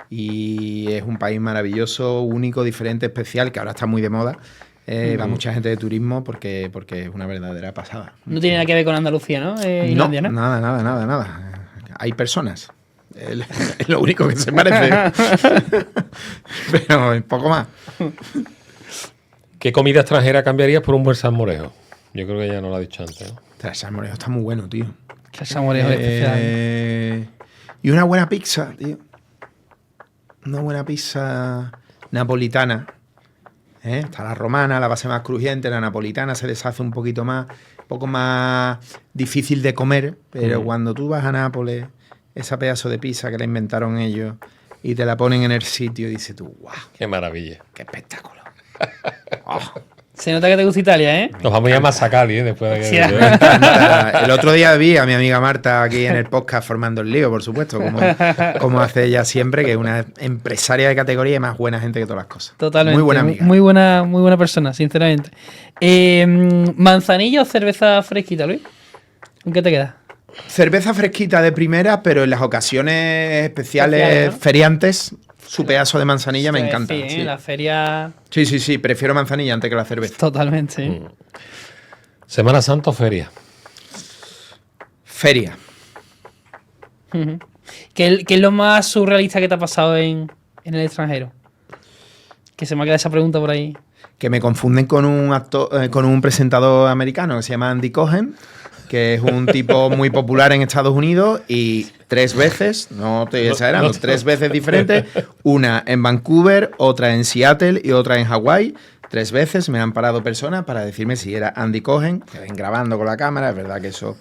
y es un país maravilloso, único, diferente, especial, que ahora está muy de moda. Va mucha gente de turismo porque es una verdadera pasada. No tiene nada que ver con Andalucía, ¿no? Islandia, ¿no? Nada. Hay personas. Es lo único que se parece. Pero un poco más. ¿Qué comida extranjera cambiarías por un buen salmorejo? Yo creo que ya no lo ha dicho antes, ¿no? El salmorejo está muy bueno, tío. Que el samorejo es especial. Y una buena pizza, tío. Una buena pizza napolitana. Está la romana, la base más crujiente, la napolitana se deshace un poquito más, un poco más difícil de comer, pero cuando tú vas a Nápoles, esa pedazo de pizza que la inventaron ellos y te la ponen en el sitio, dices tú, ¡guau! Qué maravilla. ¡Qué espectáculo! Se nota que te gusta Italia, ¿eh? Nos vamos a llamar Sacali, ¿eh? Después de que... Sí. El otro día vi a mi amiga Marta aquí en el podcast formando el lío, por supuesto, como hace ella siempre, que es una empresaria de categoría y más buena gente que todas las cosas. Totalmente. Muy buena amiga. Muy buena persona, sinceramente. ¿Manzanilla o cerveza fresquita, Luis? ¿En qué te queda? Cerveza fresquita de primera, pero en las ocasiones especiales, Especiales, ¿no? feriantes, su pedazo de manzanilla me encanta. Sí, Sí. la feria. Sí, prefiero manzanilla antes que la cerveza. Totalmente. Semana Santa o feria. Feria. Ujú. ¿Qué es lo más surrealista que te ha pasado en el extranjero? Que se me ha quedado esa pregunta por ahí. Que me confunden con un actor, con un presentador americano que se llama Andy Cohen, que es un tipo muy popular en Estados Unidos y 3 veces, no estoy exagerando, 3 veces diferentes, una en Vancouver, otra en Seattle y otra en Hawái. 3 veces me han parado personas para decirme si era Andy Cohen, que ven grabando con la cámara, es verdad que eso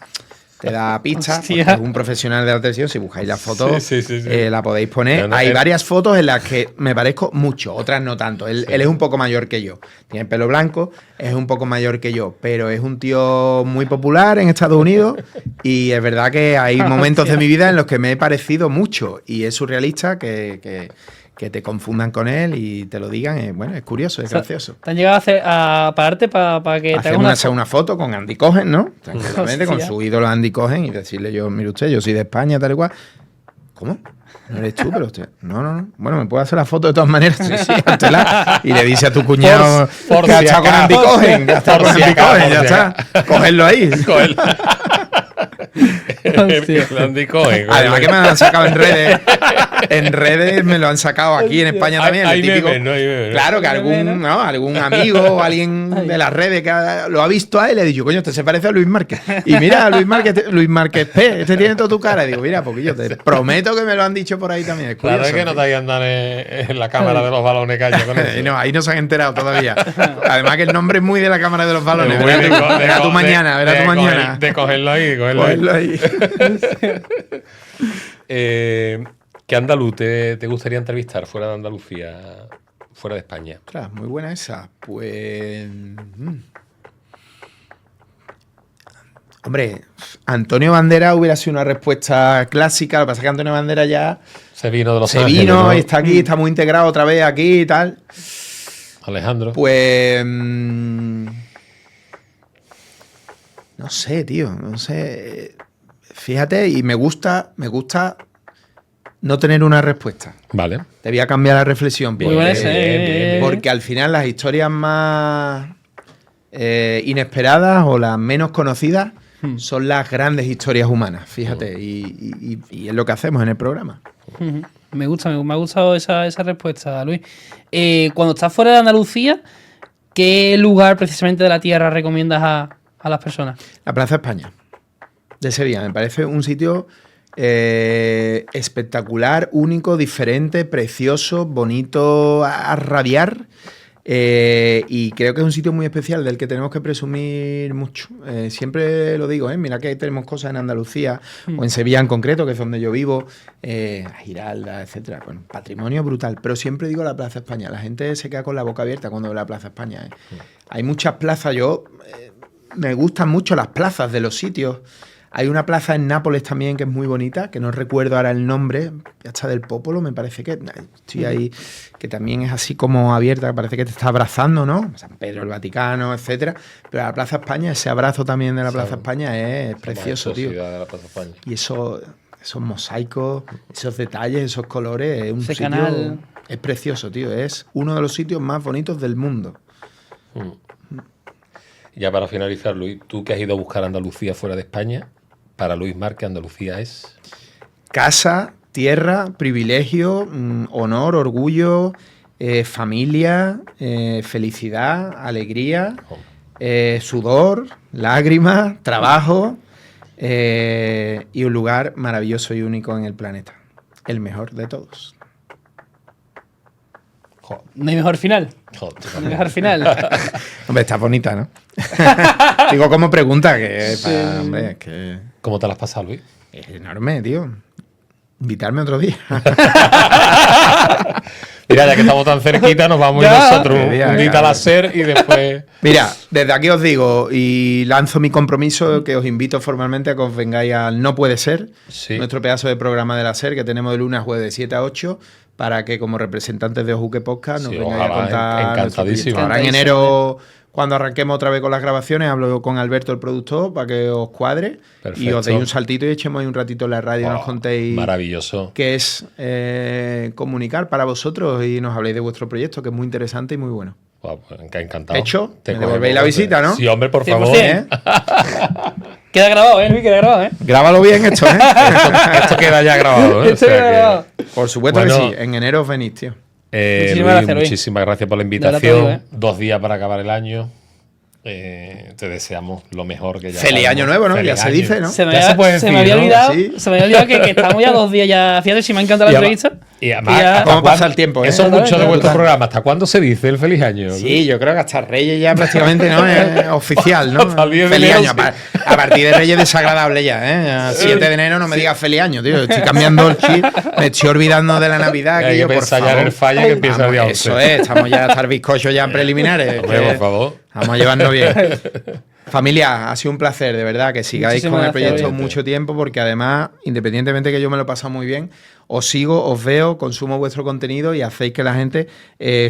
te da pistas, porque Hostia. es un profesional de la televisión, si buscáis la foto Sí. la podéis poner. Pero no, Hay él- varias fotos en las que me parezco mucho, otras no tanto. Él es un poco mayor que yo, tiene pelo blanco, es un poco mayor que yo, pero es un tío muy popular en Estados Unidos y es verdad que hay momentos de mi vida en los que me he parecido mucho y es surrealista que te confundan con él y te lo digan. Bueno, es curioso, es gracioso. ¿Te han llegado a pararte para que te Hacer hagas una foto con Andy Cohen, ¿no? Tranquilamente, con Hostia. su ídolo Andy Cohen y decirle yo, mire usted, yo soy de España, tal y cual. ¿Cómo? No eres tú, pero usted. No. Bueno, me puedo hacer la foto de todas maneras. Sí, háztela. Y le dice a tu cuñado Por que ha si estado con acaso. Andy Cohen. Ya está Por con si Andy acaso, Cohen, por ya si está. Cogerlo ahí. Hostia. Andy Cohen. Además que me lo han sacado en redes. En redes me lo han sacado aquí en España también. Hay el típico, memes, ¿no? Hay memes, ¿no? Claro, que Hay memes, ¿no? algún amigo o alguien de las redes que lo ha visto a él y le ha dicho, coño, este se parece a Luis Márquez. Y mira, Luis Márquez P, este tiene toda tu cara. Y digo, mira, porque yo te prometo que me lo han dicho por ahí también. Es Claro, curioso, es que no te hay que andar en la cámara de los balones caña con eso. No, ahí no se han enterado todavía. Además que el nombre es muy de la cámara de los balones. Muy de co- Verá tú mañana, verá tú mañana. De cogerlo ahí, de cogerlo ahí. Cogerlo ahí. ¿Qué andaluz te gustaría entrevistar fuera de Andalucía, fuera de España? Ostras, muy buena esa. Pues. Hombre, Antonio Bandera hubiera sido una respuesta clásica. Lo que pasa es que Antonio Bandera ya Se vino de Los se Ángeles, vino ¿no? y está aquí, está muy integrado otra vez aquí y tal. Alejandro. Pues. No sé, tío. No sé. Fíjate, y me gusta no tener una respuesta. Vale. Te voy a cambiar la reflexión. Muy buena esa, Porque al final las historias más inesperadas o las menos conocidas son las grandes historias humanas, fíjate, y es lo que hacemos en el programa. Me ha gustado esa respuesta, Luis. Cuando estás fuera de Andalucía, ¿qué lugar precisamente de la tierra recomiendas a las personas? La Plaza España de Sevilla me parece un sitio espectacular, único, diferente, precioso, bonito a rabiar. Y creo que es un sitio muy especial del que tenemos que presumir mucho. Siempre lo digo, mira que tenemos cosas en Andalucía o en Sevilla en concreto, que es donde yo vivo, Giralda, etcétera. Bueno, patrimonio brutal. Pero siempre digo la Plaza España. La gente se queda con la boca abierta cuando ve la Plaza España. Hay muchas plazas. Me gustan mucho las plazas de los sitios. Hay una plaza en Nápoles también que es muy bonita, que no recuerdo ahora el nombre, Piazza del Popolo, me parece que estoy ahí, que también es así como abierta, que parece que te está abrazando, ¿no? San Pedro, el Vaticano, etcétera. Pero la Plaza España, ese abrazo también de la Plaza España es precioso, tío. De la Plaza España. Y esos mosaicos, esos detalles, esos colores, es un Ese sitio, canal. es precioso, tío. Es uno de los sitios más bonitos del mundo. Ya para finalizar, Luis, tú que has ido a buscar Andalucía fuera de España, para Luis Márquez, Andalucía es casa, tierra, privilegio, honor, orgullo, familia, felicidad, alegría, sudor, lágrimas, trabajo y un lugar maravilloso y único en el planeta. El mejor de todos. No hay mejor final. No hay mejor final. Hombre, está bonita, ¿no? Digo como pregunta que... Sí. Hombre, es que... ¿Cómo te la has pasado, Luis? Es enorme, tío. Invitarme otro día. Mira, ya que estamos tan cerquita, nos vamos Ya. nosotros un Ya, día ya. al hacer y después... Mira, desde aquí os digo y lanzo mi compromiso que os invito formalmente a que os vengáis al No Puede Ser, Sí. nuestro pedazo de programa de la SER que tenemos de lunes a jueves de 7 a 8, para que como representantes de Ojuque Podcast nos Sí, vengáis a ojalá, contar nuestro encantadísimo. proyecto. Ahora en enero, cuando arranquemos otra vez con las grabaciones, hablo con Alberto, el productor, para que os cuadre y Perfecto. os deis un saltito y echemos ahí un ratito en la radio y nos contéis Maravilloso. qué es comunicar para vosotros y nos habléis de vuestro proyecto, que es muy interesante y muy bueno. Guau, pues, encantado. Hecho, Te me cojo devolvéis la por visita, ¿no? Sí, hombre, por 100%. favor. ¿Eh? Queda grabado, Luis, queda grabado, Grábalo bien esto, ¿eh? Esto queda ya grabado, ¿eh? Esto queda grabado. Por supuesto Bueno. que sí. En enero os venís, tío. Muchísimas Luis, gracias, Luis. muchísimas gracias por la verdad te lo invitación. digo, ¿eh? 2 días para acabar el año. Te deseamos lo mejor que ya. Feliz sabemos. año nuevo, ¿no? Feliz Ya se año. dice, ¿no? Se me, Ya había, se puede se me decir, había ¿no? olvidado, Sí. se me había olvidado que estamos ya 2 días ya. Fíjate si me encanta la Y entrevista. Y además, Ya. ¿hasta ¿Cómo pasa cuándo- el tiempo, eh? Eso es mucho de Totalmente, vuestro total. programa. ¿Hasta cuándo se dice el feliz año? Sí, yo creo que hasta Reyes ya prácticamente no es oficial, ¿no? Hasta el 10 de Feliz enero, año. sí. A partir de Reyes desagradable ya, ¿eh? A 7 de enero no me digas feliz año, tío. Estoy cambiando el chip, me estoy olvidando de la Navidad. Hay que aquello, por pensar ya favor. en el fallo que empieza el día 11. Eso es, estamos ya hasta el bizcocho ya en preliminares. Hombre, que por favor. Vamos a llevarnos bien. Familia, ha sido un placer, de verdad, que sigáis Muchísimas con el gracias, proyecto Luis. mucho tiempo, porque además, independientemente que yo me lo he pasado muy bien, os sigo, os veo, consumo vuestro contenido y hacéis que la gente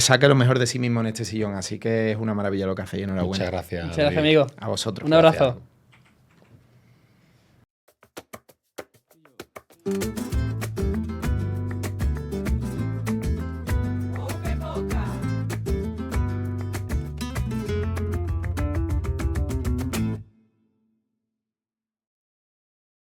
saque lo mejor de sí mismo en este sillón. Así que es una maravilla lo que hacéis. Enhorabuena. Muchas gracias. Muchas gracias, Luis. amigo. A vosotros. Un abrazo. Gracias.